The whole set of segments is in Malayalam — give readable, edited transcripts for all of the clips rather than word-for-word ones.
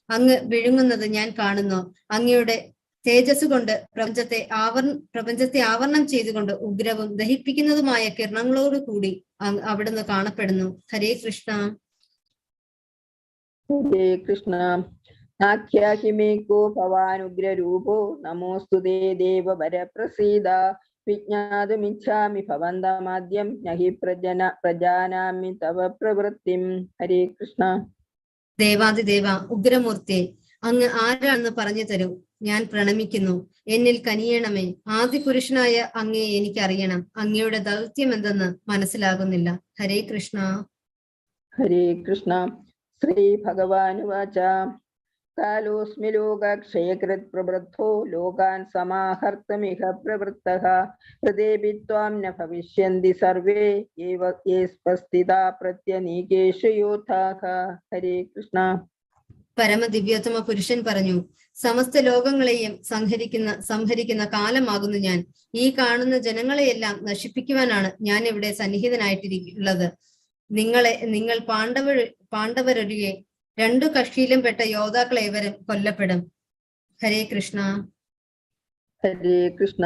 അങ്ങ് വിഴുങ്ങുന്നത് ഞാൻ കാണുന്നു. അങ്ങയുടെ തേജസ് കൊണ്ട് പ്രപഞ്ചത്തെ ആവരണം ചെയ്തുകൊണ്ട് ഉഗ്രവും ദഹിപ്പിക്കുന്നതുമായ കിരണങ്ങളോട് കൂടി അവിടുന്ന് കാണപ്പെടുന്നു. ഹരേ കൃഷ്ണ. ഹരേ കൃഷ്ണ. ആഖ്യാഹിമേകോ ഭവാനുഗ്രരൂപോ നമോസ്തുതേ ദേവവരപ്രസീദ. വിജ്ഞാതുമിച്ഛാമി ഭവന്തമാദ്യം നഹി പ്രജാനാമി തവ പ്രവൃത്തിം. ഹരേ കൃഷ്ണ. ദേവാദിദേവ ഉഗ്രമൂർത്തിയെ, അങ്ങ് ആരാണെന്ന് പറഞ്ഞു തരൂ. ഞാൻ പ്രണമിക്കുന്നു. എന്നിൽ കനിയണമേ. ആദിപുരുഷനായ അങ്ങയെ എനിക്കറിയണം. അങ്ങയുടെ ദൗത്യം എന്തെന്ന് മനസ്സിലാകുന്നില്ല. ഹരേ കൃഷ്ണ. ഹരേ കൃഷ്ണ. ശ്രീ ഭഗവാനുവാച കാലോസ്മി ലോകക്ഷയകൃത് പ്രവൃദ്ധോ ലോകാൻ സമാഹർത്തുമിഹ പ്രവൃത്തഃ ഹൃദേ ത്വാം ന ഭവിഷ്യന്തി സർവേ യേസ്വസ്ഥിതാ പ്രത്യനീകേഷു യോദ്ധാഃ. ഹരേ കൃഷ്ണ. പരമദിവ്യോത്തമ പുരുഷൻ പറഞ്ഞു, സമസ്ത ലോകങ്ങളെയും സംഹരിക്കുന്ന കാലമാകുന്നു ഞാൻ. ഈ കാണുന്ന ജനങ്ങളെയെല്ലാം നശിപ്പിക്കുവാനാണ് ഞാൻ ഇവിടെ സന്നിഹിതനായിട്ടുള്ളത്. നിങ്ങൾ പാണ്ഡവരൊഴികെ രണ്ടു കക്ഷിയിലും പെട്ട യോദ്ധാക്കൾ ഏവരും കൊല്ലപ്പെടും. ഹരേ കൃഷ്ണ. ഹരേ കൃഷ്ണ.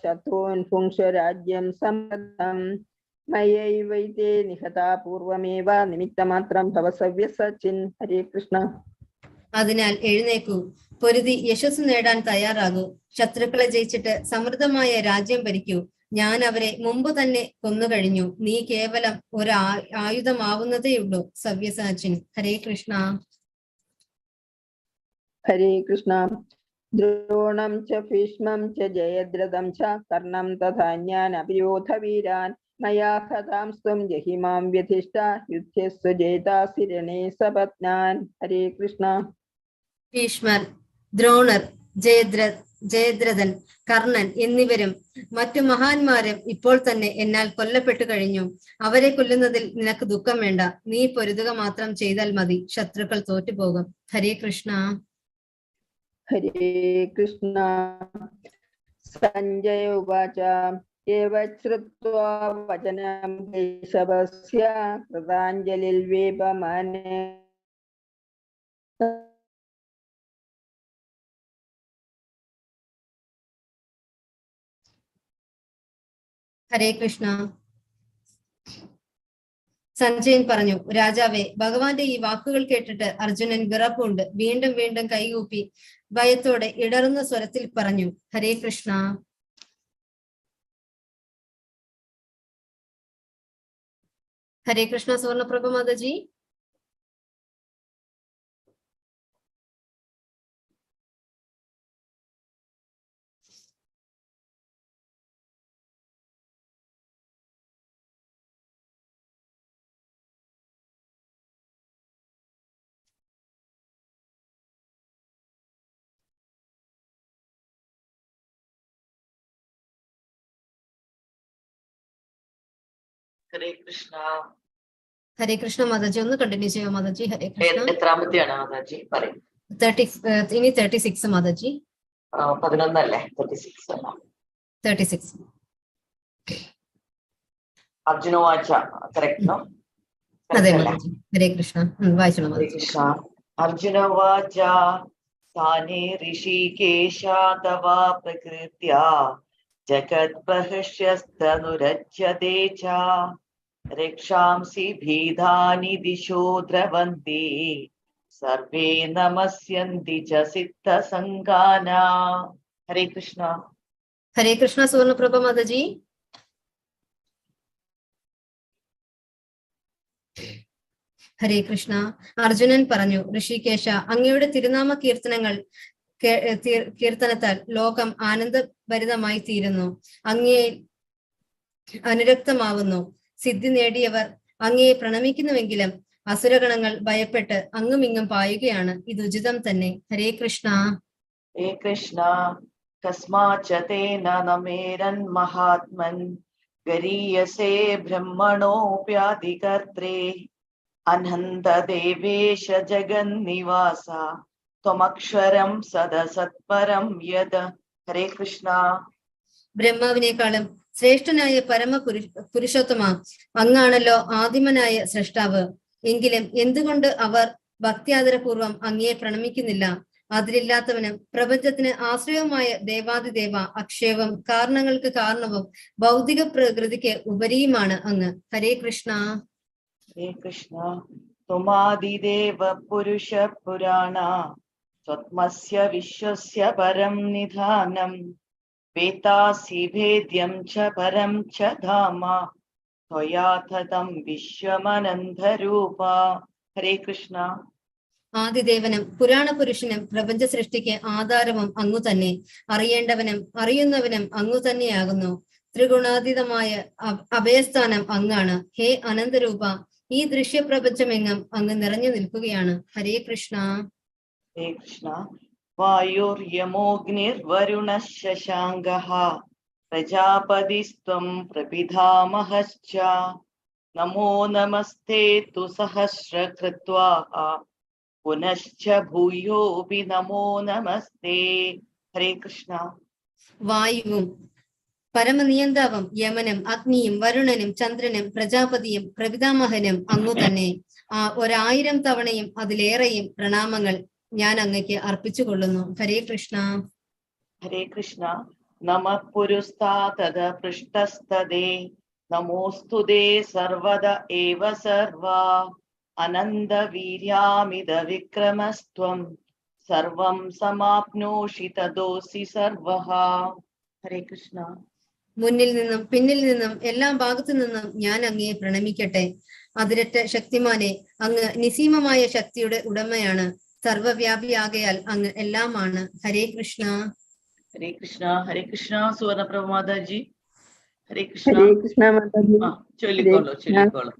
ശത്രുൻ പുംക്ഷ രാജ്യം സമൃദ്ധം മയൈവൈതേ നിഹതാ പൂർവമേവ നിമിത്തമാത്രം ഭവ സവ്യസച്ചിൻ. ഹരേ കൃഷ്ണ. അതിനാൽ എഴുന്നേക്കൂ, പൊരുതി യശസ് നേടാൻ തയ്യാറാകൂ. ശത്രുക്കളെ ജയിച്ചിട്ട് സമൃദ്ധമായ രാജ്യം ഭരിക്കൂ. ഞാൻ അവരെ മുമ്പ് തന്നെ കൊന്നുകഴിഞ്ഞു. നീ കേവലം ഒരു ആയുധമാവുന്നതേയുള്ളൂ. സവ്യസാച്ചിൻ. ഹരേ കൃഷ്ണ. ഹരേ കൃഷ്ണ. ദ്രോണം ച ഭീഷ്മം ച ജയദ്രഥം ച കർണം തഥാന്യാൻ അഭിരോധ വീരാൻ മയാ ഹതാംസ്ത്വം ജഹിമാം വ്യധിഷ്ഠ യുദ്ധസ്വ ജേതാസി രണേ സപത്നാൻ. ഹരേ കൃഷ്ണ. ഭീഷ്മർ, ദ്രോണർ, ജയദ്രഥൻ, കർണൻ എന്നിവരും മറ്റു മഹാന്മാരും ഇപ്പോൾ തന്നെ എന്നാൽ കൊല്ലപ്പെട്ടു കഴിഞ്ഞു. അവരെ കൊല്ലുന്നതിൽ നിനക്ക് ദുഃഖം വേണ്ട. നീ പൊരുതുക മാത്രം ചെയ്താൽ മതി. ശത്രുക്കൾ തോറ്റുപോകും. ഹരേ കൃഷ്ണ. ഹരേ കൃഷ്ണ. സഞ്ജയ ഉവാച ഏവശ്രുത്വാ വചനം കേശവസ്യ കൃതാഞ്ജലിൽ വേപമാനഃ. ഹരേ കൃഷ്ണ. സഞ്ജയൻ പറഞ്ഞു, രാജാവേ, ഭഗവാന്റെ ഈ വാക്കുകൾ കേട്ടിട്ട് അർജുനൻ വിറപ്പുണ്ട് വീണ്ടും വീണ്ടും കൈകൂപ്പി ഭയത്തോടെ ഇടറുന്ന സ്വരത്തിൽ പറഞ്ഞു, ഹരേ കൃഷ്ണ. ഹരേ കൃഷ്ണ. സുവർണപ്രഭ മാതാജി. ഹരേ കൃഷ്ണ. ഹരേ കൃഷ്ണ മാതാജി. ഒന്ന് കണ്ടിന്യൂ ചെയ്യാം മാതാജി. ഹരേ കൃഷ്ണ. എത്രാമത്തെയാണ് മാതാജി? പറയും. ഇനി 36 മാതാജി. 11 അല്ലേ? 36. അർജുനവാച. Correct no? അതെ മാതാജി. ഹരേ കൃഷ്ണ. വായിച്ചോളൂ മാതാജി. കൃഷ്ണ. അർജുനവാച സ്ഥാനേ ഋഷികേശ തവ പ്രകൃത്യാ ജഗത് പ്രഹൃഷ്യസ്തനുരജ്യതേ ച രക്ഷാംസി ഭീതാനി ദിശോ ദ്രവന്തി സർവേ നമസ്യന്തി ച സിദ്ധസംഗാനാ. ഹരേ കൃഷ്ണ. ഹരേ കൃഷ്ണ. സുവർണപ്രഭ മാതാജി. ഹരേ കൃഷ്ണ. അർജുനൻ പറഞ്ഞു, ഋഷികേശ, അങ്ങയുടെ തിരുനാമ കീർത്തനത്താൽ ലോകം ആനന്ദഭരിതമായി തീരുന്നു. അങ്ങയെ അനുരക്തമാവുന്നു. സിദ്ധി നേടിയവർ അങ്ങയെ പ്രണമിക്കുന്നുവെങ്കിലും അസുരഗണങ്ങൾ ഭയപ്പെട്ട് അങ്ങുമിങ്ങും പായുകയാണ്. ഇത് ഉചിതം തന്നെ. ഹരേ കൃഷ്ണ. ഹരേ കൃഷ്ണ. കസ്മാചതേന നമേരൻ മഹാത്മൻ ഗരീയസേ ബ്രഹ്മണോപ്യാധികർത്രേ അനന്തദേവേശ ജഗന്നിവാസ ത്വമക്ഷരം സദസത്പരം യത്. ഹരേ കൃഷ്ണ. ബ്രഹ്മാവിനേക്കാളും ശ്രേഷ്ഠനായ പുരുഷോത്തമ, അങ്ങാണല്ലോ ആദിമനായ സൃഷ്ടാവ്. എങ്കിലും എന്തുകൊണ്ട് അവർ ഭക്തിയാദരപൂർവം അങ്ങയെ പ്രണമിക്കുന്നില്ല? അതിലില്ലാത്തവനും പ്രപഞ്ചത്തിന് ആശ്രയവുമായ ദേവാദിദേവ, അക്ഷയവും കാരണങ്ങൾക്ക് കാരണവും ഭൗതിക പ്രകൃതിക്ക് ഉപരിയുമാണ് അങ്ങ്. ഹരേ കൃഷ്ണ. ഹരേ കൃഷ്ണ. ത്വമാദിദേവ പുരുഷ പുരാണ സ്വത്മസ്യ വിശ്വസ്യ പരം നിധാനം വേതാസി ഭേദ്യം ച പരം ച ധാമ ത്വയാ തതം വിശ്വമനന്തരൂപ. ഹരേ കൃഷ്ണ. ആദിദേവനും പുരാണ പുരുഷനും പ്രപഞ്ച സൃഷ്ടിക്ക് ആധാരവും അങ്ങു തന്നെ. അറിയേണ്ടവനും അറിയുന്നവനും അങ്ങു തന്നെയാകുന്നു. ത്രിഗുണാതീതമായ അഭയസ്ഥാനം അങ്ങാണ്. ഹേ അനന്തരൂപ, ഈ ദൃശ്യപ്രപഞ്ചമെങ്ങും അങ്ങ് നിറഞ്ഞു നിൽക്കുകയാണ്. ഹരേ കൃഷ്ണ. ഹരേ കൃഷ്ണ. വായുർയമോഗ്നിർവരുണ ശശാങ്കഃ പ്രജാപതിസ്ത്വം പ്രപിതാമഹശ്ച നമോ നമസ്തേ തു സഹസ്രകൃത്വാഃ പുനശ്ച ഭൂയോപി നമോ നമസ്തേ. ഹരേ കൃഷ്ണ. വായുവും പരമനിയന്താവും യമനും അഗ്നിയും വരുണനും ചന്ദ്രനും പ്രജാപതിയും പ്രപിതാമഹനും അങ്ങു തന്നെ. 1000 തവണയും അതിലേറെയും പ്രണാമങ്ങൾ ഞാൻ അങ്ങയ്ക്ക് അർപ്പിച്ചുകൊള്ളുന്നു. ഹരേ കൃഷ്ണ. ഹരേ കൃഷ്ണ. നമ പുരുസ്താതദ പൃഷ്ടസ്തദേ നമോസ്തുതേ സർവദ ഏവ സർവാ അനന്ത വീര്യാമിത വിക്രമസ്ത്വം സർവം സമാപ്നോഷി തദോസി സർവഃ. ഹരേ കൃഷ്ണ. മുന്നിൽ നിന്നും പിന്നിൽ നിന്നും എല്ലാ ഭാഗത്തു നിന്നും ഞാൻ അങ്ങയെ പ്രണമിക്കട്ടെ. അതിരറ്റ ശക്തിമാനെ, അങ്ങ് നിസീമമായ ശക്തിയുടെ ഉടമയാണ്. സർവവ്യാപിയാകയാൽ അങ്ങ് എല്ലാമാണ്. ഹരേ കൃഷ്ണ. ഹരേ കൃഷ്ണ. ഹരേ കൃഷ്ണ. സുവർണപ്രഭ മാതാജി. ഹരേ കൃഷ്ണ. ഹരേ കൃഷ്ണ മാതാജി. ചൊല്ലിക്കോളൂ.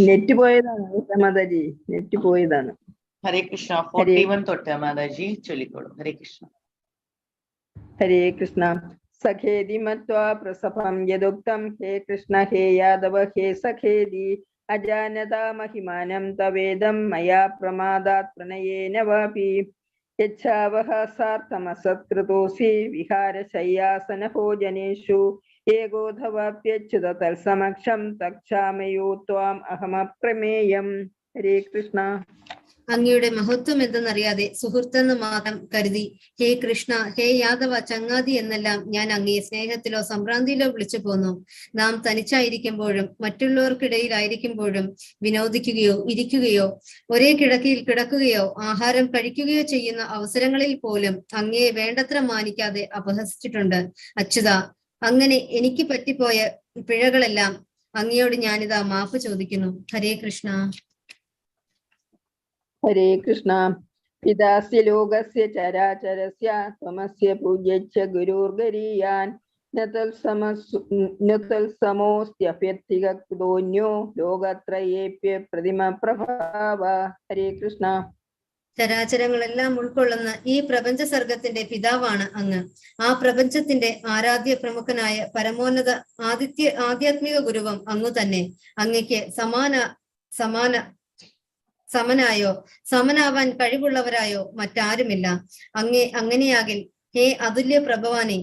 നെറ്റ് പോയതാണ് മാതാജി, നെറ്റ് പോയതാണ്. ഹരേ കൃഷ്ണ. 41 തൊട്ട് മാതാജി ചൊല്ലിക്കോളൂ. ഹരേ കൃഷ്ണ. ഹരേ കൃഷ്ണ. സഖേതി മത്വാ പ്രസഭം യദുക്തം ഹേ കൃഷ്ണ ഹേ യാദവ ഹേ സഖേതി അജാനതാ മഹിമാനം തവേദം മയാ പ്രമാദാത് പ്രണയേന വാപി യച്ഛാവഹ സാർത്ഥമസത്കൃതോസി വിഹാരശയ്യാസന ഭോജനേഷു ഏകോധവാപ്യച്യുത തത്സമക്ഷം തക്ഷാമയോ ത്വാം അഹമപ്രമേയം. ഹരേ കൃഷ്ണ. അങ്ങയുടെ മഹത്വം എന്തെന്നറിയാതെ സുഹൃത്തെന്ന് മാത്രം കരുതി ഹേ കൃഷ്ണ ഹേ യാദവ ചങ്ങാതി എന്നെല്ലാം ഞാൻ അങ്ങയെ സ്നേഹത്തിലോ സംഭ്രാന്തിയിലോ വിളിച്ചു പോന്നു. നാം തനിച്ചായിരിക്കുമ്പോഴും മറ്റുള്ളവർക്കിടയിലായിരിക്കുമ്പോഴും വിനോദിക്കുകയോ ഇരിക്കുകയോ ഒരേ കിടക്കയിൽ കിടക്കുകയോ ആഹാരം കഴിക്കുകയോ ചെയ്യുന്ന അവസരങ്ങളിൽ പോലും അങ്ങയെ വേണ്ടത്ര മാനിക്കാതെ അപഹസിച്ചിട്ടുണ്ട്. അച്യുത, അങ്ങനെ എനിക്ക് പറ്റിപ്പോയ പിഴകളെല്ലാം അങ്ങയോട് ഞാനിതാ മാപ്പ് ചോദിക്കുന്നു. ഹരേ കൃഷ്ണ. ഹരേ കൃഷ്ണ. പിതാസ്യ ലോകസ്യ ചരാചരസ്യ ത്വമസ്യ പൂജ്യച്ഛ ഗുരുർഗരീയാൻ നതൽസമോസ്ത്യഭ്യർത്ഥികൃതോന്യോ ലോകത്രയേപ്യ പ്രതിമ പ്രഭാവ. ഹരേ കൃഷ്ണ. ചരാചരങ്ങളെല്ലാം ഉൾക്കൊള്ളുന്ന ഈ പ്രപഞ്ച സർഗത്തിന്റെ പിതാവാണ് അങ്ങ്. ആ പ്രപഞ്ചത്തിന്റെ ആരാധ്യ പ്രമുഖനായ പരമോന്നത ആധ്യാത്മിക ഗുരുവും അങ്ങു തന്നെ. അങ്ങയ്ക്ക് സമനായോ സമനാവാൻ കഴിവുള്ളവരായോ മറ്റാരുമില്ല. അങ്ങനെയാകിൽ ഹേ അതുല്യ പ്രഭവാനെ,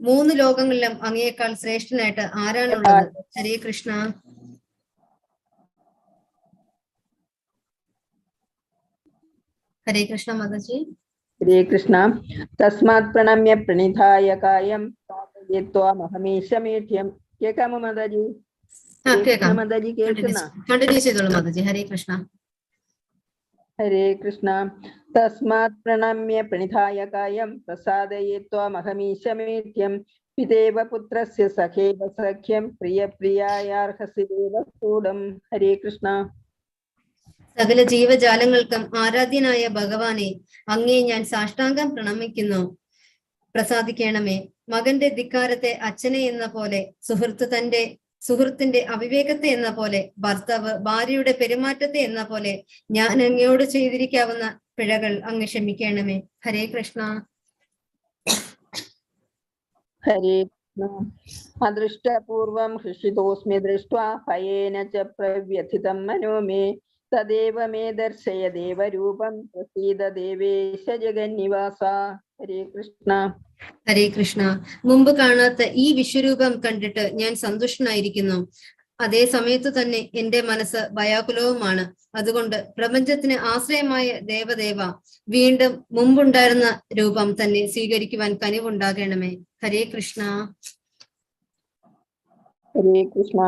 3 ലോകങ്ങളിലും അങ്ങയേക്കാൾ ശ്രേഷ്ഠനായിട്ട് ആരാണുള്ളത്? ഹരേ കൃഷ്ണ. ഹരേ കൃഷ്ണ മാതാജി. ഹരേ കൃഷ്ണ. തസ്മാത് പ്രണമ്യ പ്രണിധായ കായം ത്വാമഹമീശമേഠ്യം. കേൾക്കാമോ മാതാജി? മാതാജി കേൾക്കുന്ന? കണ്ടിന്യൂ ചെയ്തോളൂ മാതാജി. ഹരേ കൃഷ്ണ. ഹരേ കൃഷ്ണ. തസ്മാത് പ്രണമ്യ പ്രണിധായ കായം പ്രസാദയേ ത്വാമഹമീശമേഠ്യം പിതേവ പുത്രസ്യ സഖേവ സഖ്യം പ്രിയപ്രിയായാർഹസി ദേവകൂടം. ഹരേ കൃഷ്ണ. സകല ജീവജാലങ്ങൾക്കും ആരാധ്യനായ ഭഗവാനെ, അങ്ങേ ഞാൻ സാഷ്ടാംഗം പ്രണമിക്കുന്നു. പ്രസാദിക്കണമേ. മകന്റെ ധിക്കാരത്തെ അച്ഛനെ എന്ന പോലെ, സുഹൃത്തിന്റെ അവിവേകത്തെ എന്ന പോലെ, ഭർത്താവ് ഭാര്യയുടെ പെരുമാറ്റത്തെ എന്ന പോലെ ഞാൻ അങ്ങയോട് ചെയ്തിരിക്കാവുന്ന പിഴകൾ അങ്ങ് ക്ഷമിക്കണമേ. ഹരേ കൃഷ്ണ. ഹരേ കൃഷ്ണ. അദൃഷ്ടപൂർവം ഹൃഷിതോസ്മി ദൃഷ്ട്വാ ഭയേന ച പ്രവ്യഥിതം മനോ മേ തദേവ മേ ദർശയ ദേവരൂപം പ്രസീദ ദേവേശ ജഗന്നിവാസ. ഹരേ കൃഷ്ണ. ഹരേ കൃഷ്ണ. മുമ്പ് കാണാത്ത ഈ വിശ്വരൂപം കണ്ടിട്ട് ഞാൻ സന്തുഷ്ടനായിരിക്കുന്നു. അതേ സമയത്തു തന്നെ എന്റെ മനസ്സ് ഭയാകുലവുമാണ്. അതുകൊണ്ട് പ്രപഞ്ചത്തിന് ആശ്രയമായ ദേവദേവ, വീണ്ടും മുമ്പുണ്ടായിരുന്ന രൂപം തന്നെ സ്വീകരിക്കുവാൻ കനിവുണ്ടാകണമേ. ഹരേ കൃഷ്ണ. ഹരേ കൃഷ്ണ.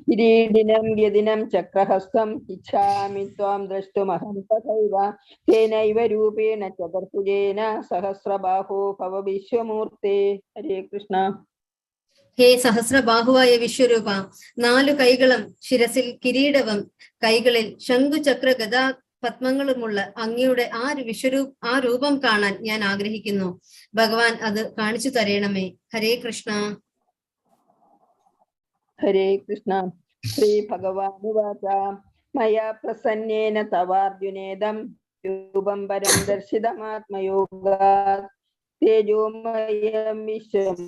കിരീടിനം യദിനം ചക്രഹസ്തം ഇച്ഛാമി ത്വാം ദ്രഷ്ടുമഹം തഥൈവ തേനൈവ രൂപേണ ചതുർഭുജേന സഹസ്രബാഹോ ഭവ വിശ്വമൂർത്തേ. ഹരേ കൃഷ്ണ. ഹേ സഹസ്രബാഹുവായ വിശ്വരൂപ, 4 കൈകളും ശിരസിൽ കിരീടവും കൈകളിൽ ശംഖുചക്ര ഗദാ പത്മങ്ങളുമുള്ള അങ്ങയുടെ ആ രൂപം കാണാൻ ഞാൻ ആഗ്രഹിക്കുന്നു. ഭഗവാൻ അത് കാണിച്ചു തരണമേ. ഹരേ കൃഷ്ണ. ഹരേ കൃഷ്ണ. ശ്രീ ഭഗവാനുവാച മയാ പ്രസന്നേന തവാർജുനേദം രൂപം പരം ദർശിതമാത്മയോഗാത് തേജോമയം വിശ്വം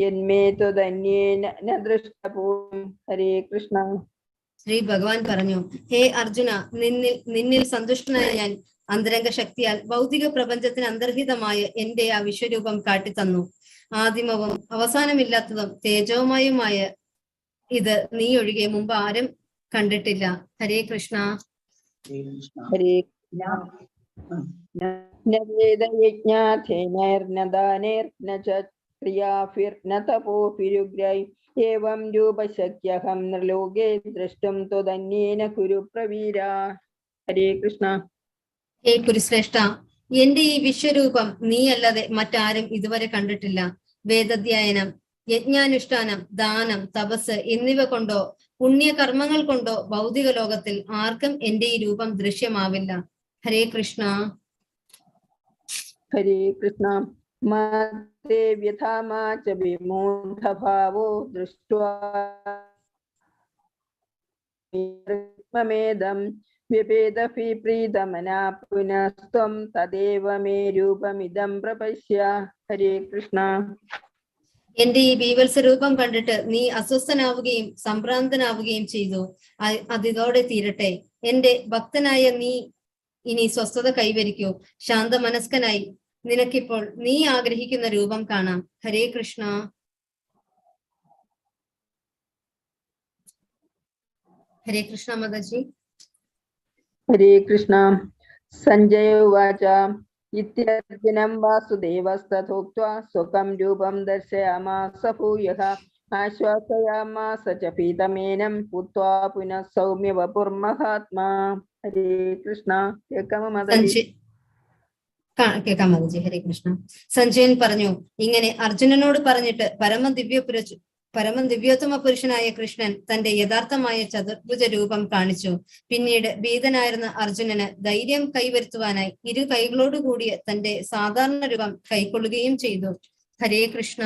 യന്മേ ത്വദന്യേന ന ദൃഷ്ടപൂർവം. ഹരേ കൃഷ്ണ. ശ്രീ ഭഗവാൻ പറഞ്ഞു, ഹേ അർജുന, നിന്നിൽ സന്തുഷ്ടനായ ഞാൻ അന്തരംഗ ശക്തിയാൽ ഭൗതിക പ്രപഞ്ചത്തിന് അന്തർഹിതമായ എന്റെ ആ വിശ്വരൂപം കാട്ടിത്തന്നു. ആദിമവും അവസാനമില്ലാത്തതും തേജോമയമായ ഇത് നീ ഒഴികെ മുമ്പ് ആരും കണ്ടിട്ടില്ല. ഹരേ കൃഷ്ണ. ഹരേ യജ്ഞാഥേനൈർന ദാനൈർന ച ക്രിയാഭിർന തപോഭിരുഗ്രൈ ഏവം രൂപശക്യഹം നൃലോകേ ദ്രഷ്ടും ത്വദന്യേന കുരു പ്രവീര. ഹരേ കൃഷ്ണ. ഹേ കുരുശ്രേഷ്ഠ, എന്റെ ഈ വിശ്വരൂപം നീ അല്ലാതെ മറ്റാരും ഇതുവരെ കണ്ടിട്ടില്ല. വേദധ്യായനം, യജ്ഞാനുഷ്ഠാനം, ദാനം, തപസ് എന്നിവ കൊണ്ടോ പുണ്യകർമ്മങ്ങൾ കൊണ്ടോ ഭൗതിക ലോകത്തിൽ ആർക്കും എന്റെ ഈ രൂപം ദൃശ്യമാവില്ല. ഹരേ കൃഷ്ണ. ഹരേ കൃഷ്ണ. മത്തേ വ്യഥാമാ ച വിമൂഢഭാവോ ദൃഷ്ട്വാ മേദം വ്യപേദഫി പ്രീതമനാ പുനസ്ത്വം തദേവ മേ രൂപമിദം പ്രപശ്യ. ഹരേ കൃഷ്ണ. എന്റെ ഈ ബീവത്സ രൂപം കണ്ടിട്ട് നീ അസ്വസ്ഥനാവുകയും സംഭ്രാന്തനാവുകയും ചെയ്തു. അതിതോടെ തീരട്ടെ. എന്റെ ഭക്തനായ നീ ഇനി സ്വസ്ഥത കൈവരിക്കൂ. ശാന്തമനസ്കനായി നിനക്കിപ്പോൾ നീ ആഗ്രഹിക്കുന്ന രൂപം കാണാം. ഹരേ കൃഷ്ണ. ഹരേ കൃഷ്ണ മാതാജി. ഹരേ കൃഷ്ണ. സഞ്ജയ ഉവാച ഇത്യർജുനം വാസുദേവസ്തഥോക്ത്വാ സ്വകം രൂപം ദർശയാമാസ ഭൂയഃ ആശ്വാസയാമാസ ച പീതമേനം ഭൂത്വാ പുനഃ സൗമ്യ വപുർമഹാത്മാ. ഹരേ കൃഷ്ണ. കേൾക്കാമോ മാതാജി? കേൾക്കാം മാതാജി. ഹരേ കൃഷ്ണ. സഞ്ജയൻ പറഞ്ഞു, ഇങ്ങനെ അർജുനനോട് പറഞ്ഞിട്ട് പരമ ദിവ്യോത്തമ പുരുഷനായ കൃഷ്ണൻ തന്റെ യഥാർത്ഥമായ ചതുർഭുജ രൂപം കാണിച്ചു. പിന്നീട് ഭീതനായിരുന്ന അർജുനന് ധൈര്യം കൈവരുത്തുവാനായി 2 കൈകളോട് കൂടിയ തന്റെ സാധാരണ രൂപം കൈക്കൊള്ളുകയും ചെയ്തു. ഹരേ കൃഷ്ണ.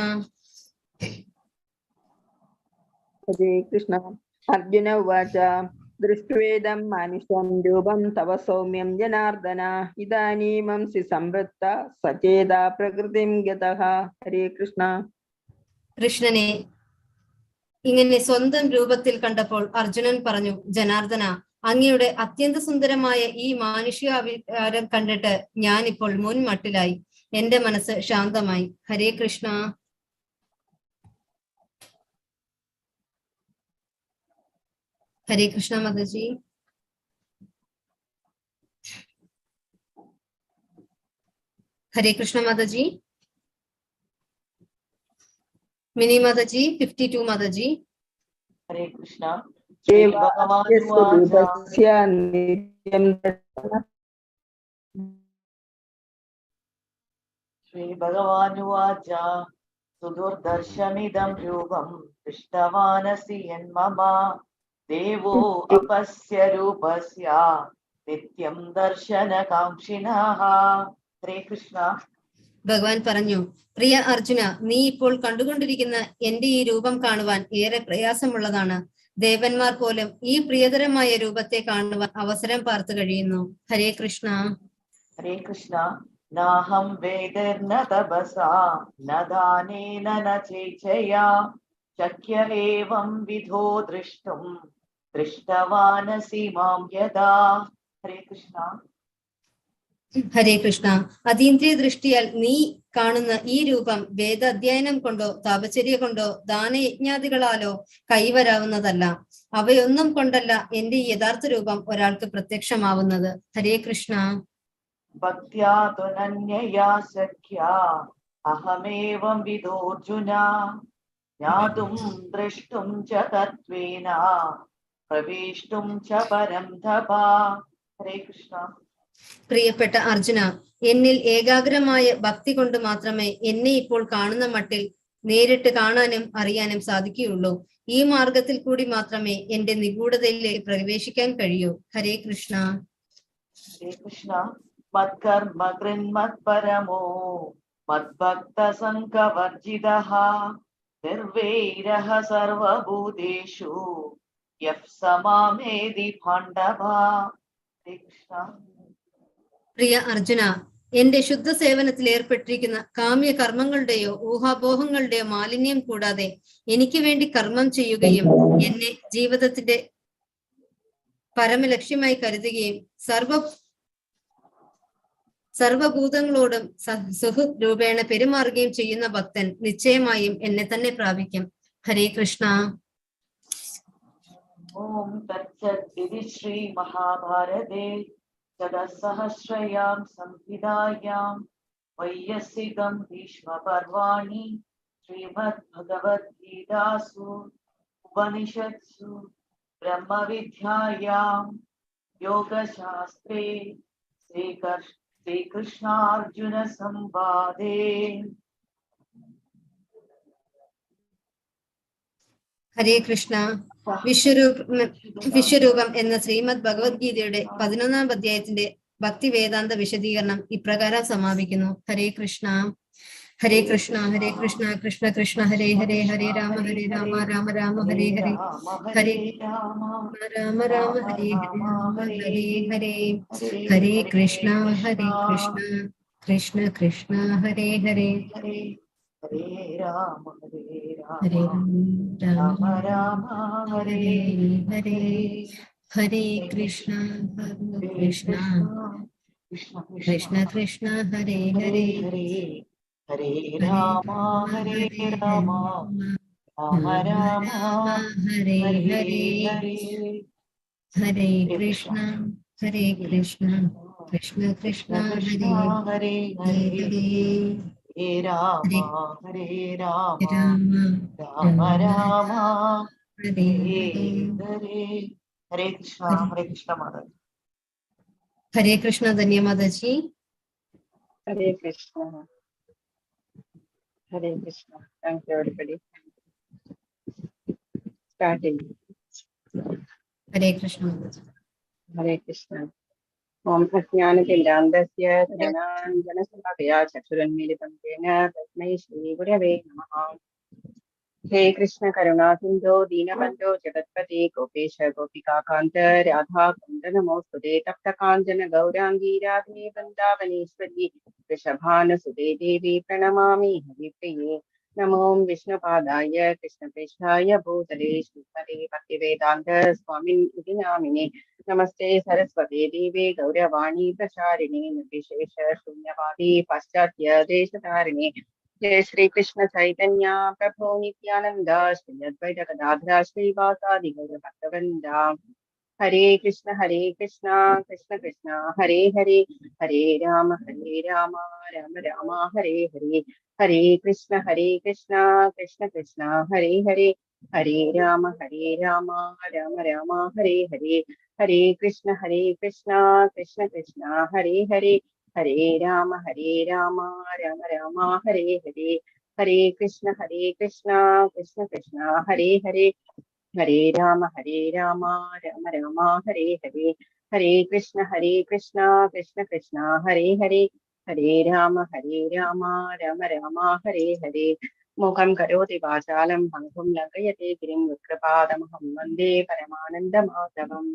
ഹരേ കൃഷ്ണ. അർജുന ഉവാച ദൃഷ്ട്വേദം മാനുഷം രൂപം തവ സൗമ്യം ജനാർദ്ദന ഇദാനീമംസി സംവൃത്ത സചേതാ പ്രകൃതിം ഗതഃ. ഹരേ കൃഷ്ണ. കൃഷ്ണനെ ഇങ്ങനെ സ്വന്തം രൂപത്തിൽ കണ്ടപ്പോൾ അർജുനൻ പറഞ്ഞു, ജനാർദ്ദന, അങ്ങയുടെ അത്യന്ത സുന്ദരമായ ഈ മാനുഷികാവികാരം കണ്ടിട്ട് ഞാനിപ്പോൾ മുൻമട്ടിലായി. എന്റെ മനസ്സ് ശാന്തമായി. ഹരേ കൃഷ്ണ. ഹരേ കൃഷ്ണ മാതാജി. ഹരേ കൃഷ്ണ മാതാജി. മിനി മാതാജി 52 മാതാജി. ഹരേ കൃഷ്ണ. ശ്രീ ഭഗവാനുവാച സുദുർദർശമിദം രൂപം ദൃഷ്ടവാനസി യന്മമ ദേവോ അപസ്യ രൂപസ്യ നിത്യം ദർശനകാംക്ഷിണഃ. ഹരേ കൃഷ്ണ. ഭഗവാൻ പറഞ്ഞു, പ്രിയ അർജുന, നീ ഇപ്പോൾ കണ്ടുകൊണ്ടിരിക്കുന്ന എന്റെ ഈ രൂപം കാണുവാൻ ഏറെ പ്രയാസമുള്ളതാണ്. ദേവന്മാർ പോലും ഈ പ്രിയതരമായ രൂപത്തെ കാണുവാൻ അവസരം പാർത്തു കഴിയുന്നു. ഹരേ കൃഷ്ണ. ഹരേ കൃഷ്ണ. നാഹം വേദർന തപസാ ന ദാനേന ന ചേച്ഛയാ ശക്യ ഏവം വിധോ ദൃഷ്ടും दृष्टवानसि मां यदा. हरे कृष्ण. ഹരേ കൃഷ്ണ. അതീന്ദ്രിയ ദൃഷ്ടിയാൽ നീ കാണുന്ന ഈ രൂപം വേദാധ്യയനം കൊണ്ടോ താപചര്യ കൊണ്ടോ ദാനയജ്ഞാദികളാലോ കൈവരാവുന്നതല്ല. അവയൊന്നും കൊണ്ടല്ല എന്റെ ഈ യഥാർത്ഥ രൂപം ഒരാൾക്ക് പ്രത്യക്ഷമാവുന്നത്. ഹരേ കൃഷ്ണ. ഭക്ത്യാ ത്വനന്യയാ സഖ്യാ അഹമേവം വിദോർജുന ജ്ഞാതും ദ്രഷ്ടും ച തത്വേന പ്രവേഷ്ടും ച പരം തപ. ഹരേ കൃഷ്ണ. പ്രിയപ്പെട്ട അർജുന, എന്നിൽ ഏകാഗ്രമായ ഭക്തി കൊണ്ട് മാത്രമേ എന്നെ ഇപ്പോൾ കാണുന്ന മട്ടിൽ നേരിട്ട് കാണാനും അറിയാനും സാധിക്കുകയുള്ളൂ. ഈ മാർഗത്തിൽ കൂടി മാത്രമേ എന്റെ നിഗൂഢതയിലേക്ക് പ്രവേശിക്കാൻ കഴിയൂ. ഹരേ കൃഷ്ണ. ഹരേ കൃഷ്ണ. മത്കർമ്മ കൃന്മത്പരമോ മദ്ഭക്ത സംഘവർജിതഃ നിർവൈരഃ സർവഭൂതേഷു യഃ സമാമേതി പാണ്ഡവ. ഹരേ കൃഷ്ണ. പ്രിയ അർജുന, എന്റെ ശുദ്ധ സേവനത്തിൽ ഏർപ്പെട്ടിരിക്കുന്ന കാമ്യ കർമ്മങ്ങളുടെയോ ഊഹാപോഹങ്ങളുടെയോ മാലിന്യം കൂടാതെ എനിക്ക് വേണ്ടി കർമ്മം ചെയ്യുകയും എന്നെ ജീവിതത്തിന്റെ പരമലക്ഷ്യമായി കരുതുകയും സർവഭൂതങ്ങളോടും സുഹൃത് രൂപേണ പെരുമാറുകയും ചെയ്യുന്ന ഭക്തൻ നിശ്ചയമായും എന്നെ തന്നെ പ്രാപിക്കും. ഹരേ കൃഷ്ണ. ഓം തത്സത് ഇതി ശ്രീ മഹാഭാരതേ ജഗത്സഹസ്രയാം സംഹിതായാം വൈയസികം ഭീഷ്മപർവാണി ശ്രീമദ് ഭഗവദ്ഗീതാസു ഉപനിഷത്സു ബ്രഹ്മവിദ്യായാം യോഗശാസ്ത്രേ ശ്രീകൃഷ്ണാർജുന സംവാദേ. ഹരേ കൃഷ്ണ. വിശ്വരൂപം എന്ന ശ്രീമദ് ഭഗവത്ഗീതയുടെ 11-ാം അധ്യായത്തിന്റെ ഭക്തി വേദാന്ത വിശദീകരണം ഇപ്രകാരം സമാപിക്കുന്നു. ഹരേ കൃഷ്ണ. ഹരേ കൃഷ്ണ. ഹരേ കൃഷ്ണ. കൃഷ്ണ കൃഷ്ണ ഹരേ ഹരേ. ഹരേ രാമ രാമ രാമ ഹരേ ഹരേ. ഹരേ രാമ രാമ ഹരേ ഹരേ ഹരേ. ഹരേ കൃഷ്ണ. ഹരേ കൃഷ്ണ. കൃഷ്ണ കൃഷ്ണ ഹരേ ഹരേ. ഹരേ രാമ ഹരേ രാമ രാമ ഹരേ ഹരേ. ഹരേ കൃഷ്ണ. ഹരേ കൃഷ്ണ. കൃഷ്ണ കൃഷ്ണ ഹരേ ഹരേ. ഹരേ രാമ ഹരേ രാമ രാമ രാമ ഹരേ ഹരേ. ഹരേ കൃഷ്ണ. ഹരേ കൃഷ്ണ. കൃഷ്ണ കൃഷ്ണ ഹരേ ഹരേ ഹരേ. ഹരേ രാമ ഹരേ രാമ രാമ രാമ രാമ ഹരേ ഹരേ ഹരേ. ഹരേ കൃഷ്ണ. ഹരേ കൃഷ്ണ മാതാജി. Hare Krishna. ധന്യവാദജി. Hare Krishna. Hare Krishna. Thank you, everybody. Starting. Hare Krishna. Hare Krishna. Om Ajnanatilambasya Jnananjanasalakaya Chaturunmilitam Jena Tasmai Shri Gurave Namaha. Hey Krishna Karuna Sindhu Deenabandhu Jagatpati Gopesha Gopika Kanta Radha Kunda Namostude Tapta Kanjana Gaurangi Radhe Vrindavaneshwari Vrishabhana Sude Devi Pranamami Haripriye. Namo Vishnu Padaya Krishna Prishthaya Bhutale Shrimate Bhaktivedanta Swamin Iti Namine. Namaste Saraswati Devi Gauravani Pracharine Nirvishesha Shunyavadi Paschatya Deshatarine. Jai Shri Krishna Chaitanya Prabhu Nityananda Shri Advaita Gadadhara Shri Vasadi Gaura Bhaktavrinda. Hare Krishna Krishna Krishna Hare Hare. Hare Rama Rama Rama Hare Hare. Hare Krishna Krishna Krishna Hare Hare. Hare Rama Rama Rama Hare Hare. Hare Krishna Krishna Krishna Hare Hare. Hare Rama Rama Rama Hare Hare. Hare Krishna Krishna Krishna Hare Hare. Hare Rama Rama Rama Hare Hare. Hare Krishna Krishna Krishna Hare Hare. Hare Rama Rama Rama Hare Hare. Mukam karoti vachalam bhangum lankayate girim vikrapadamaham vande paramanandamadavam.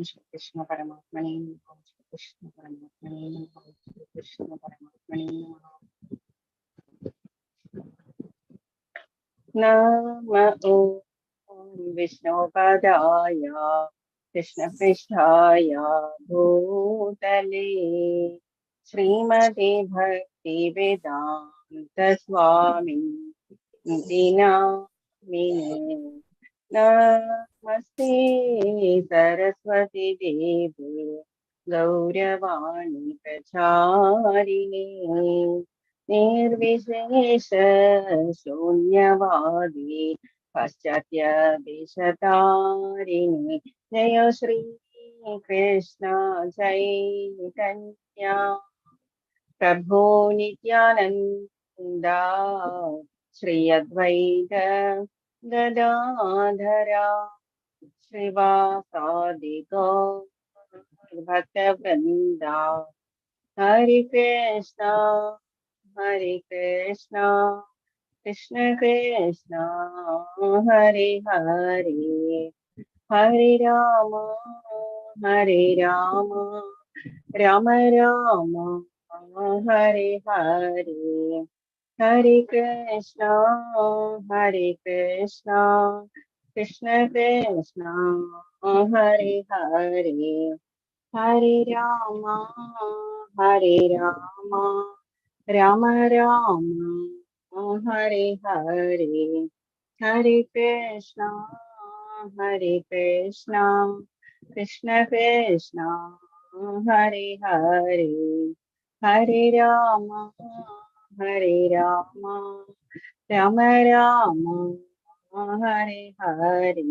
Shri Krishna Paramatmane Namaha. Shri Krishna Paramatmane Namaha. Shri Krishna Paramatmane Namaha. Namo विष्णुपदाय कृष्णपृष्ठाय भूतले श्रीमते भक्ति वेदांत स्वामी नामिने नमस्ते सरस्वती देवी गौरवाणी प्रचारिणे निर्विशेष शून्यवादी पाश्चात्य देशतारिणे जय श्री कृष्ण चैतन्य प्रभु नित्यानंदा श्री अद्वैत गदाधरा श्रीवासादि गौर भक्तवृंदा हरे कृष्णा कृष्ण कृष्ण हरे हरे हरे राम राम राम हरे हरे हरे कृष्णा कृष्ण कृष्ण हरे हरे हरे राम राम राम हरे हरे हरे कृष्णा कृष्ण कृष्ण हरे हरे हरे राम राम राम हरे हरे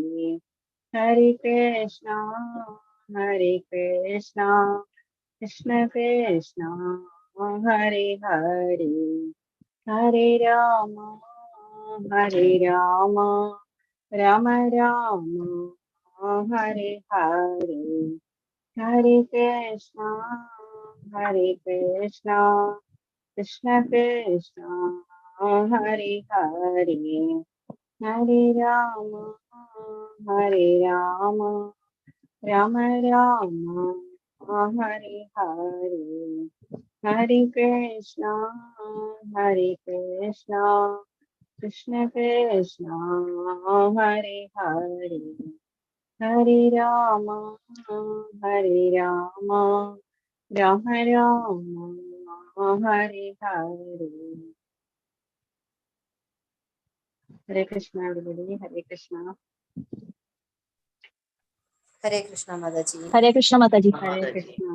हरे कृष्णा कृष्ण कृष्ण हरे हरे हरे राम राम राम हरे हरे हरे कृष्णा कृष्ण कृष्ण हरे हरे हरे राम राम राम हरे हरे हरे कृष्णा कृष्ण कृष्ण हरे हरे हरे राम राम राम हरे हरे हरे कृष्णा everybody. हरे कृष्णा हरे कृष्णा माताजी। हरे कृष्ण माता जी। हरे कृष्णा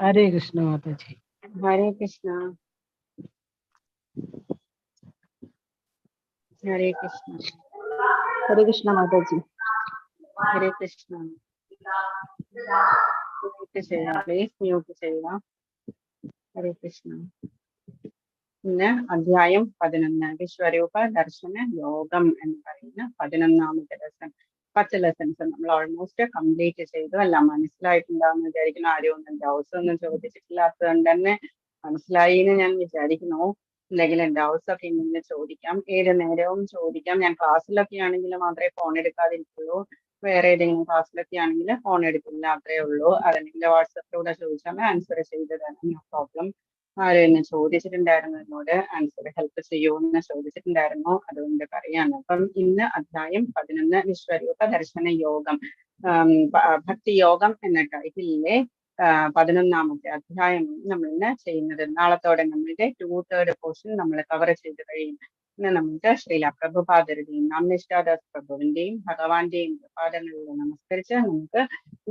हरे कृष्ण माता जी। हरे कृष्णा हरे कृष्णा हरे कृष्ण माता जी। हरे कृष्णा മ്യൂട്ട് ചെയ്യുക പ്ലീസ് മ്യൂട്ട് ചെയ്യുക ഹരേ കൃഷ്ണ ഇന്ന് അധ്യായം 11 വിശ്വരൂപ ദർശന യോഗം എന്ന് പറയുന്ന 11ാമത്തെ ലെസൺ 10 ലെസൺസ് നമ്മൾ ഓൾമോസ്റ്റ് കംപ്ലീറ്റ് ചെയ്തു എല്ലാം മനസ്സിലായിട്ടുണ്ടാവുന്ന വിചാരിക്കുന്നു ആരും ഒന്നും ഡൗട്ട്സ് ഒന്നും ചോദിച്ചിട്ടില്ലാത്തതുകൊണ്ട് തന്നെ മനസ്സിലായി എന്ന് ഞാൻ വിചാരിക്കുന്നു എന്തെങ്കിലും ഡൗട്ട്സ് ഒക്കെ ഇന്ന് ചോദിക്കാം ഏത് നേരവും ചോദിക്കാം ഞാൻ ക്ലാസ്സിലൊക്കെ ആണെങ്കിൽ മാത്രമേ ഫോൺ എടുക്കാതിരിക്കുള്ളൂ വേറെ ഏതെങ്കിലും ക്ലാസ്സിലൊക്കെ ആണെങ്കിൽ ഫോൺ എടുക്കില്ല അത്രേ ഉള്ളൂ അതല്ലെങ്കിൽ വാട്സപ്പിലൂടെ ചോദിച്ചാൽ ആൻസർ ചെയ്ത് തരാം നോ പ്രോബ്ലം ആരും എന്നെ ചോദിച്ചിട്ടുണ്ടായിരുന്നു എന്നോട് ആൻസർ ഹെൽപ്പ് ചെയ്യുമെന്ന് ചോദിച്ചിട്ടുണ്ടായിരുന്നു അതുകൊണ്ട് പറയാണ് അപ്പം ഇന്ന് അധ്യായം 11 വിശ്വരൂപ ദർശന യോഗം ഭക്തി യോഗം എന്ന ടൈറ്റിലെ 11ാമത്തെ അധ്യായം നമ്മൾ ഇന്ന് ചെയ്യുന്നത് നാളത്തോടെ നമ്മളുടെ 2/3 പോർഷൻ നമ്മൾ കവർ ചെയ്ത് കഴിയും ഇന്ന് നമുക്ക് ശ്രീല പ്രഭുപാദരുടെയും നാംനിഷ്ഠാദാസ് പ്രഭുവിന്റെയും ഭഗവാന്റെയും പാദങ്ങളിൽ നമസ്കരിച്ച് നമുക്ക്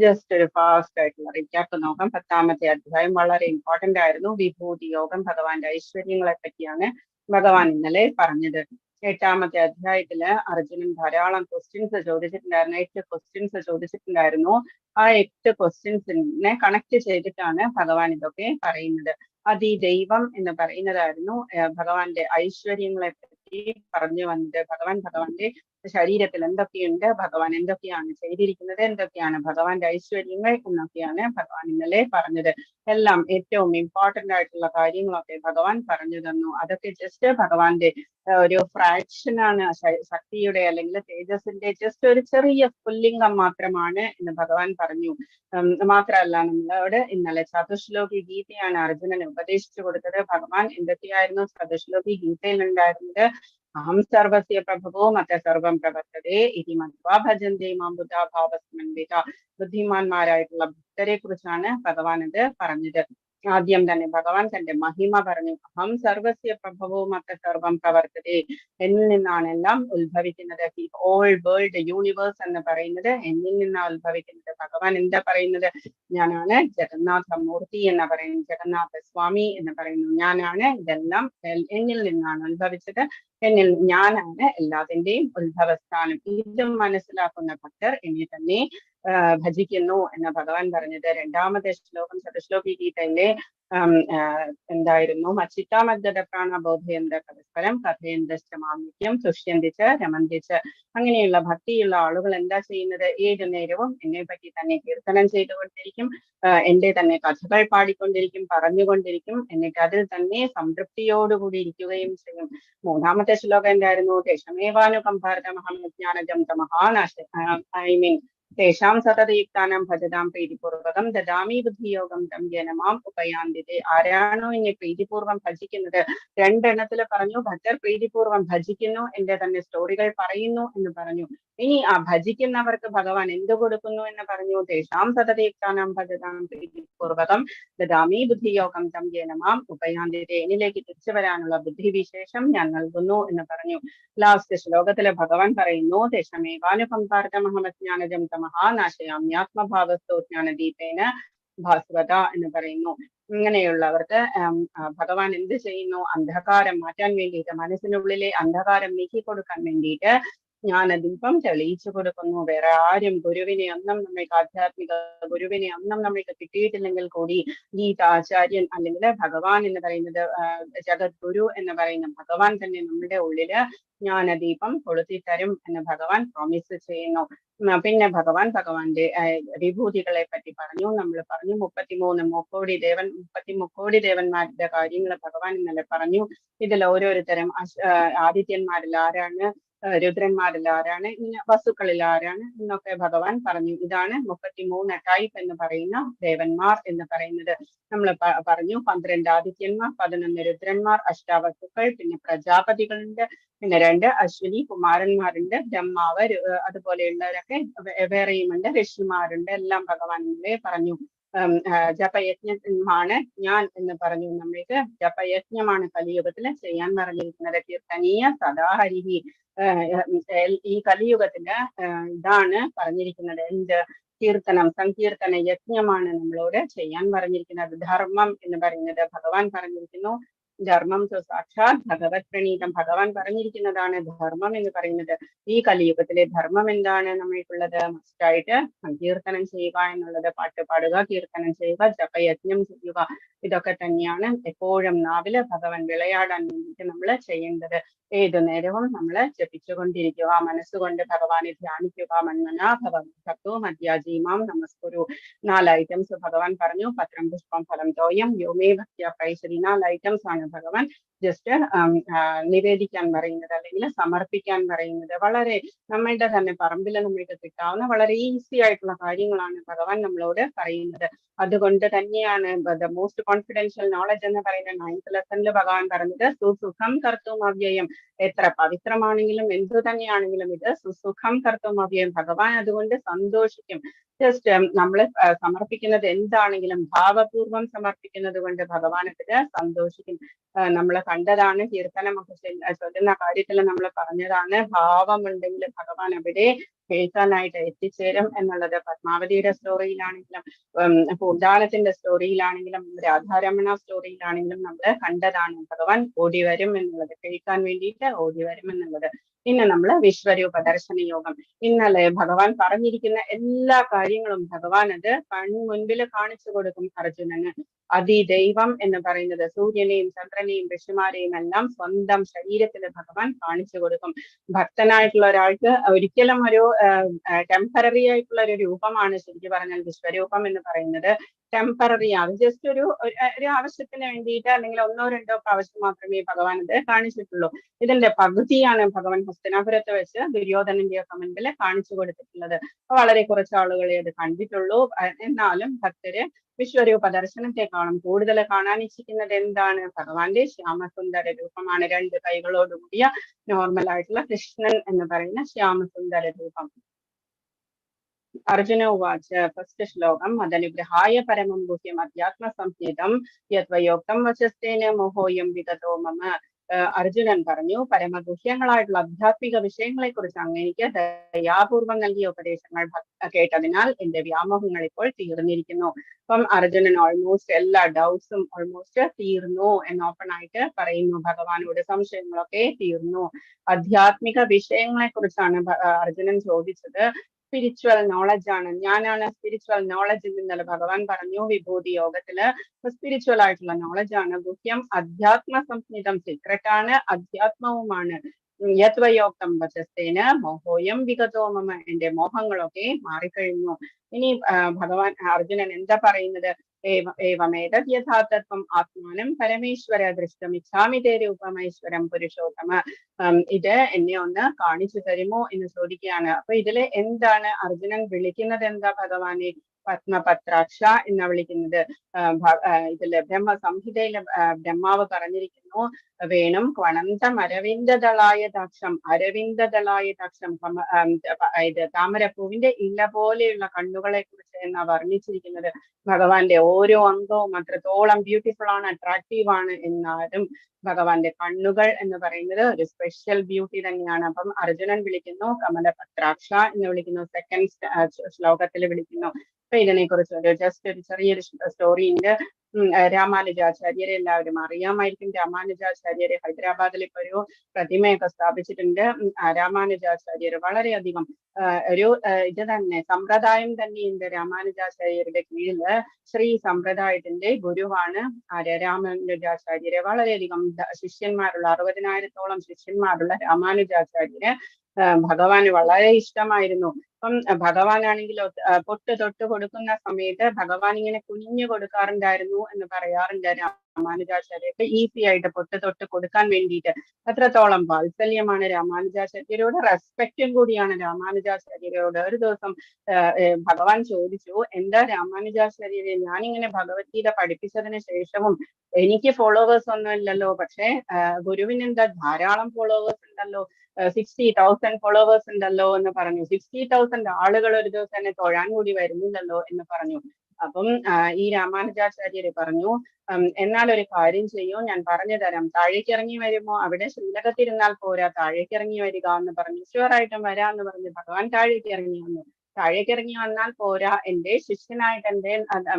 ജസ്റ്റ് ഒരു ഫാസ്റ്റ് ആയിട്ടുള്ള റീക്യാപ്പ് നോക്കാം 10ാമത്തെ അധ്യായം വളരെ ഇമ്പോർട്ടന്റ് ആയിരുന്നു വിഭൂതി യോഗം ഭഗവാന്റെ ഐശ്വര്യങ്ങളെ പറ്റിയാണ് ഭഗവാൻ ഇന്നലെ പറഞ്ഞത് 8ാമത്തെ അധ്യായത്തില് അർജുനൻ ധാരാളം ക്വസ്റ്റ്യൻസ് ചോദിച്ചിട്ടുണ്ടായിരുന്നു 8 ക്വസ്റ്റ്യൻസ് ചോദിച്ചിട്ടുണ്ടായിരുന്നു ആ 8 ക്വസ്റ്റ്യൻസിനെ കണക്ട് ചെയ്തിട്ടാണ് ഭഗവാൻ ഇതൊക്കെ പറയുന്നത് അതിദൈവം എന്ന് പറയുന്നതായിരുന്നു ഭഗവാന്റെ ഐശ്വര്യങ്ങളെ പറ്റി പറഞ്ഞു വന്നത് ഭഗവാന്റെ ശരീരത്തിൽ എന്തൊക്കെയുണ്ട് ഭഗവാൻ എന്തൊക്കെയാണ് ചെയ്തിരിക്കുന്നത് എന്തൊക്കെയാണ് ഭഗവാന്റെ ഐശ്വര്യങ്ങൾ എന്നൊക്കെയാണ് ഭഗവാൻ ഇന്നലെ പറഞ്ഞത് എല്ലാം ഏറ്റവും ഇമ്പോർട്ടന്റ് ആയിട്ടുള്ള കാര്യങ്ങളൊക്കെ ഭഗവാൻ പറഞ്ഞു തന്നു അതൊക്കെ ജസ്റ്റ് ഭഗവാന്റെ ഒരു ഫ്രാക്ഷൻ ആണ് ശക്തിയുടെ അല്ലെങ്കിൽ തേജസിന്റെ ജസ്റ്റ് ഒരു ചെറിയ പുല്ലിംഗം മാത്രമാണ് എന്ന് ഭഗവാൻ പറഞ്ഞു മാത്രമല്ല നമ്മളോട് ഇന്നലെ ചതുശ്ലോകി ഗീതയാണ് അർജുനന് ഉപദേശിച്ചു കൊടുത്തത് ഭഗവാൻ എന്തൊക്കെയായിരുന്നു ചതുശ്ലോകി ഗീതയിൽ ഉണ്ടായിരുന്നത് അഹം സർവസ്യ പ്രഭവോ മത്ത സർവം പ്രവർത്തതേ ഇതി മത്വാ ഭജന്തേ മാം ബുദ്ധാ ഭാവസ്മൻവിത. ബുദ്ധിമാന്മാരായിട്ടുള്ള ഭക്തരെ കുറിച്ചാണ് ഭഗവാൻ ഇത് പറഞ്ഞത്. ആദ്യം തന്നെ ഭഗവാൻ തന്റെ മഹിമ പറഞ്ഞു. അഹം സർവസ്യ പ്രഭവോ മത്ത സർവം പ്രവർത്തതേ. എന്നിൽ നിന്നാണ് എല്ലാം ഉത്ഭവിക്കുന്നത്. ഓൾ വേൾഡ് യൂണിവേഴ്സ് എന്ന് പറയുന്നത് എന്നിൽ നിന്നാണ് ഉത്ഭവിക്കുന്നത്. ഭഗവാൻ എന്താ പറയുന്നത്? ഞാനാണ് ജഗന്നാഥ മൂർത്തി എന്ന് പറയുന്നു, ജഗന്നാഥ സ്വാമി എന്ന് പറയുന്നു. ഞാനാണ് ഇതെല്ലാം, എന്നിൽ നിന്നാണ് ഉത്ഭവിച്ചത്, എന്നിൽ ഞാനാണ് എല്ലാത്തിന്റെയും ഉത്ഭവസ്ഥാനം. ഇത് മനസ്സിലാക്കുന്ന ഭക്തർ എന്നെ തന്നെ ഭജിക്കുന്നു എന്ന് ഭഗവാൻ പറഞ്ഞത്. രണ്ടാമത്തെ ശ്ലോകം ചതുശ്ലോകി ഗീതയിലെ എന്തായിരുന്നു? മച്ചിത്താമദ്ഗത പ്രാണബോധയന്ത പരസ്പരം കഥയന്തമാമിക്യം തുഷ്യന്തിച്ച് രമന്തിച്ച്. അങ്ങനെയുള്ള ഭക്തിയുള്ള ആളുകൾ എന്താ ചെയ്യുന്നത്? ഏതു നേരവും എന്നെ പറ്റി തന്നെ കീർത്തനം ചെയ്തുകൊണ്ടിരിക്കും, എന്റെ തന്നെ കഥകൾ പാടിക്കൊണ്ടിരിക്കും, പറഞ്ഞുകൊണ്ടിരിക്കും. എന്നിട്ട് അതിൽ തന്നെ സംതൃപ്തിയോടുകൂടി ഇരിക്കുകയും ചെയ്യും. മൂന്നാമത്തെ ശ്ലോകം എന്തായിരുന്നു? ദേശമേവാനുകമ്പാർത്തമഹം തമഹാനാശ തേഷാം സതതയുക്താനാം ഭജതാം പ്രീതിപൂർവകം ദദാമി ബുദ്ധിയോഗം തം ജനമാം ഉപയാന്തിതേ. ആരാണോ എന്നെ പ്രീതിപൂർവം ഭജിക്കുന്നത്, രണ്ടെണ്ണത്തില് പറഞ്ഞു ഭക്തർ പ്രീതിപൂർവം ഭജിക്കുന്നു, എന്റെ തന്നെ സ്റ്റോറികൾ പറയുന്നു എന്ന് പറഞ്ഞു. ഇനി ആ ഭജിക്കുന്നവർക്ക് ഭഗവാൻ എന്ത് കൊടുക്കുന്നു എന്ന് പറഞ്ഞു? തേഷാം സതതയുക്താനാം ഭജതാം പ്രീതിപൂർവകം ദദാമി ബുദ്ധിയോഗം തം ജനമാം ഉപയാന്തിതേ. എന്നിലേക്ക് തിരിച്ചു വരാനുള്ള ബുദ്ധിവിശേഷം ഞാൻ നൽകുന്നു എന്ന് പറഞ്ഞു. ലാസ്റ്റ് ശ്ലോകത്തിലെ ഭഗവാൻ പറയുന്നു, തേഷമേവാനുകമ്പാർത്തമഹമജ്ഞാനജം മഹാനാശയാമ്യാത്മഭാവസ്തോ ജ്ഞാനദീപേന ഭാസ്വത എന്ന് പറയുന്നു. ഇങ്ങനെയുള്ളവർക്ക് ഭഗവാൻ എന്ത് ചെയ്യുന്നു? അന്ധകാരം മാറ്റാൻ വേണ്ടിയിട്ട്, മനസ്സിനുള്ളിലെ അന്ധകാരം നീക്കിക്കൊടുക്കാൻ വേണ്ടിയിട്ട് ജ്ഞാനദീപം തെളിയിച്ചു കൊടുക്കുന്നു. വേറെ ആരും ഗുരുവിനെ ഒന്നും നമ്മൾക്ക്, ആധ്യാത്മിക ഗുരുവിനെ ഒന്നും നമ്മൾക്ക് കിട്ടിയിട്ടില്ലെങ്കിൽ കൂടി ഗീത ആചാര്യൻ അല്ലെങ്കിൽ ഭഗവാൻ എന്ന് പറയുന്നത്, ജഗദ്ഗുരു എന്ന് പറയുന്ന ഭഗവാൻ തന്നെ നമ്മുടെ ഉള്ളില് ജ്ഞാനദീപം കൊളുത്തിത്തരും എന്ന് ഭഗവാൻ പ്രോമിസ് ചെയ്യുന്നു. പിന്നെ ഭഗവാന്റെ വിഭൂതികളെ പറ്റി പറഞ്ഞു. നമ്മൾ പറഞ്ഞു 33 കോടി ദേവന്മാരുടെ കാര്യങ്ങൾ ഭഗവാൻ ഇന്നലെ പറഞ്ഞു. ഇതിൽ ഓരോരുത്തരും ആദിത്യന്മാരിൽ ആരാണ്, രുദ്രന്മാരിൽ ആരാണ്, ഇങ്ങനെ വസ്തുക്കളിൽ ആരാണ് എന്നൊക്കെ ഭഗവാൻ പറഞ്ഞു. ഇതാണ് 33 ടൈപ്പ് എന്ന് പറയുന്ന ദേവന്മാർ എന്ന് പറയുന്നത്. നമ്മൾ പറഞ്ഞു 12 ആദിത്യന്മാർ, 11 രുദ്രന്മാർ, അഷ്ടാവസ്തുക്കൾ, പിന്നെ പ്രജാപതികളുണ്ട്, പിന്നെ 2 അശ്വിനി കുമാരന്മാരുണ്ട്, ബ്രഹ്മാവ്, അതുപോലെയുള്ളവരൊക്കെ വേറെയുമുണ്ട്, ഋഷിമാരുണ്ട്. എല്ലാം ഭഗവാൻ പറഞ്ഞു. ജപയജ്ഞമാണ് ഞാൻ എന്ന് പറഞ്ഞു. നമ്മൾക്ക് ജപയജ്ഞമാണ് കലിയുഗത്തില് ചെയ്യാൻ പറഞ്ഞിരിക്കുന്നത്. കീർത്തനീയ സദാഹരിഹി. ഈ കലിയുഗത്തില് ഇതാണ് പറഞ്ഞിരിക്കുന്നത്. എന്ത്? കീർത്തനം, സങ്കീർത്തന യജ്ഞമാണ് നമ്മളോട് ചെയ്യാൻ പറഞ്ഞിരിക്കുന്നത്. ധർമ്മം എന്ന് പറയുന്നത് ഭഗവാൻ പറഞ്ഞിരിക്കുന്നു. ധർമ്മം സാക്ഷാത് ഭഗവത് പ്രണീതം. ഭഗവാൻ പറഞ്ഞിരിക്കുന്നതാണ് ധർമ്മം എന്ന് പറയുന്നത്. ഈ കലിയുഗത്തിലെ ധർമ്മം എന്താണ് നമ്മൾക്കുള്ളത്? മസ്റ്റായിട്ട് സങ്കീർത്തനം ചെയ്യുക എന്നുള്ളത്. പാട്ട് പാടുക, കീർത്തനം ചെയ്യുക, ജപയജ്ഞം ചെയ്യുക. ഇതൊക്കെ തന്നെയാണ് എപ്പോഴും നാവില് ഭഗവാൻ വിളയാടാൻ വേണ്ടിയിട്ട് നമ്മൾ ചെയ്യേണ്ടത്. ഏതു നേരവും നമ്മൾ ജപിച്ചുകൊണ്ടിരിക്കുക, മനസ്സുകൊണ്ട് ഭഗവാനെ ധ്യാനിക്കുക. മന്മനാ ഭഗവത്തു മധ്യാജീമാം നമസ്കുരു. 4 ഐറ്റംസ് ഭഗവാൻ പറഞ്ഞു. പത്രം പുഷ്പം ഫലം തോയം യോമേ ഭക്ത്യ പ്രൈസരി. 4 ഐറ്റംസ് ആണ് ഭഗവാൻ ജസ്റ്റ് നിവേദിക്കാൻ പറയുന്നത്, അല്ലെങ്കിൽ സമർപ്പിക്കാൻ പറയുന്നത്. വളരെ നമ്മളുടെ തന്നെ പറമ്പിൽ നമ്മൾക്ക് കിട്ടാവുന്ന വളരെ ഈസി ആയിട്ടുള്ള കാര്യങ്ങളാണ് ഭഗവാൻ നമ്മളോട് പറയുന്നത്. അതുകൊണ്ട് തന്നെയാണ് ദ മോസ്റ്റ് കോൺഫിഡൻഷ്യൽ നോളജ് എന്ന് പറയുന്ന 9th ലെസണിൽ ഭഗവാൻ പറഞ്ഞത് സുസുഖം കർത്തും അവ്യയം. എത്ര പവിത്രമാണെങ്കിലും എന്തു തന്നെയാണെങ്കിലും ഇത് സുസുഖം കർത്തും അവ്യയം. ഭഗവാൻ അതുകൊണ്ട് സന്തോഷിക്കും. ജസ്റ്റ് നമ്മൾ സമർപ്പിക്കുന്നത് എന്താണെങ്കിലും ഭാവപൂർവം സമർപ്പിക്കുന്നത് കൊണ്ട് ഭഗവാൻ ഇതില് സന്തോഷിക്കും. നമ്മൾ കണ്ടതാണ്, കീർത്തനമൊക്കെ ചൊല്ലുന്ന കാര്യത്തിൽ നമ്മൾ പറഞ്ഞതാണ്, ഭാവമുണ്ടെങ്കിൽ ഭഗവാൻ അവിടെ കേൾക്കാനായിട്ട് എത്തിച്ചേരും എന്നുള്ളത്. പത്മാവതിയുടെ സ്റ്റോറിയിലാണെങ്കിലും, പൂന്താനത്തിന്റെ സ്റ്റോറിയിലാണെങ്കിലും, രാധാരമണ സ്റ്റോറിയിലാണെങ്കിലും നമ്മൾ കണ്ടതാണ്. ഭഗവാൻ ഓടി വരും എന്നുള്ളത്, കേൾക്കാൻ വേണ്ടിയിട്ട് ഓടി വരും എന്നുള്ളത്. പിന്നെ നമ്മൾ വിശ്വരൂപ ദർശന യോഗം. ഇന്നലെ ഭഗവാൻ പറഞ്ഞിരിക്കുന്ന എല്ലാ കാര്യങ്ങളും ഭഗവാൻ അത് മുൻപിൽ കാണിച്ചു കൊടുക്കും അർജുനന്. അതിദൈവം എന്ന് പറയുന്നത് സൂര്യനെയും ചന്ദ്രനെയും ഋഷിമാരെയും എല്ലാം സ്വന്തം ശരീരത്തിൽ ഭഗവാൻ കാണിച്ചു കൊടുക്കും. ഭക്തനായിട്ടുള്ള ഒരാൾക്ക് ഒരിക്കലും ഒരു ടെമ്പററി ആയിട്ടുള്ള ഒരു രൂപമാണ് ശരിക്കും പറഞ്ഞാൽ വിശ്വരൂപം എന്ന് പറയുന്നത്. ടെമ്പററി ആണ്, ജസ്റ്റ് ഒരു ആവശ്യത്തിന് വേണ്ടിയിട്ട്, അല്ലെങ്കിൽ 1-2 പ്രാവശ്യം മാത്രമേ ഭഗവാൻ ഇത് കാണിച്ചിട്ടുള്ളൂ. ഇതിന്റെ പകുതിയാണ് ഭഗവാൻ ഹസ്തനാപുരത്ത് വെച്ച് ദുര്യോധനന്റെ ഒക്കെ മുൻപിൽ കാണിച്ചു കൊടുത്തിട്ടുള്ളത്. വളരെ കുറച്ച് ആളുകളെ അത് കണ്ടിട്ടുള്ളൂ. എന്നാലും ഭക്തര് വിശ്വരൂപ ദർശനത്തെക്കാളും കൂടുതൽ കാണാൻ ഇച്ഛിക്കുന്നത് എന്താണ്? ഭഗവാന്റെ ശ്യാമസുന്ദര രൂപമാണ്. 2 കൈകളോടുകൂടിയ നോർമൽ ആയിട്ടുള്ള കൃഷ്ണൻ എന്ന് പറയുന്ന ശ്യാമസുന്ദര രൂപം. അർജുന ഉവാച. ഫസ്റ്റ് ശ്ലോകം. മദനുഗ്രഹായ പരമം ഗുഹ്യം അധ്യാത്മസംഹിതം യദ്വയോക്തം വചസ്തേന മോഹോയം വിഗതോ മമ. അർജുനൻ പറഞ്ഞു, പരമഗുഹ്യങ്ങളായിട്ടുള്ള ആധ്യാത്മിക വിഷയങ്ങളെ കുറിച്ച് അങ്ങേക്ക് ദയാപൂർവം നൽകിയ ഉപദേശങ്ങൾ കേട്ടതിനാൽ എന്റെ വ്യാമോഹങ്ങൾ ഇപ്പോൾ തീർന്നിരിക്കുന്നു. അപ്പം അർജുനൻ ഓൾമോസ്റ്റ് എല്ലാ ഡൗട്ട്സും ഓൾമോസ്റ്റ് തീർന്നു എന്ന് ഓപ്പൺ ആയിട്ട് പറയുന്നു. ഭഗവാനോട് സംശയങ്ങളൊക്കെ തീർന്നു. ആധ്യാത്മിക വിഷയങ്ങളെ കുറിച്ചാണ് അർജുനൻ ചോദിച്ചത്. സ്പിരിച്വൽ നോളജ് ആണ്, ഞാനാണ് സ്പിരിച്വൽ നോളജ് എന്ന് ഇന്നലെ ഭഗവാൻ പറഞ്ഞു വിഭൂതി യോഗത്തില്. സ്പിരിച്വൽ ആയിട്ടുള്ള നോളജ് ആണ് ഗുഹ്യം. അധ്യാത്മ സംഹിതം സീക്രട്ട് ആണ്, അധ്യാത്മവുമാണ്. യത്വയോക്തം വചസ്തേന മോഹോയം വിഗതോ മമ. എന്റെ മോഹങ്ങളൊക്കെ മാറിക്കഴിഞ്ഞു. ഇനി ഭഗവാൻ അർജുനൻ എന്താ പറയുന്നത്? ഏവമേതത് യഥാതത്വം ആത്മാനം പരമേശ്വര ദൃഷ്ടമിച്ഛാമി തേ രൂപമൈശ്വരം പുരുഷോത്തമ. ഇത് എന്നെ ഒന്ന് കാണിച്ചു തരുമോ എന്ന് ചോദിക്കുകയാണ്. അപ്പൊ ഇതില് എന്താണ് അർജുനൻ വിളിക്കുന്നത്? എന്താ ഭഗവാനെ? പത്മപത്രാക്ഷ എന്ന് വിളിക്കുന്നത്. ഇതില് ബ്രഹ്മസംഹിതയില് ബ്രഹ്മാവ് പറഞ്ഞിരിക്കുന്നു, വേണം ക്വണന്തം അരവിന്ദദളായ ദാക്ഷം. അരവിന്ദദളായ ദാക്ഷം, ഇത് താമരപ്പൂവിന്റെ ഇല പോലെയുള്ള കണ്ണുകളെ കുറിച്ച് എന്നാ വർണ്ണിച്ചിരിക്കുന്നത്. ഭഗവാന്റെ ഓരോ അംഗവും അത്രത്തോളം ബ്യൂട്ടിഫുൾ ആണ്, അട്രാക്റ്റീവ് ആണ്. എന്നാലും ഭഗവാന്റെ കണ്ണുകൾ എന്ന് പറയുന്നത് ഒരു സ്പെഷ്യൽ ബ്യൂട്ടി തന്നെയാണ്. അപ്പം അർജുനൻ വിളിക്കുന്നു കമലപത്രാക്ഷ എന്ന് വിളിക്കുന്നു. സെക്കൻഡ് ശ്ലോകത്തിൽ വിളിക്കുന്നു. അപ്പൊ ഇതിനെ കുറിച്ച് ഒരു ചെറിയൊരു സ്റ്റോറി ഉണ്ട്. രാമാനുജാചാര്യരെ എല്ലാവരും അറിയാമായിരിക്കും. രാമാനുജാചാര്യര് ഹൈദരാബാദിൽ ഇപ്പൊ ഒരു പ്രതിമയൊക്കെ സ്ഥാപിച്ചിട്ടുണ്ട്. രാമാനുജാചാര്യര് വളരെയധികം ഇത് തന്നെ സമ്പ്രദായം തന്നെയുണ്ട്. രാമാനുജാചാര്യരുടെ കീഴില് ശ്രീ സമ്പ്രദായത്തിന്റെ ഗുരുവാണ് രാമാനുജാചാര്യര്. വളരെയധികം ശിഷ്യന്മാരുള്ള 60,000-ഓളം ശിഷ്യന്മാരുള്ള രാമാനുജാചാര്യര് ഭഗവാന് വളരെ ഇഷ്ടമായിരുന്നു. അപ്പം ഭഗവാനാണെങ്കിൽ പൊട്ട് തൊട്ട് കൊടുക്കുന്ന സമയത്ത് ഭഗവാൻ ഇങ്ങനെ കുനിഞ്ഞു കൊടുക്കാറുണ്ടായിരുന്നു എന്ന് പറയാറുണ്ട് രാമാനുജാചാര്യർക്ക്. ഈസി ആയിട്ട് പൊട്ട് തൊട്ട് കൊടുക്കാൻ വേണ്ടിയിട്ട് അത്രത്തോളം വാത്സല്യമാണ് രാമാനുജാചാര്യരോട്, റെസ്പെക്റ്റും കൂടിയാണ് രാമാനുജാചാര്യരോട്. ഒരു ദിവസം ഭഗവാൻ ചോദിച്ചു, എന്താ രാമാനുജാചാര്യരെ, ഞാനിങ്ങനെ ഭഗവത്ഗീത പഠിപ്പിച്ചതിന് ശേഷവും എനിക്ക് ഫോളോവേഴ്സ് ഒന്നും ഇല്ലല്ലോ, പക്ഷെ ഗുരുവിന് എന്താ ധാരാളം ഫോളോവേഴ്സ് ഉണ്ടല്ലോ, 60,000 ഫോളോവേഴ്സ് ഉണ്ടല്ലോ എന്ന് പറഞ്ഞു. 60,000 ആളുകൾ ഒരു ദിവസം തന്നെ തൊഴാൻ കൂടി വരുന്നില്ലല്ലോ എന്ന് പറഞ്ഞു. അപ്പം ഈ രാമാനുജാചാര്യര് പറഞ്ഞു, എന്നാൽ ഒരു കാര്യം ചെയ്യൂ, ഞാൻ പറഞ്ഞു തരാം, താഴേക്ക് ഇറങ്ങി വരുമോ? അവിടെ ശ്രീലകത്തിരുന്നാൽ പോരാ, താഴേക്ക് ഇറങ്ങി വരിക എന്ന് പറഞ്ഞു. ഷുവറായിട്ടും വരാന്ന് പറഞ്ഞു ഭഗവാൻ താഴേക്ക് ഇറങ്ങി വന്നു. താഴേക്ക് ഇറങ്ങി വന്നാൽ പോരാ, എന്റെ ശിഷ്യനായിട്ട് എന്റെ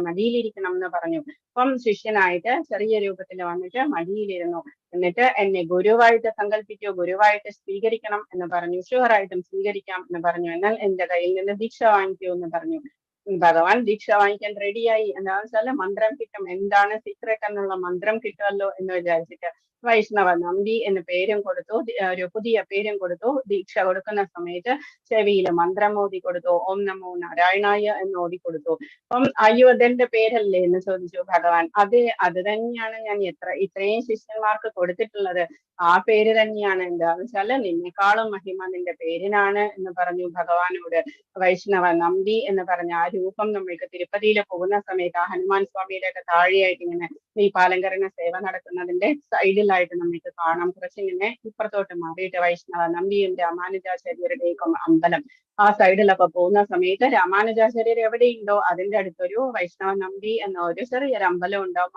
മടിയിലിരിക്കണം എന്ന് പറഞ്ഞു. അപ്പം ശിഷ്യനായിട്ട് ചെറിയ രൂപത്തിൽ വന്നിട്ട് മടിയിലിരുന്നു. എന്നിട്ട് എന്നെ ഗുരുവായിട്ട് സങ്കല്പിക്കൂ, ഗുരുവായിട്ട് സ്വീകരിക്കണം എന്ന് പറഞ്ഞു. ഷുവറായിട്ടും സ്വീകരിക്കാം എന്ന് പറഞ്ഞു. എന്നാൽ എന്റെ കയ്യിൽ നിന്ന് ദീക്ഷ വാങ്ങിക്കൂ എന്ന് പറഞ്ഞു. ഭഗവാൻ ദീക്ഷ വാങ്ങിക്കാൻ റെഡിയായി. എന്താണെന്ന് വെച്ചാൽ മന്ത്രം കിട്ടും, എന്താണ് സീക്രട്ട് എന്നുള്ള മന്ത്രം കിട്ടുമല്ലോ എന്ന് വിചാരിച്ചിട്ട് വൈഷ്ണവ നമ്പി എന്ന പേരും കൊടുത്തു, ഒരു പുതിയ പേരും കൊടുത്തു. ദീക്ഷ കൊടുക്കുന്ന സമയത്ത് ചെവിയിൽ മന്ത്രം ഓതി കൊടുത്തു, ഓം നമോ നാരായണായ എന്ന് ഓതി കൊടുത്തു. അപ്പം അയ്യോ അതെന്റെ പേരല്ലേ എന്ന് ചോദിച്ചു ഭഗവാൻ. അത് തന്നെയാണ് ഞാൻ ഇത്രയും ശിഷ്യന്മാർക്ക് കൊടുത്തിട്ടുള്ളത്, ആ പേര് തന്നെയാണ്. എന്താന്ന് വെച്ചാല് നിന്നെക്കാളും മഹിമ നിന്റെ പേരിനാണ് എന്ന് പറഞ്ഞു ഭഗവാനോട്. വൈഷ്ണവ നമ്പി എന്ന് പറഞ്ഞ ആ രൂപം നമ്മൾക്ക് തിരുപ്പതിയിൽ പോകുന്ന സമയത്ത് ആ ഹനുമാൻ സ്വാമിയുടെ ഒക്കെ താഴെയായിട്ട് ഇങ്ങനെ ഈ പാലങ്കരണ സേവ നടക്കുന്നതിന്റെ സൈഡിലായിട്ട് നമുക്ക് കാണാം. കുറച്ചിങ്ങനെ ഇപ്പുറത്തോട്ട് മാറിയിട്ട് വൈഷ്ണവ നമ്പിയും രാമാനുജാചാര്യരുടെയൊക്കെ അമ്പലം ആ സൈഡിലൊക്കെ പോകുന്ന സമയത്ത് രാമാനുജാചാര്യർ എവിടെയുണ്ടോ അതിന്റെ അടുത്തൊരു വൈഷ്ണവ നമ്പി എന്ന ഒരു ചെറിയൊരു അമ്പലം ഉണ്ടാവും.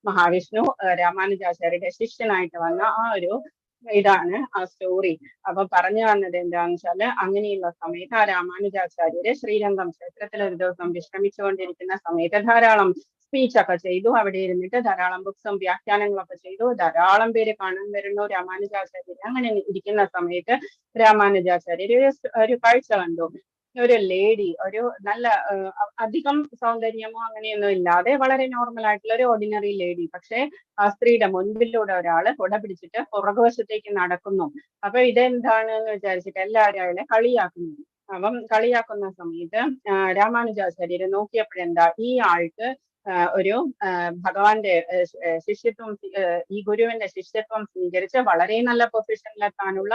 മഹാവിഷ്ണു രാമാനുജാചാര്യരുടെ ശിഷ്യനായിട്ട് വന്ന ആ ഒരു ഇതാണ് ആ സ്റ്റോറി. അപ്പൊ പറഞ്ഞു വന്നത് എന്താന്ന് വെച്ചാല് അങ്ങനെയുള്ള സമയത്ത് ആ രാമാനുജാചാര്യര് ശ്രീരംഗം ക്ഷേത്രത്തിൽ ഒരു ദിവസം വിശ്രമിച്ചുകൊണ്ടിരിക്കുന്ന സമയത്ത് ധാരാളം സ്പീച്ചൊക്കെ ചെയ്തു. അവിടെ ഇരുന്നിട്ട് ധാരാളം ബുക്സും വ്യാഖ്യാനങ്ങളൊക്കെ ചെയ്തു. ധാരാളം പേര് കാണാൻ വരുന്നു രാമാനുജാചാര്യര്. അങ്ങനെ ഇരിക്കുന്ന സമയത്ത് രാമാനുജാചാര്യര് ഒരു കാഴ്ച കണ്ടു. ഒരു ലേഡി, ഒരു നല്ല അധികം സൗന്ദര്യമോ അങ്ങനെയൊന്നും ഇല്ലാതെ വളരെ നോർമൽ ആയിട്ടുള്ള ഒരു ഓർഡിനറി ലേഡി. പക്ഷെ ആ സ്ത്രീയുടെ മുൻപിലൂടെ ഒരാള് കുട പിടിച്ചിട്ട് പുറകുവശത്തേക്ക് നടക്കുന്നു. അപ്പൊ ഇതെന്താണെന്ന് വിചാരിച്ചിട്ട് എല്ലാവരും അയാളെ കളിയാക്കുന്നു. അപ്പം കളിയാക്കുന്ന സമയത്ത് രാമാനുജാചാര്യരെ നോക്കിയപ്പോഴെന്താ ഈ ആൾക്ക് ഒരു ഭഗവാന്റെ ശിഷ്യത്വം ഈ ഗുരുവിന്റെ ശിഷ്യത്വം സ്വീകരിച്ച് വളരെ നല്ല പൊസിഷനിലെത്താനുള്ള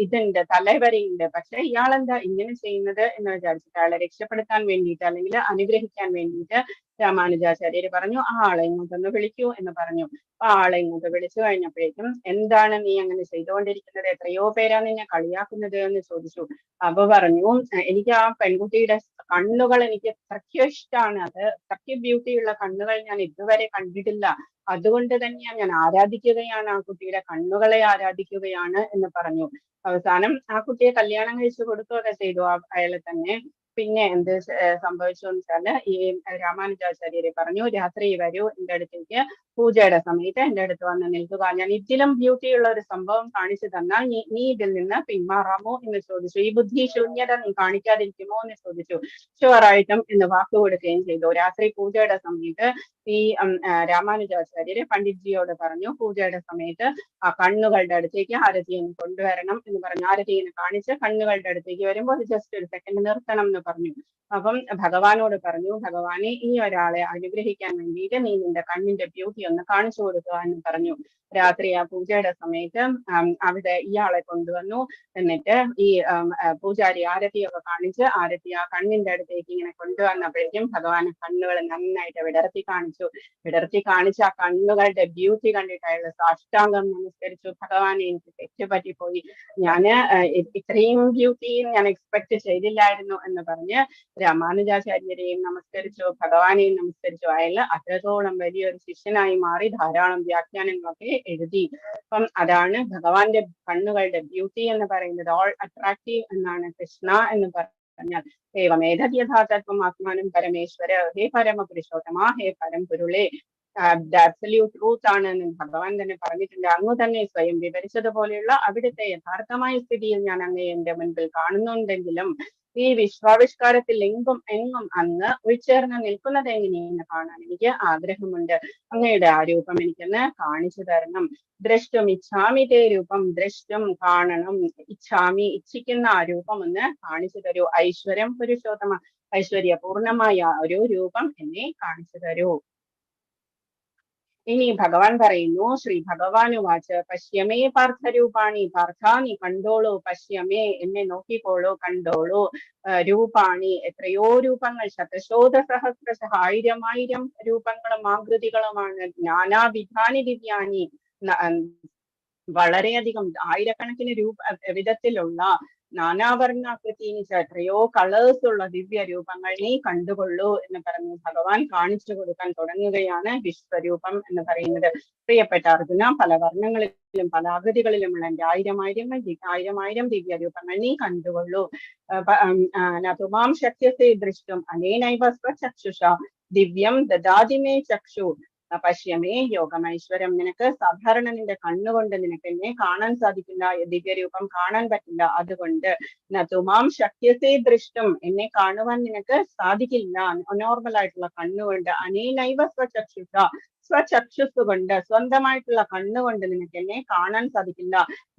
ഇതുണ്ട്, തലവരയുണ്ട്. പക്ഷെ ഇയാളെന്താ ഇങ്ങനെ ചെയ്യുന്നത് എന്ന് വിചാരിച്ചിട്ട് അയാളെ രക്ഷപ്പെടുത്താൻ വേണ്ടിയിട്ട് അല്ലെങ്കിൽ അനുഗ്രഹിക്കാൻ വേണ്ടിയിട്ട് രാമാനുജാചാര്യര് പറഞ്ഞു ആ ആളെ ഇങ്ങോട്ടൊന്ന് വിളിക്കൂ എന്ന് പറഞ്ഞു. ആ ആളെ ഇങ്ങോട്ട് വിളിച്ചു കഴിഞ്ഞപ്പോഴേക്കും എന്താണ് നീ അങ്ങനെ ചെയ്തുകൊണ്ടിരിക്കുന്നത്, എത്രയോ പേരാ നിന്നെ കളിയാക്കുന്നത് എന്ന് ചോദിച്ചു. അപ്പൊ പറഞ്ഞു എനിക്ക് ആ പെൺകുട്ടിയുടെ കണ്ണുകൾ എനിക്ക് അത്രയ്ക്ക് ഇഷ്ടമാണ്, അത് അത്രയ്ക്ക് ബ്യൂട്ടിയുള്ള കണ്ണുകൾ ഞാൻ ഇതുവരെ കണ്ടിട്ടില്ല, അതുകൊണ്ട് തന്നെയാണ് ഞാൻ ആരാധിക്കുകയാണ്, ആ കുട്ടിയുടെ കണ്ണുകളെ ആരാധിക്കുകയാണ് എന്ന് പറഞ്ഞു. അവസാനം ആ കുട്ടിയെ കല്യാണം കഴിച്ചു കൊടുക്കുകയൊക്കെ ചെയ്തു അയാളെ തന്നെ. പിന്നെ എന്ത് സംഭവിച്ചു എന്ന് വെച്ചാല് ഈ രാമാനുജാചാര്യരെ പറഞ്ഞു രാത്രി വരൂ എന്റെ അടുത്തേക്ക്, പൂജയുടെ സമയത്ത് എന്റെ അടുത്ത് വന്ന് നിൽക്കുക, ഞാൻ ഇതിലും ബ്യൂട്ടിയുള്ള ഒരു സംഭവം കാണിച്ചു തന്നാൽ നീ ഇതിൽ നിന്ന് പിന്മാറാമോ എന്ന് ചോദിച്ചു. ഈ ബുദ്ധി ശൂന്യത നീ കാണിക്കാതിരിക്കുമോ എന്ന് ചോദിച്ചു. ഷുവറായിട്ടും എന്ന് വാക്ക് കൊടുക്കുകയും ചെയ്തു. രാത്രി പൂജയുടെ സമയത്ത് ഈ രാമാനുജാചാര്യര് പണ്ഡിറ്റ്ജിയോട് പറഞ്ഞു പൂജയുടെ സമയത്ത് ആ കണ്ണുകളുടെ അടുത്തേക്ക് ആരതിയെ കൊണ്ടുവരണം എന്ന് പറഞ്ഞു. ആരതിയെ കാണിച്ച് കണ്ണുകളുടെ അടുത്തേക്ക് വരുമ്പോൾ ജസ്റ്റ് ഒരു സെക്കൻഡ് നിർത്തണം എന്ന് പറഞ്ഞു. അപ്പം ഭഗവാനോട് പറഞ്ഞു ഭഗവാനെ ഈ ഒരാളെ അനുഗ്രഹിക്കാൻ വേണ്ടിയിട്ട് നീ നിന്റെ കണ്ണിന്റെ ബ്യൂട്ടി ഒന്ന് കാണിച്ചു കൊടുക്കുക എന്ന് പറഞ്ഞു. രാത്രി ആ പൂജയുടെ സമയത്ത് അവിടെ ഇയാളെ കൊണ്ടുവന്നു. എന്നിട്ട് ഈ പൂജാരി ആരതിയൊക്കെ കാണിച്ച് ആരതി ആ കണ്ണിന്റെ അടുത്തേക്ക് ഇങ്ങനെ കൊണ്ടുവന്നപ്പോഴേക്കും ഭഗവാൻ കണ്ണുകൾ നന്നായിട്ട് വിടർത്തി കാണിച്ച് ആ കണ്ണുകളുടെ ബ്യൂട്ടി കണ്ടിട്ട് അയാൾ സാഷ്ടാംഗം നമസ്കരിച്ചു. ഭഗവാനെ എനിക്ക് തെറ്റുപറ്റിപ്പോയി, ഞാന് ഇത്രയും ബ്യൂട്ടി ഞാൻ എക്സ്പെക്ട് ചെയ്തില്ലായിരുന്നു എന്ന് പറഞ്ഞ് രാമാനുജാചാര്യരെയും നമസ്കരിച്ചു, ഭഗവാനെയും നമസ്കരിച്ചു. അയാൾ അത്രത്തോളം വലിയൊരു ശിഷ്യനായി മാറി ധാരാളം വ്യാഖ്യാനങ്ങളൊക്കെ എഴുതി. അപ്പം അതാണ് ഭഗവാന്റെ കണ്ണുകളുടെ ബ്യൂട്ടി എന്ന് പറയുന്നത്. ഓൾ അട്രാക്റ്റീവ് എന്നാണ് കൃഷ്ണ എന്ന് പറഞ്ഞാൽ. ഏവമേതത് യഥാതത്വം ആത്മാനം പരമേശ്വര, ഹേ പരമപുരുഷോത്തമ, ഹേ പരംപുരുളേ, അബ്സല്യൂട്ട് ട്രൂത്ത് ആണ് എന്ന് ഭഗവാൻ തന്നെ പറഞ്ഞിട്ടുണ്ട്. അങ്ങ് തന്നെ സ്വയം വിവരിച്ചതുപോലെയുള്ള അവിടുത്തെ യഥാർത്ഥമായ സ്ഥിതിയിൽ ഞാൻ അങ്ങയെ എന്റെ മുൻപിൽ കാണുന്നുണ്ടെങ്കിലും ഈ വിശ്വാവിഷ്കാരത്തിൽ എങ്ങും അങ്ങ് ഉൾച്ചേർന്ന് നിൽക്കുന്നത് എങ്ങനെയെന്ന് കാണാൻ എനിക്ക് ആഗ്രഹമുണ്ട്. അങ്ങയുടെ ആ രൂപം എനിക്കൊന്ന് കാണിച്ചു തരണം. ദ്രഷ്ടും ഇച്ഛാമി തേ രൂപം, ദ്രഷ്ടും കാണണം, ഇച്ഛാമി ഇച്ഛിക്കുന്ന ആ രൂപം ഒന്ന് കാണിച്ചു തരൂ. ഐശ്വര്യം പുരുഷോത്തമ, ഐശ്വര്യപൂർണമായ ഒരു രൂപം എന്നെ കാണിച്ചു തരൂ. ഇനി ഭഗവാൻ പറയുന്നു ശ്രീ ഭഗവാൻ വാച്ച് പശ്യമേ പാർത്ഥരൂപാണി, പാർത്ഥ നീ കണ്ടോളൂ, പശ്യമേ എന്നെ നോക്കിക്കോളൂ, കണ്ടോളൂ. രൂപാണി എത്രയോ രൂപങ്ങൾ, ശതശോധ സഹസ്രശ, 1000 രൂപങ്ങളും ആകൃതികളുമാണ്. നാനാവിധാനി ദിവ്യാനി, വളരെയധികം ആയിരക്കണക്കിന് വിധത്തിലുള്ള നാനാവർണ്ണാകൃതിയിൽ എത്രയോ കളേഴ്സ് ഉള്ള ദിവ്യ രൂപങ്ങൾ നീ കണ്ടുകൊള്ളൂ എന്ന് പറഞ്ഞു ഭഗവാൻ കാണിച്ചു കൊടുക്കാൻ തുടങ്ങുകയാണ് വിശ്വരൂപം എന്ന് പറയുന്നത്. പ്രിയപ്പെട്ട അർജുന, പല വർണ്ണങ്ങളിലും പല ആകൃതികളിലുമുള്ള എന്റെ ആയിരം ദിവ്യ രൂപങ്ങൾ നീ കണ്ടുകൊള്ളൂ. തുമാം ശക്യസേ ദൃഷ്ടും അനേനൈവ സ്വചക്ഷുഷ, ദിവ്യം ദദാതിമേ ചക്ഷു പശ്യമേ യോഗമൈശ്വരം. നിനക്ക് സാധാരണ നിന്റെ കണ്ണുകൊണ്ട് നിനക്ക് എന്നെ കാണാൻ സാധിക്കില്ല, ദിവ്യരൂപം കാണാൻ പറ്റില്ല. അതുകൊണ്ട് തുമാം ശക്യസേ ദൃഷ്ടും, എന്നെ കാണുവാൻ നിനക്ക് സാധിക്കില്ല നോർമൽ ആയിട്ടുള്ള കണ്ണുകൊണ്ട്. അനേനൈവ സ്വചക്ഷുഷ, സ്വചക്ഷുസ് കൊണ്ട് സ്വന്തമായിട്ടുള്ള കണ്ണുകൊണ്ട് നിനക്ക് എന്നെ കാണാൻ സാധിക്കില്ല.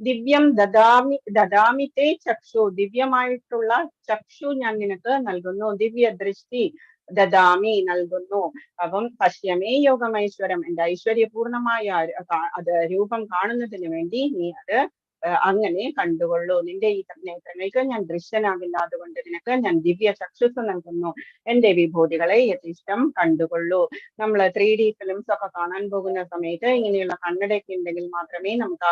ദിവ്യം ദദാമിതേ ചക്ഷു, ദിവ്യമായിട്ടുള്ള ചക്ഷു ഞാൻ നിനക്ക് നൽകുന്നു, ദിവ്യ ദൃഷ്ടി ദദാമി നൽകുന്നു. അപ്പം പശ്യമേ യോഗമൈശ്വരം, എന്റെ ഐശ്വര്യപൂർണമായ അത് രൂപം കാണുന്നതിന് വേണ്ടി നീ അത് അങ്ങനെ കണ്ടുകൊള്ളൂ. നിന്റെ ഈ നേത്രങ്ങൾക്ക് ഞാൻ ദൃശ്യനാകില്ല, അതുകൊണ്ട് നിനക്ക് ഞാൻ ദിവ്യ ചക്ഷുസ് നൽകുന്നു. എന്റെ വിഭൂതികളെ യഥേഷ്ടം കണ്ടുകൊള്ളൂ. നമ്മൾ 3D ഫിലിംസ് ഒക്കെ കാണാൻ പോകുന്ന സമയത്ത് ഇങ്ങനെയുള്ള കണ്ണടയൊക്കെ ഉണ്ടെങ്കിൽ മാത്രമേ നമുക്ക്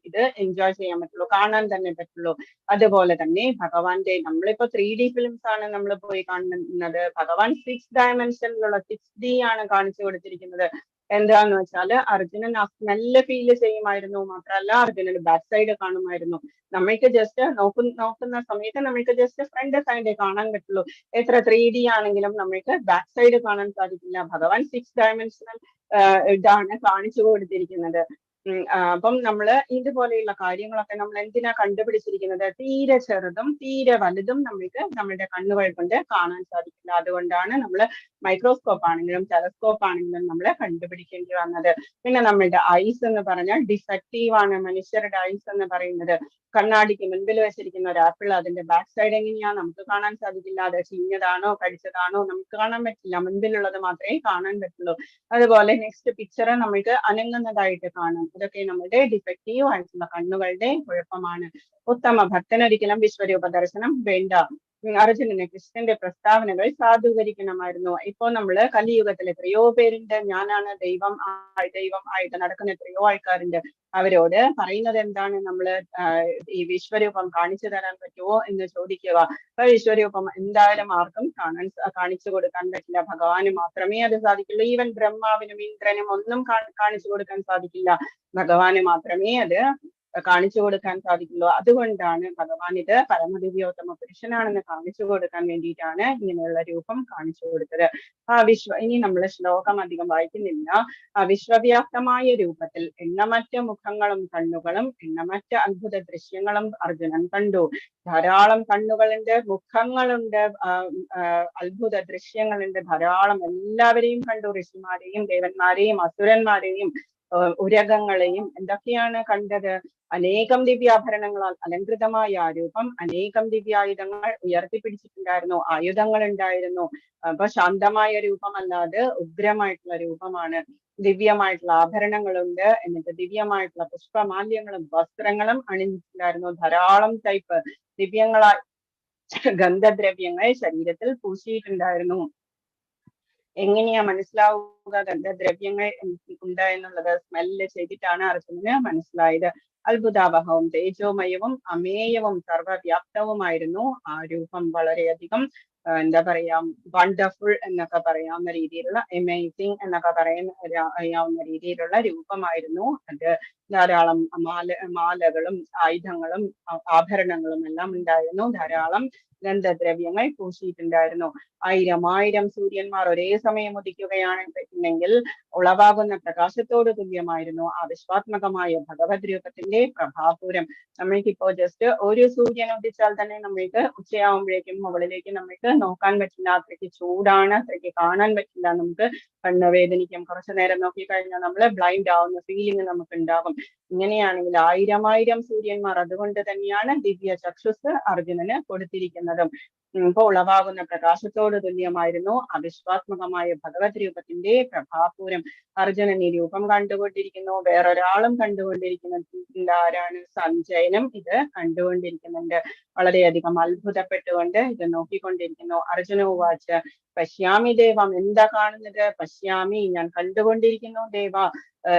ഇത് എൻജോയ് ചെയ്യാൻ പറ്റുള്ളൂ, കാണാൻ തന്നെ പറ്റുള്ളൂ. അതുപോലെ തന്നെ ഭഗവാന്റെ, നമ്മളിപ്പോ 3D ഫിലിംസ് ആണ് നമ്മൾ പോയി കാണുന്നത്. ഭഗവാൻ 6 ഡയമെൻഷനിലുള്ള 6D ആണ് കാണിച്ചു കൊടുത്തിരിക്കുന്നത്. എന്താന്ന് വെച്ചാല് അർജുനൻ ആ സ്മെല്ല് ഫീല് ചെയ്യുമായിരുന്നു, മാത്രമല്ല അർജുനന് ബാക്ക് സൈഡ് കാണുമായിരുന്നു. നമ്മൾക്ക് ജസ്റ്റ് നോക്കുന്ന സമയത്ത് നമ്മൾക്ക് ജസ്റ്റ് ഫ്രണ്ട് സൈഡ് കാണാൻ പറ്റുള്ളൂ. എത്ര 3D ആണെങ്കിലും നമ്മൾക്ക് ബാക്ക് സൈഡ് കാണാൻ സാധിക്കില്ല. ഭഗവാൻ 6 ഡയമെൻഷനൽ ഇതാണ് കാണിച്ചു കൊടുത്തിരിക്കുന്നത്. അപ്പം നമ്മള് ഇതുപോലെയുള്ള കാര്യങ്ങളൊക്കെ നമ്മൾ എന്തിനാ കണ്ടുപിടിച്ചിരിക്കുന്നത്? തീരെ ചെറുതും തീരെ വലുതും നമ്മൾക്ക് നമ്മുടെ കണ്ണുകൾ കൊണ്ട് കാണാൻ സാധിക്കില്ല. അതുകൊണ്ടാണ് നമ്മൾ മൈക്രോസ്കോപ്പ് ആണെങ്കിലും ടെലസ്കോപ്പ് ആണെങ്കിലും നമ്മൾ കണ്ടുപിടിക്കേണ്ടി വന്നത്. പിന്നെ നമ്മളുടെ ഐസ് എന്ന് പറഞ്ഞാൽ ഡിഫക്റ്റീവ് ആണ്. മനുഷ്യരുടെ ഐസ് എന്ന് പറയുന്നത് കണ്ണാടിക്ക് മുൻപിൽ വെച്ചിരിക്കുന്ന ഒരു ആപ്പിൾ, അതിന്റെ ബാക്ക് സൈഡ് എങ്ങനെയാ നമുക്ക് കാണാൻ സാധിക്കില്ല. അത് ചീഞ്ഞതാണോ കടിച്ചതാണോ നമുക്ക് കാണാൻ പറ്റില്ല, മുൻപിലുള്ളത് മാത്രമേ കാണാൻ പറ്റുള്ളൂ. അതുപോലെ നെക്സ്റ്റ് പിക്ചർ നമ്മൾക്ക് അനങ്ങുന്നതായിട്ട് കാണും. ഇതൊക്കെ നമ്മുടെ ഡിഫക്റ്റീവ് ആയിട്ടുള്ള കണ്ണുകളുടെ കുഴപ്പമാണ്. ഉത്തമ ഭക്തനൊരിക്കലും വിശ്വരൂപ ദർശനം വേണ്ട. അർജുനന് കൃഷ്ണന്റെ പ്രസ്താവനകൾ സാധൂകരിക്കണമായിരുന്നു. ഇപ്പോൾ നമ്മള് കലിയുഗത്തിൽ എത്രയോ പേരുണ്ട്, ഞാനാണ് ദൈവം ആയിട്ട് നടക്കുന്ന എത്രയോ ആൾക്കാരുണ്ട്. അവരോട് പറയുന്നത് എന്താണ്? നമ്മള് ഈ വിശ്വരൂപം കാണിച്ചു തരാൻ പറ്റുമോ എന്ന് ചോദിക്കുക. അപ്പൊ വിശ്വരൂപം എന്തായാലും ആർക്കും കാണിച്ചു കൊടുക്കാൻ പറ്റില്ല. ഭഗവാന് മാത്രമേ അത് സാധിക്കുള്ളൂ. ഈവൻ ബ്രഹ്മാവിനും ഇന്ദ്രനും ഒന്നും കാണിച്ചു കൊടുക്കാൻ സാധിക്കില്ല. ഭഗവാന് മാത്രമേ അത് കാണിച്ചു കൊടുക്കാൻ സാധിക്കുള്ളൂ. അതുകൊണ്ടാണ് ഭഗവാൻ ഇത് പരമദിവ്യോത്തമ പുരുഷനാണെന്ന് കാണിച്ചു കൊടുക്കാൻ വേണ്ടിയിട്ടാണ് ഇങ്ങനെയുള്ള രൂപം കാണിച്ചു കൊടുത്തത്. ഇനി നമ്മൾ ശ്ലോകം അധികം വായിക്കുന്നില്ല. വിശ്വവ്യാപ്തമായ രൂപത്തിൽ എണ്ണമറ്റ മുഖങ്ങളും കണ്ണുകളും എണ്ണമറ്റ അത്ഭുത ദൃശ്യങ്ങളും അർജുനൻ കണ്ടു. ധാരാളം കണ്ണുകളുണ്ട്, മുഖങ്ങളുണ്ട്, അത്ഭുത ദൃശ്യങ്ങളുണ്ട്, ധാരാളം. എല്ലാവരെയും കണ്ടു. ഋഷിമാരെയും ദേവന്മാരെയും അസുരന്മാരെയും ഉരകങ്ങളെയും. എന്തൊക്കെയാണ് കണ്ടത്? അനേകം ദിവ്യാഭരണങ്ങളാൽ അലങ്കൃതമായ ആ രൂപം. അനേകം ദിവ്യായുധങ്ങൾ ഉയർത്തിപ്പിടിച്ചിട്ടുണ്ടായിരുന്നു, ആയുധങ്ങൾ ഉണ്ടായിരുന്നു. അപ്പൊ ശാന്തമായ രൂപമല്ലാതെ ഉഗ്രമായിട്ടുള്ള രൂപമാണ്. ദിവ്യമായിട്ടുള്ള ആഭരണങ്ങളുണ്ട്, എന്നിട്ട് ദിവ്യമായിട്ടുള്ള പുഷ്പമാല്യങ്ങളും വസ്ത്രങ്ങളും അണിഞ്ഞിട്ടുണ്ടായിരുന്നു. ധാരാളം ടൈപ്പ് ദിവ്യങ്ങളായ ഗന്ധദ്രവ്യങ്ങൾ ശരീരത്തിൽ പൂശിയിട്ടുണ്ടായിരുന്നു. എങ്ങനെയാ മനസ്സിലാവുക ഗന്ധദ്രവ്യങ്ങൾ ഉണ്ട് എന്നുള്ളത്? സ്മെല്ല് ചെയ്തിട്ടാണ് അർജുനന് മനസ്സിലായത്. അത്ഭുതാവഹവും തേജോമയവും അമേയവും സർവവ്യാപ്തവുമായിരുന്നു ആ രൂപം. വളരെയധികം എന്താ പറയാ, വണ്ടർഫുൾ എന്നൊക്കെ പറയാവുന്ന രീതിയിലുള്ള, അമേസിങ് എന്നൊക്കെ അറിയാവുന്ന രീതിയിലുള്ള രൂപമായിരുന്നു അത്. ധാരാളം മാലകളും ആയുധങ്ങളും ആഭരണങ്ങളും എല്ലാം ഉണ്ടായിരുന്നു. ധാരാളം ഗന്ധദ്രവ്യങ്ങൾ പൂശിയിട്ടുണ്ടായിരുന്നു. ആയിരം സൂര്യന്മാർ ഒരേ സമയം ഉദിക്കുകയാണെങ്കിൽ ഉളവാകുന്ന പ്രകാശത്തോട് തുല്യമായിരുന്നു ആ വിശ്വാത്മകമായ ഭഗവത് രൂപത്തിന്റെ പ്രഭാപൂരം. നമ്മൾക്കിപ്പോ ജസ്റ്റ് ഒരു സൂര്യൻ ഉദിച്ചാൽ തന്നെ നമ്മൾക്ക് ഉച്ചയാവുമ്പോഴേക്കും മുകളിലേക്ക് നമ്മൾക്ക് നോക്കാൻ പറ്റില്ല. അത്രയ്ക്ക് ചൂടാണ്, അത്രയ്ക്ക് കാണാൻ പറ്റില്ല. നമുക്ക് കണ്ണ് വേദനിക്കും. കുറച്ചു നേരം നോക്കിക്കഴിഞ്ഞാൽ നമ്മൾ ബ്ലൈൻഡ് ആവുന്ന ഫീലിംഗ് നമുക്ക് ഉണ്ടാകും. ഇങ്ങനെയാണെങ്കിൽ ആയിരം സൂര്യന്മാർ. അതുകൊണ്ട് തന്നെയാണ് ദിവ്യ ചക്ഷുസ് അർജുനന് കൊടുത്തിരിക്കുന്നതും. ഇപ്പൊ ഉളവാകുന്ന പ്രകാശത്തോട് തുല്യമായിരുന്നു അവിശ്വാത്മകമായ ഭഗവത് രൂപത്തിന്റെ പ്രഭാപൂരം. അർജുനൻ ഈ രൂപം കണ്ടുകൊണ്ടിരിക്കുന്നു. വേറൊരാളും കണ്ടുകൊണ്ടിരിക്കുന്നില്ല. ആരാണ്? സഞ്ജയനും ഇത് കണ്ടുകൊണ്ടിരിക്കുന്നുണ്ട്. വളരെയധികം അത്ഭുതപ്പെട്ടുകൊണ്ട് ഇത് നോക്കിക്കൊണ്ടിരിക്കുന്നു. അർജുന ഉവാച്ച് പശ്യാമി ദേവം. എന്താ കാണുന്നത്? പശ്യാമി, ഞാൻ കണ്ടുകൊണ്ടിരിക്കുന്നു.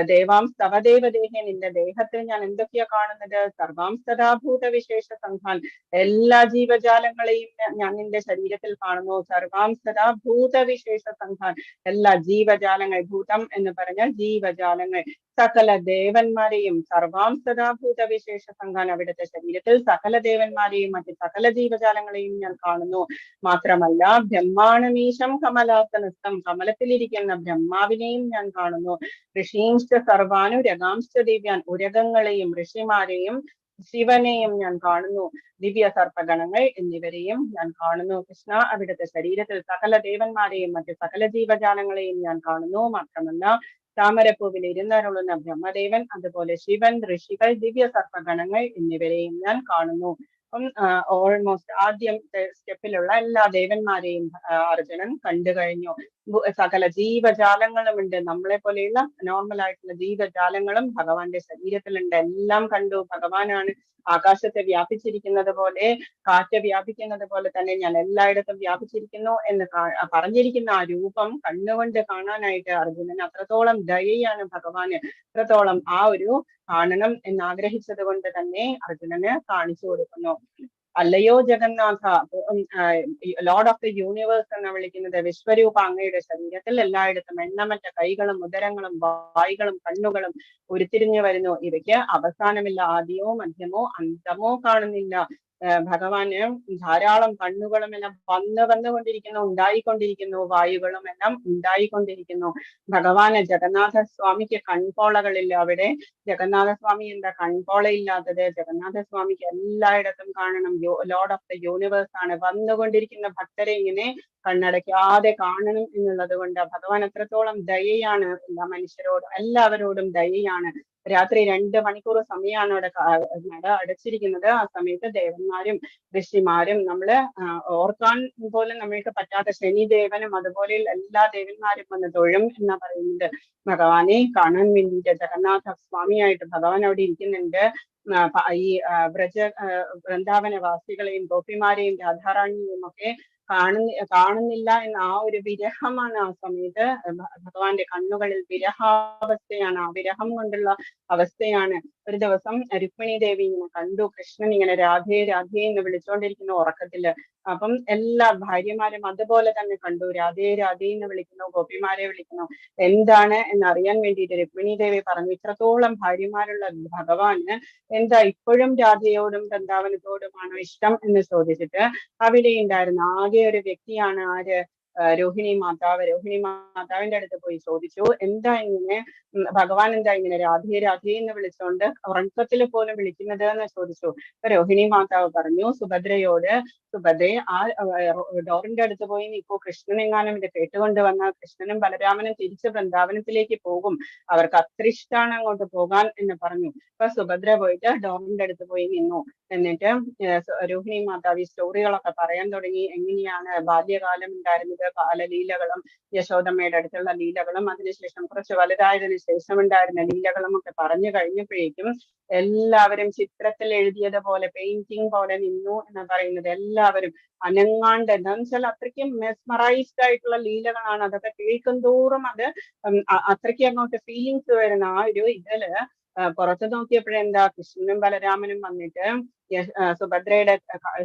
ദേവാം സ്തവദേവദേഹേ, നിന്റെ ദേഹത്തിൽ ഞാൻ എന്തൊക്കെയാ കാണുന്നത്? സർവാം സദാഭൂത വിശേഷ സംഘാൻ, എല്ലാ ജീവജാലങ്ങളെയും ഞാൻ നിന്റെ ശരീരത്തിൽ കാണുന്നു. സർവാം സദാഭൂത വിശേഷ സംഘാൻ, എല്ലാ ജീവജാലങ്ങൾ. ഭൂതം എന്ന് പറഞ്ഞാൽ ജീവജാലങ്ങൾ. സകല ദേവന്മാരെയും, സർവാം സദാഭൂത വിശേഷ സംഘാൻ, അവിടുത്തെ ശരീരത്തിൽ സകല ദേവന്മാരെയും മറ്റ് സകല ജീവജാലങ്ങളെയും ഞാൻ കാണുന്നു. മാത്രമല്ല ബ്രഹ്മാണമീശം കമലാസനസ്ഥം, കമലത്തിലിരിക്കുന്ന ബ്രഹ്മാവിനെയും ഞാൻ കാണുന്നു. ഋഷീംശ്ച സർവാനു രഗാംശ്ച ദിവ്യാൻ, ഉരകങ്ങളെയും ഋഷിമാരെയും ശിവനെയും ഞാൻ കാണുന്നു. ദിവ്യ സർപ്പഗണങ്ങൾ എന്നിവരെയും ഞാൻ കാണുന്നു. കൃഷ്ണ, അവിടുത്തെ ശരീരത്തിൽ സകല ദേവന്മാരെയും മറ്റ് സകല ജീവജാലങ്ങളെയും ഞാൻ കാണുന്നു. മാത്രമല്ല താമരപ്പൂവിൽ ഇരുന്നരുളുന്ന ബ്രഹ്മദേവൻ, അതുപോലെ ശിവൻ, ഋഷികൾ, ദിവ്യ സർപ്പഗണങ്ങൾ എന്നിവരെയും ഞാൻ കാണുന്നു. അപ്പം ഓൾമോസ്റ്റ് ആദ്യത്തെ സ്റ്റെപ്പിലുള്ള എല്ലാ ദേവന്മാരെയും അർജുനൻ കണ്ടു കഴിഞ്ഞു. സകല ജീവജാലങ്ങളും ഉണ്ട്. നമ്മളെ പോലെയുള്ള നോർമൽ ആയിട്ടുള്ള ജീവജാലങ്ങളും ഭഗവാന്റെ ശരീരത്തിലുണ്ട്. എല്ലാം കണ്ടു. ഭഗവാനാണ് ആകാശത്തെ വ്യാപിച്ചിരിക്കുന്നത് പോലെ, കാറ്റ് വ്യാപിക്കുന്നത് പോലെ തന്നെ ഞാൻ എല്ലായിടത്തും വ്യാപിച്ചിരിക്കുന്നു എന്ന് പറഞ്ഞിരിക്കുന്ന ആ രൂപം കണ്ണുകൊണ്ട് കാണാനായിട്ട് അർജുനൻ അത്രത്തോളം ദയയാണ് ഭഗവാന്. അത്രത്തോളം ആ ഒരു കാണണം എന്നാഗ്രഹിച്ചത് കൊണ്ട് തന്നെ അർജുനന് കാണിച്ചു കൊടുക്കുന്നു. അല്ലയോ Jagannatha, Lord of the universe എന്ന് വിളിക്കുന്നത് വിശ്വരൂപ അങ്ങയുടെ ശരീരത്തിൽ എല്ലായിടത്തും എണ്ണമറ്റ കൈകളും ഉദരങ്ങളും വായ്കളും കണ്ണുകളും ഉരുത്തിരിഞ്ഞു വരുന്നു. ഇവയ്ക്ക് അവസാനമില്ല. ആദ്യമോ മധ്യമോ അന്തമോ കാണുന്നില്ല. ഭഗവാന് ധാരാളം കണ്ണുകളും എല്ലാം വന്നുകൊണ്ടിരിക്കുന്നു, ഉണ്ടായിക്കൊണ്ടിരിക്കുന്നു, വായുകളും എല്ലാം ഉണ്ടായിക്കൊണ്ടിരിക്കുന്നു. ഭഗവാന് ജഗന്നാഥ സ്വാമിക്ക് കൺപോളകളില്ല. അവിടെ ജഗന്നാഥ സ്വാമി എന്താ കൺപോളയില്ലാത്തത്? ജഗന്നാഥ സ്വാമിക്ക് എല്ലായിടത്തും കാണണം. ലോർഡ് ഓഫ് ദ യൂണിവേഴ്സ് ആണ്. വന്നുകൊണ്ടിരിക്കുന്ന ഭക്തരെ ഇങ്ങനെ കണ്ണടയ്ക്കാതെ കാണണം എന്നുള്ളത് കൊണ്ട് ഭഗവാൻ എത്രത്തോളം ദയയാണ് എല്ലാ മനുഷ്യരോടും, എല്ലാവരോടും ദയയാണ്. രാത്രി 2 മണിക്കൂർ സമയമാണ് അവിടെ നട അടച്ചിരിക്കുന്നത്. ആ സമയത്ത് ദേവന്മാരും ഋഷിമാരും നമ്മള് ഓർക്കാൻ പോലും നമ്മൾക്ക് പറ്റാത്ത ശനിദേവനും അതുപോലെ എല്ലാ ദേവന്മാരും വന്ന് തൊഴും എന്നാ പറയുന്നത്. ഭഗവാനെ കാണാൻ വേണ്ടിയിട്ട് ജഗന്നാഥ സ്വാമിയായിട്ട് ഭഗവാൻ അവിടെ ഇരിക്കുന്നുണ്ട്. ഈ വൃന്ദാവനവാസികളെയും ഗോപിമാരെയും രാധാറാണിയെയും ഒക്കെ കാണുന്നില്ല എന്ന ആ ഒരു വിരഹമാണ് ആ സമയത്ത് ഭഗവാന്റെ കണ്ണുകളിൽ വിരഹാവസ്ഥയാണ്. ആ വിരഹം കൊണ്ടുള്ള അവസ്ഥയാണ്. ഒരു ദിവസം രുക്മിണി ദേവി ഇങ്ങനെ കണ്ടു, കൃഷ്ണൻ ഇങ്ങനെ രാധേ രാധേ എന്ന് വിളിച്ചുകൊണ്ടിരിക്കുന്നു ഉറക്കത്തില്. അപ്പം എല്ലാ ഭാര്യമാരും അതുപോലെ തന്നെ കണ്ടു, രാധേ രാധേ എന്ന് വിളിക്കുന്നു, ഗോപിമാരെ വിളിക്കുന്നു. എന്താണ് എന്നറിയാൻ വേണ്ടിയിട്ട് രുക്മിണി ദേവി പറഞ്ഞു, ഇത്രത്തോളം ഭാര്യമാരുള്ള ഭഗവാന് എന്താ ഇപ്പോഴും രാധയോടും വൃന്ദാവനത്തോടുമാണോ ഇഷ്ടം എന്ന് ചോദിച്ചിട്ട് അവിടെ ഉണ്ടായിരുന്ന ആകെ ഒരു വ്യക്തിയാണ് ആര്? രോഹിണി മാതാവ്. രോഹിണി മാതാവിന്റെ അടുത്ത് പോയി ചോദിച്ചു, എന്താ ഇങ്ങനെ ഭഗവാൻ എന്താ ഇങ്ങനെ രാധേ രാധേ എന്ന് വിളിച്ചുകൊണ്ട് ഉറക്കത്തിൽ പോലും വിളിക്കുന്നത് എന്ന് ചോദിച്ചു. രോഹിണി മാതാവ് പറഞ്ഞു സുഭദ്രയോട്, സുഭദ്രയെ ആ ഡോറിന്റെ അടുത്ത് പോയി നിൽക്കൂ, കൃഷ്ണനെങ്ങാനും ഇത് കേട്ടുകൊണ്ട് വന്നാൽ കൃഷ്ണനും ബലരാമനും തിരിച്ച് വൃന്ദാവനത്തിലേക്ക് പോകും, അവർക്ക് അത്ര ഇഷ്ടമാണ് അങ്ങോട്ട് പോകാൻ എന്ന് പറഞ്ഞു. അപ്പൊ സുഭദ്ര പോയിട്ട് ഡോറിന്റെ അടുത്ത് പോയി നിന്നു. എന്നിട്ട് രോഹിണി മാതാവ് ഈ സ്റ്റോറികളൊക്കെ പറയാൻ തുടങ്ങി. എങ്ങനെയാണ് ബാല്യകാലം ഉണ്ടായിരുന്നത്, ബാലലീലകളും യശോദമ്മയുടെ അടുത്തുള്ള ലീലകളും അതിനുശേഷം കുറച്ച് വലുതായതിനു ശേഷം ഉണ്ടായിരുന്ന ലീലകളും ഒക്കെ പറഞ്ഞു കഴിഞ്ഞപ്പോഴേക്കും എല്ലാവരും ചിത്രത്തിൽ എഴുതിയതുപോലെ പെയിന്റിംഗ് പോലെ നിന്നു എന്ന് പറയുന്നത്. എല്ലാവരും അനങ്ങാണ്ട്, എന്താണെന്ന് വെച്ചാൽ അത്രയ്ക്കും മെസ്മറൈസ്ഡ് ആയിട്ടുള്ള ലീലകളാണ്. അതൊക്കെ കേൾക്കും തോറും അത് അത്രയ്ക്ക് അങ്ങോട്ട് ഫീലിങ്സ് വരുന്ന ആ ഒരു ഇതില് പുറത്ത് നോക്കിയപ്പോഴെന്താ കൃഷ്ണനും ബലരാമനും വന്നിട്ട് സുഭദ്രയുടെ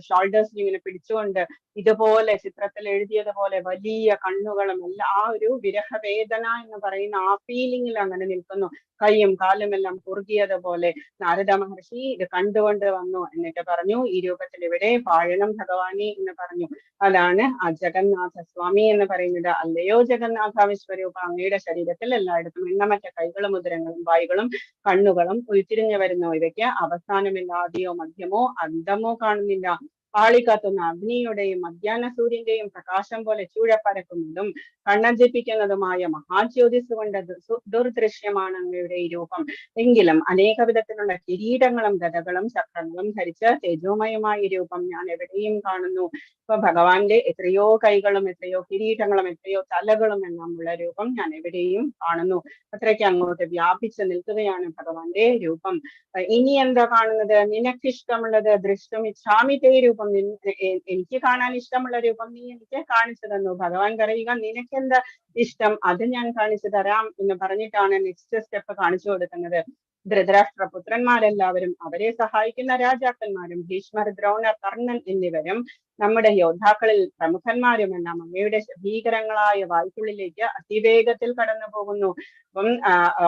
ഷോൾഡേഴ്സിൽ ഇങ്ങനെ പിടിച്ചുകൊണ്ട് ഇതുപോലെ ചിത്രത്തിൽ എഴുതിയതുപോലെ വലിയ കണ്ണുകളും എല്ലാം ആ ഒരു വിരഹവേദന എന്ന് പറയുന്ന ആ ഫീലിംഗിൽ അങ്ങനെ നിൽക്കുന്നു. കൈയും കാലും എല്ലാം കുറുകിയതുപോലെ നാരദ മഹർഷി ഇത് കണ്ടുകൊണ്ട് വന്നു. എന്നിട്ട് പറഞ്ഞു, ഈ രൂപത്തിൽ ഇവിടെ വാഴണം ഭഗവാനെ എന്ന് പറഞ്ഞു. അതാണ് ആ ജഗന്നാഥ സ്വാമി എന്ന് പറയുന്നത്. അല്ലയോ ജഗന്നാഥ വിശ്വരൂപ, അങ്ങയുടെ ശരീരത്തിൽ എല്ലായിടത്തും എണ്ണമറ്റ കൈകളും ഉദരങ്ങളും വായുകളും കണ്ണുകളും ഉരുത്തിരിഞ്ഞു വരുന്നു. ഇവയ്ക്ക് അവസാനമില്ലാതെയോ മധ്യമോ അന്തമോ കാണുന്നില്ല. ആളിക്കത്തുന്ന അഗ്നിയുടെയും മധ്യാഹ്ന സൂര്യന്റെയും പ്രകാശം പോലെ ചൂഴപ്പരക്കുന്നതും കണ്ണഞ്ചിപ്പിക്കുന്നതുമായ മഹാജ്യോതിസ് കൊണ്ട് ദുർദൃശ്യമാണ് അങ്ങയുടെ ഈ രൂപം. എങ്കിലും അനേക വിധത്തിലുള്ള കിരീടങ്ങളും ഗദകളും ചക്രങ്ങളും ധരിച്ച് തേജോമയമായ രൂപം ഞാൻ എവിടെയും കാണുന്നു. ഇപ്പൊ ഭഗവാന്റെ എത്രയോ കൈകളും എത്രയോ കിരീടങ്ങളും എത്രയോ തലകളും എന്നുള്ള രൂപം ഞാൻ എവിടെയും കാണുന്നു. അത്രയ്ക്ക് അങ്ങോട്ട് വ്യാപിച്ച് നിൽക്കുകയാണ് ഭഗവാന്റെ രൂപം. ഇനി എന്താ കാണുന്നത്? നിനക്കിഷ്ടമുള്ളത് ദൃഷ്ടം ഇച്ഛാമിതേ രൂപം, എനിക്ക് കാണാൻ ഇഷ്ടമുള്ള രൂപം നീ എനിക്ക് കാണിച്ചു തന്നു. ഭഗവാൻ പറയുക, നിനക്കെന്താ ഇഷ്ടം അത് ഞാൻ കാണിച്ചു തരാം എന്ന് പറഞ്ഞിട്ടാണ് നെക്സ്റ്റ് സ്റ്റെപ്പ് കാണിച്ചു കൊടുക്കുന്നത്. ധൃതരാഷ്ട്ര പുത്രന്മാരെല്ലാവരും അവരെ സഹായിക്കുന്ന രാജാക്കന്മാരും ഭീഷ്മർ, ദ്രോണർ, കർണൻ എന്നിവരും നമ്മുടെ യോദ്ധാക്കളിൽ പ്രമുഖന്മാരുമെല്ലാം അങ്ങയുടെ ഭീകരങ്ങളായ വായ്പുള്ളിലേക്ക് അതിവേഗത്തിൽ കടന്നു പോകുന്നു. അപ്പം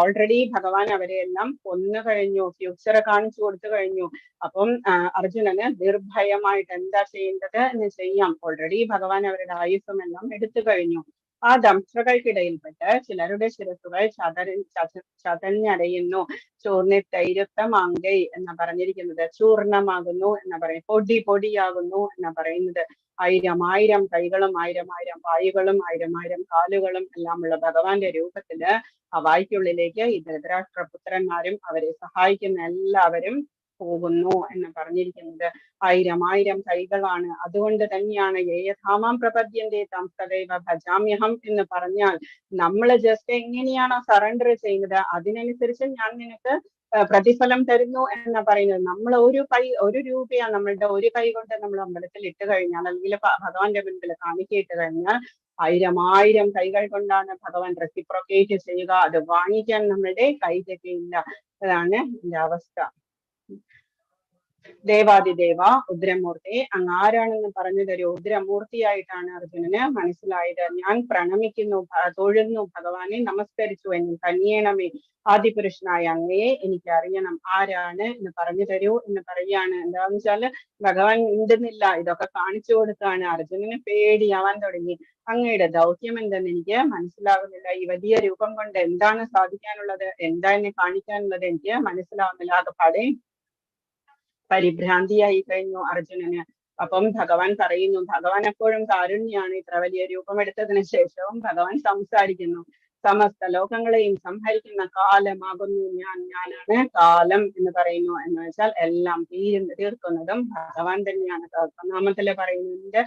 ഓൾറെഡി ഭഗവാൻ അവരെ എല്ലാം കൊന്നു കഴിഞ്ഞു, ഫ്യൂച്ചർ കാണിച്ചു കൊടുത്തു കഴിഞ്ഞു. അപ്പം അർജുനന് നിർഭയമായിട്ട് എന്താ ചെയ്യേണ്ടത് എന്ന് ചെയ്യാം. ഓൾറെഡി ഭഗവാൻ അവരുടെ ആയുസ്സും എല്ലാം എടുത്തു കഴിഞ്ഞു. ആ ദംഷ്ട്രകൾക്കിടയിൽപ്പെട്ട് ചിലരുടെ ശിരസുകൾ ചതഞ്ഞടയുന്നു. ചൂർണിത്തൈരുത്ത മാങ്കൈ എന്ന് പറഞ്ഞിരിക്കുന്നത് ചൂർണമാകുന്നു എന്ന് പറയും, പൊടിയാകുന്നു എന്ന് പറയുന്നത്. 1000 കൈകളും 1000 വായുകളും 1000 കാലുകളും എല്ലാമുള്ള ഭഗവാന്റെ രൂപത്തില് ആ വായ്ക്കുള്ളിലേക്ക് ഈ ധൃതരാഷ്ട്ര പുത്രന്മാരും അവരെ സഹായിക്കുന്ന എല്ലാവരും പോകുന്നു എന്ന് പറഞ്ഞിരിക്കുന്നത്. 1000 കൈകളാണ്. അതുകൊണ്ട് തന്നെയാണ് യേയധാമാം പ്രപദ്യന്തേ താം സദൈവ ഭജാമ്യഹം എന്ന് പറഞ്ഞാൽ നമ്മൾ ജസ്റ്റ് എങ്ങനെയാണോ സറണ്ടർ ചെയ്യുന്നത് അതിനനുസരിച്ച് ഞാൻ നിനക്ക് പ്രതിഫലം തരുന്നു എന്ന് പറയുന്നത്. നമ്മൾ ഒരു രൂപയാണ് നമ്മളുടെ ഒരു കൈ കൊണ്ട് നമ്മൾ അമ്പലത്തിൽ ഇട്ട് കഴിഞ്ഞാൽ അല്ലെങ്കിൽ ഭഗവാന്റെ മുൻപിൽ കാണിക്കയിട്ട് കഴിഞ്ഞാൽ 1000 കൈകൾ കൊണ്ടാണ് ഭഗവാൻ റെസിപ്രോക്കേറ്റ് ചെയ്യുക. അത് വാങ്ങിക്കാൻ നമ്മളുടെ കൈ തെറ്റിയില്ല. അതാണ് ഇതിന്റെ അവസ്ഥ. ദേവാദിദേവ ഉഗ്രമൂർത്തി, അങ്ങ് ആരാണെന്ന് പറഞ്ഞു തരൂ. ഉഗ്രമൂർത്തിയായിട്ടാണ് അർജുനന് മനസ്സിലായത്. ഞാൻ പ്രണമിക്കുന്നു, തൊഴുന്നു, ഭഗവാനെ നമസ്കരിച്ചു എന്ന് കനിയണമേ. ആദിപുരുഷനായ അങ്ങയെ എനിക്ക് അറിയണം, ആരാണ് എന്ന് പറഞ്ഞു തരൂ എന്ന് പറയാണ്. എന്താന്ന് വെച്ചാല് ഭഗവാൻ ഉണ്ടെന്നില്ല, ഇതൊക്കെ കാണിച്ചു കൊടുക്കാണ്. അർജുനന് പേടിയാവാൻ തുടങ്ങി. അങ്ങയുടെ ദൗത്യം എന്തെന്ന് എനിക്ക് മനസ്സിലാകുന്നില്ല. ഈ വലിയ രൂപം കൊണ്ട് എന്താണ് സാധിക്കാനുള്ളത്, എന്താ എന്നെ കാണിക്കാനുള്ളത് എനിക്ക് മനസ്സിലാവുന്നില്ല. ആകെപ്പാടെ പരിഭ്രാന്തിയായി കഴിഞ്ഞു അർജുനന്. അപ്പം ഭഗവാൻ പറയുന്നു, ഭഗവാൻ എപ്പോഴും കാരുണ്യാണ്. ഇത്ര വലിയ രൂപമെടുത്തതിന് ശേഷവും ഭഗവാൻ സംസാരിക്കുന്നു. സമസ്ത ലോകങ്ങളെയും സംഹരിക്കുന്ന കാലമാകുന്നു ഞാൻ, ഞാനാണ് കാലം എന്ന് പറയുന്നു. എന്ന് വെച്ചാൽ എല്ലാം തീർക്കുന്നതും ഭഗവാൻ തന്നെയാണ്. നാമത്തില് പറയുന്നുണ്ട്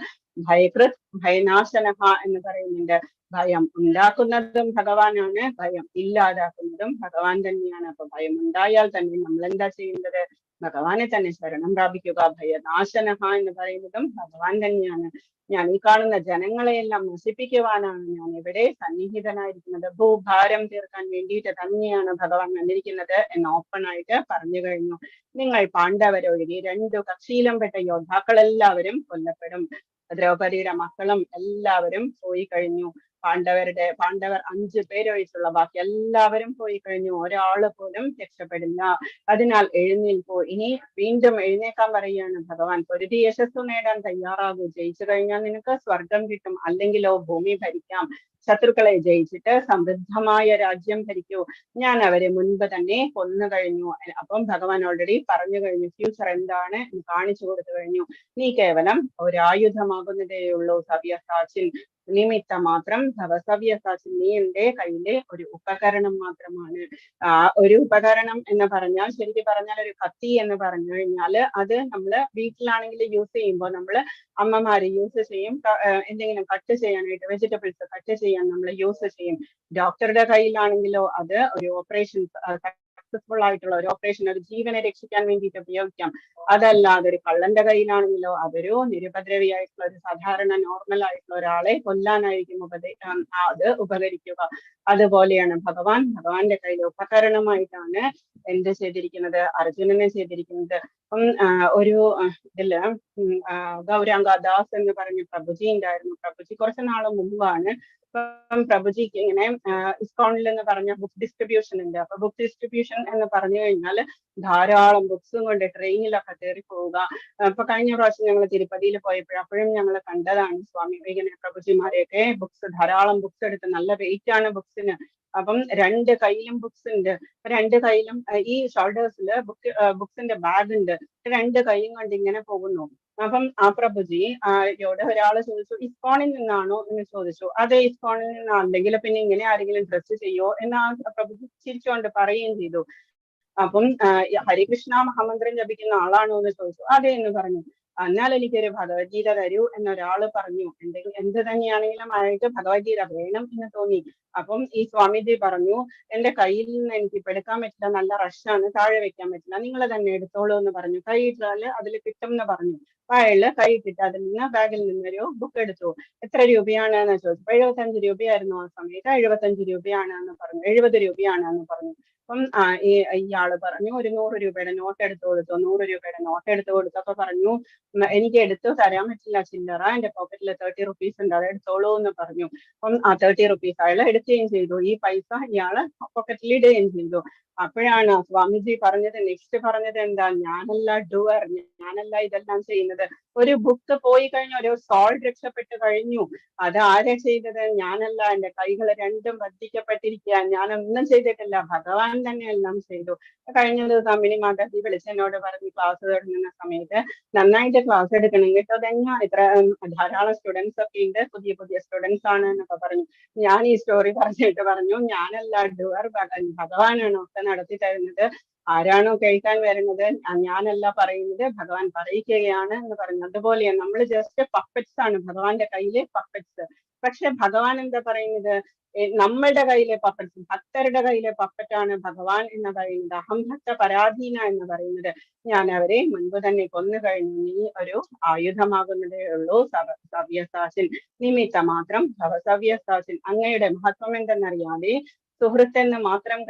ഭയകൃത് ഭയനാശനഹ എന്ന് പറയുന്നുണ്ട്. ഭയം ഉണ്ടാക്കുന്നതും ഭഗവാനാണ്, ഭയം ഇല്ലാതാക്കുന്നതും ഭഗവാൻ തന്നെയാണ്. അപ്പൊ ഭയം ഉണ്ടായാൽ തന്നെ നമ്മൾ എന്താ ചെയ്യേണ്ടത്? ഭഗവാനെ തന്നെ ശരണം പ്രാപിക്കുക. ഭയനാശനഹ എന്ന് പറയുന്നതും ഭഗവാൻ തന്നെയാണ്. ഞാൻ ഈ കാണുന്ന ജനങ്ങളെയെല്ലാം നശിപ്പിക്കുവാനാണ് ഞാൻ ഇവിടെ സന്നിഹിതനായിരിക്കുന്നത്. ഭൂഭാരം തീർക്കാൻ വേണ്ടിയിട്ട് തന്നെയാണ് ഭഗവാൻ വന്നിരിക്കുന്നത് എന്ന് ഓപ്പൺ ആയിട്ട് പറഞ്ഞു കഴിഞ്ഞു. നിങ്ങൾ പാണ്ഡവരൊഴികെ 2 കക്ഷിയിലും പെട്ട യോദ്ധാക്കളെല്ലാവരും കൊല്ലപ്പെടും. ദ്രൗപദിയുടെ മക്കളും എല്ലാവരും പോയി കഴിഞ്ഞു. പാണ്ഡവർ 5 പേരൊഴിച്ചുള്ള ബാക്കി എല്ലാവരും പോയി കഴിഞ്ഞു. ഒരാള് പോലും രക്ഷപ്പെടില്ല. അതിനാൽ എഴുന്നേൽപ്പോ. ഇനി വീണ്ടും എഴുന്നേക്കാൻ പറയുകയാണ് ഭഗവാൻ. പൊരുതി യശസ്സു നേടാൻ തയ്യാറാകൂ. ജയിച്ചു കഴിഞ്ഞാൽ നിനക്ക് സ്വർഗം കിട്ടും, അല്ലെങ്കിലോ ഭൂമി ഭരിക്കാം. ശത്രുക്കളെ ജയിച്ചിട്ട് സമൃദ്ധമായ രാജ്യം ഭരിക്കൂ. ഞാൻ അവരെ മുൻപ് തന്നെ കൊന്നു കഴിഞ്ഞു. അപ്പം ഭഗവാൻ ഓൾറെഡി പറഞ്ഞു കഴിഞ്ഞു, ഫ്യൂച്ചർ എന്താണ് കാണിച്ചു കൊടുത്തു കഴിഞ്ഞു. നീ കേവലം ഒരായുധമാകുന്നതേ ഉള്ളൂ. സവ്യസാചിൻ നിമിത്തം മാത്രം. സവ്യസാചിൻ നീ എന്റെ കയ്യിലെ ഒരു ഉപകരണം മാത്രമാണ്. ഒരു ഉപകരണം എന്ന് പറഞ്ഞാൽ ശരിക്കും പറഞ്ഞാൽ ഒരു കത്തി എന്ന് പറഞ്ഞു കഴിഞ്ഞാല് അത് നമ്മള് വീട്ടിലാണെങ്കിൽ യൂസ് ചെയ്യുമ്പോൾ നമ്മള് അമ്മമാര് യൂസ് ചെയ്യും. എന്തെങ്കിലും കട്ട് ചെയ്യാനായിട്ട്, വെജിറ്റബിൾസ് കട്ട് ചെയ്യാൻ നമ്മൾ യൂസ് ചെയ്യും. ഡോക്ടറുടെ കയ്യിലാണെങ്കിലോ അത് ഒരു ഓപ്പറേഷൻ സക്സസ്ഫുൾ ആയിട്ടുള്ള ഒരു ഓപ്പറേഷൻ, ഒരു ജീവനെ രക്ഷിക്കാൻ വേണ്ടിയിട്ട് ഉപയോഗിക്കാം. അതല്ലാതെ ഒരു കള്ളന്റെ കയ്യിലാണെങ്കിലോ അതൊരു നിരുപദ്രവിയായിട്ടുള്ള ഒരു സാധാരണ നോർമൽ ആയിട്ടുള്ള ഒരാളെ കൊല്ലാനായിരിക്കും അത് ഉപകരിക്കുക. അതുപോലെയാണ് ഭഗവാന്റെ കയ്യിൽ ഉപകരണമായിട്ടാണ് എന്ത് ചെയ്തിരിക്കുന്നത്, അർജുനനെ ചെയ്തിരിക്കുന്നത്. ഒരു ഇതില് ഗൗരാംഗ ദാസ് എന്ന് പറഞ്ഞ പ്രഭുജി ഉണ്ടായിരുന്നു. പ്രഭുജി കുറച്ചു നാള് മുമ്പാണ്. ഇപ്പം പ്രഭുജിക്ക് ഇങ്ങനെ ഇസ്കോണിൽ എന്ന് പറഞ്ഞ ബുക്ക് ഡിസ്ട്രിബ്യൂഷൻ ഉണ്ട്. അപ്പൊ ബുക്ക് ഡിസ്ട്രിബ്യൂഷൻ എന്ന് പറഞ്ഞു കഴിഞ്ഞാൽ ധാരാളം ബുക്സും കൊണ്ട് ട്രെയിനിലൊക്കെ കയറി പോവുക. അപ്പൊ കഴിഞ്ഞ പ്രാവശ്യം ഞങ്ങൾ തിരുപ്പതിയിൽ പോയപ്പോഴും ഞങ്ങൾ കണ്ടതാണ് സ്വാമി ഇങ്ങനെ പ്രഭുജിമാരെയൊക്കെ ധാരാളം ബുക്സ് എടുത്ത്. നല്ല വെയിറ്റ് ആണ് ബുക്സിന്. അപ്പം 2 കയ്യിലും ബുക്സ് ഉണ്ട്. 2 കയ്യിലും ഈ ഷോൾഡേഴ്സിൽ ബുക്സിന്റെ ബാഗ് ഉണ്ട്. 2 കൈയും കൊണ്ട് ഇങ്ങനെ പോകുന്നു. അപ്പം ആ പ്രഭുജി യോട് ഒരാള് ചോദിച്ചു, ഇസ്കോണിൽ നിന്നാണോ എന്ന് ചോദിച്ചു. അതെ, ഇസ്കോണിൽ നിന്നാണെങ്കിൽ പിന്നെ ഇങ്ങനെ ആരെങ്കിലും ഡ്രസ് ചെയ്യോ എന്ന് ആ പ്രഭുജി ചിരിച്ചുകൊണ്ട് പറയുകയും ചെയ്തു. അപ്പം ഹരികൃഷ്ണ മഹാമന്ത്രം ജപിക്കുന്ന ആളാണോ എന്ന് ചോദിച്ചു. അതെ എന്ന് പറഞ്ഞു. എന്നാൽ എനിക്കൊരു ഭഗവത്ഗീത തരൂ എന്നൊരാള് പറഞ്ഞു. എന്ത് തന്നെയാണെങ്കിലും അയാൾക്ക് ഭഗവത്ഗീത വേണം എന്ന് തോന്നി. അപ്പം ഈ സ്വാമിജി പറഞ്ഞു, എന്റെ കയ്യിൽ നിന്ന് എനിക്ക് ഇപ്പൊ എടുക്കാൻ പറ്റില്ല, നല്ല റഷാണ്, താഴെ വെക്കാൻ പറ്റില്ല, നിങ്ങൾ തന്നെ എടുത്തോളൂ എന്ന് പറഞ്ഞു. കൈ ഇട്ടാല് അതിൽ കിട്ടും എന്ന് പറഞ്ഞു. അയാള് കൈ ഇട്ടിട്ട് അതിൽ നിന്ന് ബാഗിൽ നിന്നൊരു ബുക്ക് എടുത്തു. എത്ര രൂപയാണ് എന്ന് ചോദിച്ചു. 75 രൂപയായിരുന്നു ആ സമയത്ത്. 75 രൂപയാണ് എന്ന് പറഞ്ഞു. 70 രൂപയാണ് എന്ന് പറഞ്ഞു. അപ്പം ഇയാള് പറഞ്ഞു, ഒരു 100 രൂപയുടെ നോട്ട് എടുത്തു കൊടുത്തു. 100 രൂപയുടെ നോട്ട് എടുത്തു കൊടുത്തപ്പോ പറഞ്ഞു, എനിക്ക് എടുത്തു തരാൻ പറ്റില്ല, ചില്ലറ എന്റെ പോക്കറ്റിൽ 30 റുപ്പീസ് ഉണ്ട്, അത് എടുത്തോളൂ എന്ന് പറഞ്ഞു. അപ്പം ആ 30 റുപ്പീസ് അയാൾ എടുക്കുകയും ചെയ്തു. ഈ പൈസ ഇയാള് പോക്കറ്റിൽ ഇടുകയും ചെയ്തു. അപ്പോഴാണ് സ്വാമിജി നെക്സ്റ്റ് പറഞ്ഞത് എന്താ, ഞാനല്ല ഡുവർ, ഞാനല്ല ഇതെല്ലാം ചെയ്യുന്നത്. ഒരു ബുക്ക് പോയി കഴിഞ്ഞു, ഒരു സോൾ രക്ഷപ്പെട്ടു കഴിഞ്ഞു. അത് ആരാ ചെയ്തത്? ഞാനല്ല. എന്റെ കൈകൾ രണ്ടും ബന്ധിക്കപ്പെട്ടിരിക്കുക, ഞാനൊന്നും ചെയ്തിട്ടില്ല, ഭഗവാൻ തന്നെ എല്ലാം ചെയ്തു. കഴിഞ്ഞ ദിവസം മിനി മാതാജി വിളിച്ചെന്നോട് പറഞ്ഞു, ക്ലാസ് തുടങ്ങുന്ന സമയത്ത് നന്നായിട്ട് ക്ലാസ് എടുക്കണം കേട്ടോ, അതെങ്ങനെ ഇത്ര ധാരാളം സ്റ്റുഡൻസ് ഒക്കെ ഉണ്ട്, പുതിയ പുതിയ സ്റ്റുഡൻസ് ആണ് എന്നൊക്കെ പറഞ്ഞു. ഞാൻ ഈ സ്റ്റോറി പറഞ്ഞിട്ട് പറഞ്ഞു, ഞാനല്ല ഡുവർ, ഭഗവാനാണ് ഒക്കെ നടത്തി തരുന്നത്. ആരാണോ കേൾക്കാൻ വരുന്നത്, ഞാനല്ല പറയുന്നത്, ഭഗവാൻ പറയിക്കുകയാണ് എന്ന് പറഞ്ഞു. അതുപോലെയാണ് നമ്മൾ ജസ്റ്റ് പപ്പറ്റ്സ് ആണ്, ഭഗവാന്റെ കയ്യിലെ പപ്പറ്റ്സ്. പക്ഷെ ഭഗവാൻ എന്താ പറയുന്നത്, നമ്മളുടെ കയ്യിലെ പപ്പറ്റ്, ഭക്തരുടെ കയ്യിലെ പപ്പറ്റാണ് ഭഗവാൻ എന്ന് പറയുന്നത്. അഹംഭക്ത പരാധീന എന്ന് പറയുന്നത്. ഞാൻ അവരെ മുൻപ് തന്നെ കൊന്നു കഴിഞ്ഞു, നീ ഒരു ആയുധമാകുന്നതേ ഉള്ളൂ. സവ്യസാചിൻ നിമിത്ത മാത്രം സവ്യസാചിൻ. അങ്ങയുടെ മഹത്വം എന്തെന്നറിയാതെ സുഹൃത്തെന്ന് മാത്രം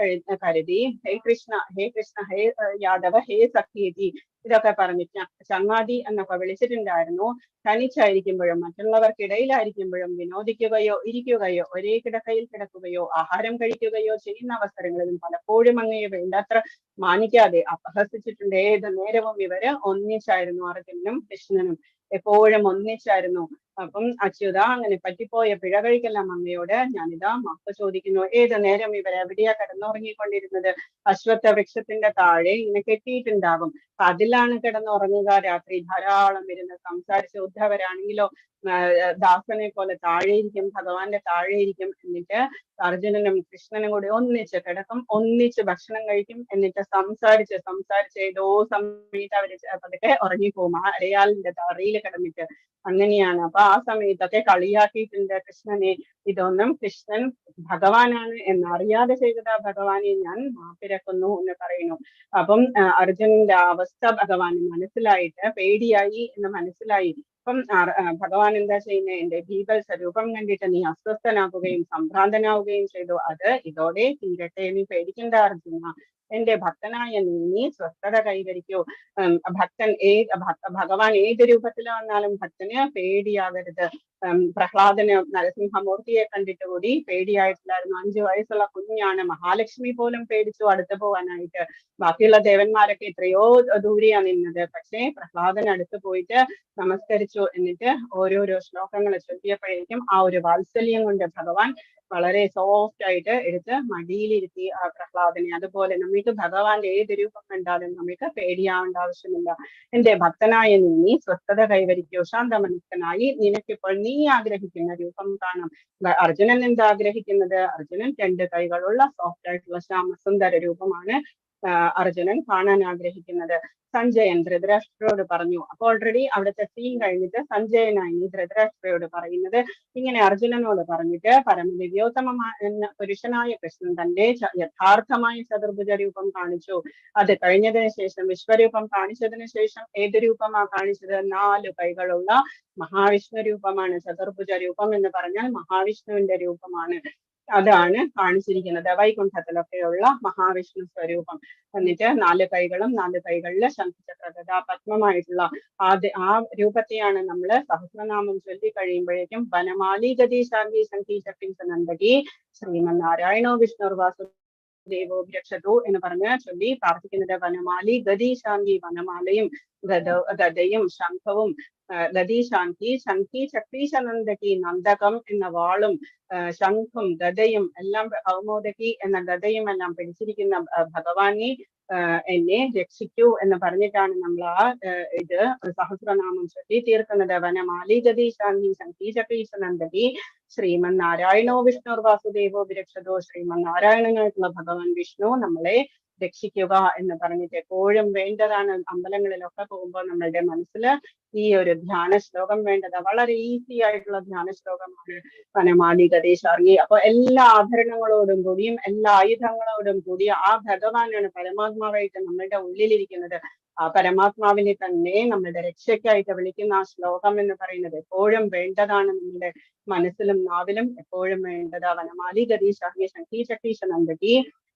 കരുതി, ഹേ കൃഷ്ണ, ഹേ കൃഷ്ണ, ഹേ യാദവ, ഹേ സഖ്യേതി, ഇതൊക്കെ പറഞ്ഞ് ചങ്ങാതി എന്നൊക്കെ വിളിച്ചിട്ടുണ്ടായിരുന്നു. തനിച്ചായിരിക്കുമ്പോഴും മറ്റുള്ളവർക്കിടയിലായിരിക്കുമ്പോഴും വിനോദിക്കുകയോ ഇരിക്കുകയോ ഒരേ കിടക്കയിൽ കിടക്കുകയോ ആഹാരം കഴിക്കുകയോ ചെയ്യുന്ന അവസരങ്ങളിലും പലപ്പോഴും അങ്ങയെ വേണ്ടത്ര മാനിക്കാതെ അപഹസിച്ചിട്ടുണ്ട്. ഏത് നേരവും ഇവര് ഒന്നിച്ചായിരുന്നു. അർജുനനും കൃഷ്ണനും എപ്പോഴും ഒന്നിച്ചായിരുന്നു. അപ്പം അച്യുത, അങ്ങനെ പറ്റിപ്പോയ പിഴകൾക്കെല്ലാം അങ്ങയോട് ഞാനിതാ മാപ്പ് ചോദിക്കുന്നു. ഏത് നേരം ഇവരെവിടെയാ കിടന്നുറങ്ങിക്കൊണ്ടിരുന്നത്? അശ്വത്ഥ വൃക്ഷത്തിന്റെ താഴെ ഇങ്ങനെ കെട്ടിയിട്ടുണ്ടാകും. അതിലാണ് കിടന്നുറങ്ങുക. രാത്രി ധാരാളം ഇരുന്ന് സംസാരിച്ച് ഉദ്ധവരാണെങ്കിലോ ദാസനെ പോലെ താഴെയിരിക്കും, ഭഗവാന്റെ താഴെയിരിക്കും. എന്നിട്ട് അർജുനനും കൃഷ്ണനും കൂടി ഒന്നിച്ച് കിടക്കും, ഒന്നിച്ച് ഭക്ഷണം കഴിക്കും. എന്നിട്ട് സംസാരിച്ച് ഏതോ സമയത്ത് അവര് പതുക്കെ ഉറങ്ങിപ്പോകും, ആ അരയാലിന്റെ തറയിൽ കിടന്നിട്ട്. അങ്ങനെയാണ്. അപ്പൊ ആ സമയത്തൊക്കെ കളിയാക്കിയിട്ടുണ്ട് കൃഷ്ണനെ. ഇതൊന്നും കൃഷ്ണൻ ഭഗവാനാണ് എന്നറിയാതെ ചെയ്തതാ, ഭഗവാനെ ഞാൻ മാപ്പിരക്കുന്നു എന്ന് പറയുന്നു. അപ്പം അർജുനന്റെ അവസ്ഥ ഭഗവാന് മനസ്സിലായിട്ട് പേടിയായി എന്ന് മനസ്സിലായി. അപ്പം ഭഗവാൻ എന്താ ചെയ്യുന്നത്? എന്റെ ഭീകര രൂപം കണ്ടിട്ട് നീ അസ്വസ്ഥനാകുകയും സംഭ്രാന്തനാവുകയും ചെയ്തു. അത് ഇതോടെ തീരട്ടെ, നീ പേടിക്കണ്ട അർജുന. എന്റെ ഭക്തനായ നീ സ്വസ്ഥത കൈവരിക്കൂ. ഭഗവാൻ ഏത് രൂപത്തിൽ വന്നാലും ഭക്തന് പേടിയാകരുത്. പ്രഹ്ലാദന് നരസിംഹമൂർത്തിയെ കണ്ടിട്ട് കൂടി പേടിയായിട്ടില്ലായിരുന്നു. 5 വയസ്സുള്ള കുഞ്ഞാണ്. മഹാലക്ഷ്മി പോലും പേടിച്ചു അടുത്ത് പോകാനായിട്ട്. ബാക്കിയുള്ള ദേവന്മാരൊക്കെ എത്രയോ ദൂരെയാ നിന്നത്. പക്ഷേ പ്രഹ്ലാദൻ അടുത്ത് പോയിട്ട് നമസ്കരിച്ചു. എന്നിട്ട് ഓരോരോ ശ്ലോകങ്ങൾ ചൊല്ലിയപ്പോഴേക്കും ആ ഒരു വാത്സല്യം കൊണ്ട് ഭഗവാൻ വളരെ സോഫ്റ്റ് ആയിട്ട് എടുത്ത് മടിയിലിരുത്തി ആ പ്രഹ്ലാദനെ. അതുപോലെ നമുക്ക് ഭഗവാന്റെ ഏത് രൂപം കണ്ടാലും നമുക്ക് പേടിയാവേണ്ട ആവശ്യമില്ല. എന്റെ ഭക്തനായ നീ സ്വസ്ഥത കൈവരിക്കോ, ശാന്തമനസ്കനായി നിനക്കിപ്പോൾ നീ ആഗ്രഹിക്കുന്ന രൂപം കാണാം. അർജുനൻ എന്താ ആഗ്രഹിക്കുന്നത്? അർജുനൻ 2 കൈകളുള്ള സോഫ്റ്റ് ആയിട്ടുള്ള ശ്യാമസുന്ദര രൂപമാണ് അർജുനൻ കാണാൻ ആഗ്രഹിക്കുന്നത്. സഞ്ജയൻ ധൃതരാഷ്ട്രയോട് പറഞ്ഞു. അപ്പൊ ഓൾറെഡി അവിടുത്തെ സീൻ കഴിഞ്ഞിട്ട് സഞ്ജയനായി ധൃതരാഷ്ട്രയോട് പറയുന്നത് ഇങ്ങനെ അർജുനനോട് പറഞ്ഞിട്ട്, പരമദിവ്യോത്തമമായ പുരുഷനായ കൃഷ്ണൻ തന്റെ യഥാർത്ഥമായ ചതുർഭുജ രൂപം കാണിച്ചു. അത് കഴിഞ്ഞതിന് ശേഷം വിശ്വരൂപം കാണിച്ചതിന് ശേഷം ഏത് രൂപമാ കാണിച്ചത്? 4 കൈകളുള്ള മഹാവിഷ്ണു രൂപമാണ്. ചതുർഭുജ രൂപം എന്ന് പറഞ്ഞാൽ മഹാവിഷ്ണുവിന്റെ രൂപമാണ്. അതാണ് കാണിച്ചിരിക്കുന്നത്. വൈകുണ്ഠത്തിലൊക്കെയുള്ള മഹാവിഷ്ണു സ്വരൂപം. എന്നിട്ട് 4 കൈകളും 4 കൈകളില് ശംഖചക്ര ഗദാ പത്മമായിട്ടുള്ള ആ രൂപത്തെയാണ് നമ്മൾ സഹസ്രനാമം ചൊല്ലി കഴിയുമ്പോഴേക്കും വനമാലി ഗതി ശാന്തി ശംഖി ചക്രി നന്ദകി ശ്രീമന്നാരായണോ വിഷ്ണുർവാസു ദേവോ രക്ഷതു എന്ന് പറഞ്ഞ് ചൊല്ലി പ്രാർത്ഥിക്കുന്നത്. വനമാലി ഗതി ശാന്തി, വനമാലയും ഗദയും ശംഖവും ഗതി ശാന്തി ശംഖി ചക്രീശ നന്ദകി, നന്ദകം എന്ന വാളും ശംഖും ഗദയും എല്ലാം കൗമോദകി എന്ന ഗദയും എല്ലാം പിടിച്ചിരിക്കുന്ന ഭഗവാനെ എന്നെ രക്ഷിക്കൂ എന്ന് പറഞ്ഞിട്ടാണ് നമ്മൾ ആ ഇത് സഹസ്രനാമം ചൊല്ലി തീർക്കുന്നത്. വനമാലി ഗതി ശാന്തി ശംഖി ചക്രീശ നന്ദകി ശ്രീമന്നാരായണോ വിഷ്ണുർ വാസുദേവോ വിരക്ഷതോ, ശ്രീമന്നാരായണനായിട്ടുള്ള ഭഗവാൻ വിഷ്ണു നമ്മളെ രക്ഷിക്കുക എന്ന് പറഞ്ഞിട്ട് എപ്പോഴും വേണ്ടതാണ്. അമ്പലങ്ങളിലൊക്കെ പോകുമ്പോൾ നമ്മളുടെ മനസ്സിൽ ഈ ഒരു ധ്യാന ശ്ലോകം വേണ്ടത്. വളരെ ഈസി ആയിട്ടുള്ള ധ്യാന ശ്ലോകമാണ് വനമാലി ഗതേശാർഗി. അപ്പൊ എല്ലാ ആഭരണങ്ങളോടും കൂടിയും എല്ലാ ആയുധങ്ങളോടും കൂടി ആ ഭഗവാനാണ് പരമാത്മാവായിട്ട് നമ്മളുടെ ഉള്ളിലിരിക്കുന്നത്. ആ പരമാത്മാവിനെ തന്നെ നമ്മളുടെ രക്ഷയ്ക്കായിട്ട് വിളിക്കുന്ന ആ ശ്ലോകം എന്ന് പറയുന്നത് എപ്പോഴും വേണ്ടതാണ്. നമ്മളുടെ മനസ്സിലും നാവിലും എപ്പോഴും വേണ്ടത്. വനമാലി ഗതേശാർഗി ശംഖി ചക്രീശ നന്ദകി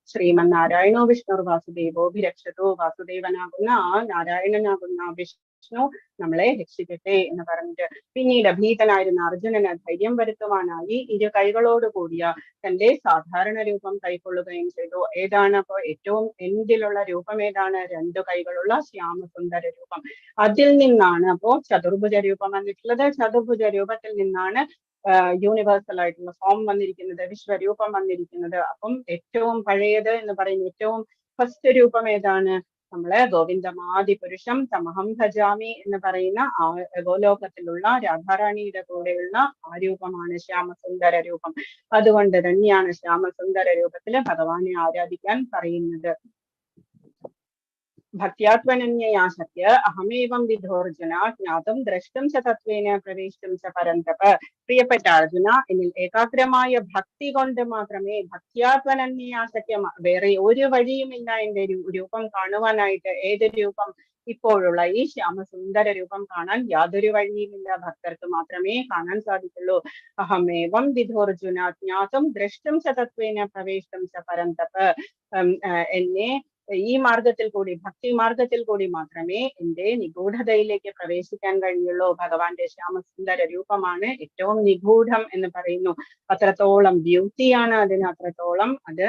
ശ്രീമന്നാരായണോ വിഷ്ണുർ വാസുദേവോ വിരക്ഷതോ, വാസുദേവനാകുന്ന ആ നാരായണനാകുന്ന വിഷ്ണു നമ്മളെ രക്ഷിക്കട്ടെ എന്ന് പറഞ്ഞിട്ട് പിന്നീട് ഭീതനായിരുന്ന അർജുനന് ധൈര്യം വരുത്തുവാനായി 2 കൈകളോട് കൂടിയ തന്റെ സാധാരണ രൂപം കൈക്കൊള്ളുകയും ചെയ്തു. ഏതാണ് അപ്പോ ഏറ്റവും എൻഡിലുള്ള രൂപം? ഏതാണ്? 2 കൈകളുള്ള ശ്യാമസുന്ദര രൂപം. അതിൽ നിന്നാണ് അപ്പോ ചതുർഭുജ രൂപം വന്നിട്ടുള്ളത്. ചതുർഭുജ രൂപത്തിൽ നിന്നാണ് യൂണിവേഴ്സൽ ആയിട്ടുള്ള ഫോം വന്നിരിക്കുന്നത്, വിശ്വരൂപം വന്നിരിക്കുന്നത്. അപ്പം ഏറ്റവും പഴയത് എന്ന് പറയുന്ന ഏറ്റവും ഫസ്റ്റ് രൂപം ഏതാണ്? നമ്മള് ഗോവിന്ദമാദി പുരുഷം തമഹം ഭജാമി എന്ന് പറയുന്ന ആ ഗോലോകത്തിലുള്ള രാധാറാണിയുടെ കൂടെയുള്ള ആ രൂപമാണ് ശ്യാമസുന്ദര രൂപം. അതുകൊണ്ട് തന്നെയാണ് ശ്യാമസുന്ദര രൂപത്തില് ഭഗവാനെ ആരാധിക്കാൻ പറയുന്നത്. ഭക്യാത്മനന്യയാശക്യ അഹമേവം വിധോർജുന ജ്ഞാതും ദ്രഷ്ടും ച തത്വേന പ്രവേശിച്ചും ച പരന്തപ. പ്രിയപ്പെട്ട അർജുന, എന്നിൽ ഏകാഗ്രമായ ഭക്തി കൊണ്ട് മാത്രമേ ഭക്യാത്മനന്യയാശക്യ, വേറെ ഒരു വഴിയുമില്ല എന്റെ രൂപം കാണുവാനായിട്ട്. ഏത് രൂപം? ഇപ്പോഴുള്ള ഈ ശ്യാമസുന്ദര രൂപം കാണാൻ യാതൊരു വഴിയുമില്ല, ഭക്തർക്ക് മാത്രമേ കാണാൻ സാധിക്കുള്ളൂ. അഹമേവം വിധോർജുന ജ്ഞാതും ദ്രഷ്ടും ച തത്വേന പ്രവേശിച്ചും ച പരന്തപ. എന്നെ ഈ മാർഗത്തിൽ കൂടി, ഭക്തി മാർഗത്തിൽ കൂടി മാത്രമേ എന്റെ നിഗൂഢതയിലേക്ക് പ്രവേശിക്കാൻ കഴിയുള്ളൂ. ഭഗവാന്റെ ശ്യാമസുന്ദര രൂപമാണ് ഏറ്റവും നിഗൂഢം എന്ന് പറയുന്നു. അത്രത്തോളം ബ്യൂട്ടിയാണ് അതിന്, അത്രത്തോളം അത്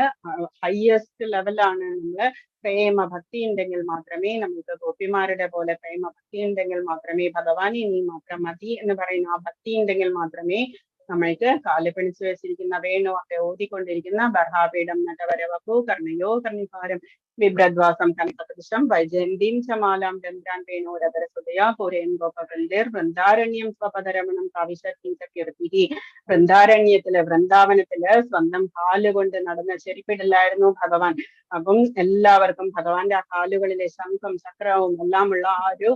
ഹയസ്റ്റ് ലെവലാണ്. നമ്മള് പ്രേമ ഭക്തി ഉണ്ടെങ്കിൽ മാത്രമേ, നമുക്ക് ഗോപിമാരുടെ പോലെ പ്രേമ ഭക്തി ഉണ്ടെങ്കിൽ മാത്രമേ, ഭഗവാനെ നീ മാത്രം മതി എന്ന് പറയുന്ന ആ ഭക്തി ഉണ്ടെങ്കിൽ മാത്രമേ നമ്മൾക്ക് കാല് പിടിച്ചു വെച്ചിരിക്കുന്ന വേണു ഒക്കെ ഓതിക്കൊണ്ടിരിക്കുന്ന ബർഹാപീഠം നട്ടവരവക്കു കർണയോ കർണികാരം ബിഭ്രദ്വാസം കനകദൃശം വൈജയന്തിം ചമാലാം ചന്ദ്രാൻ വേണോരധരസുതയാ പുരേൻ ഗോപവൃന്ദേർ വൃന്ദാരണ്യം സ്വപദരമണം കവിശീർത്തി. വൃന്ദാരണ്യത്തില്, വൃന്ദാവനത്തില് സ്വന്തം കാലുകൊണ്ട് നടന്ന ചെരിപ്പിടലായിരുന്നു ഭഗവാൻ. അപ്പം എല്ലാവർക്കും ഭഗവാന്റെ ആ കാലുകളിലെ ശംഖം ചക്രവും എല്ലാമുള്ള ആ ഒരു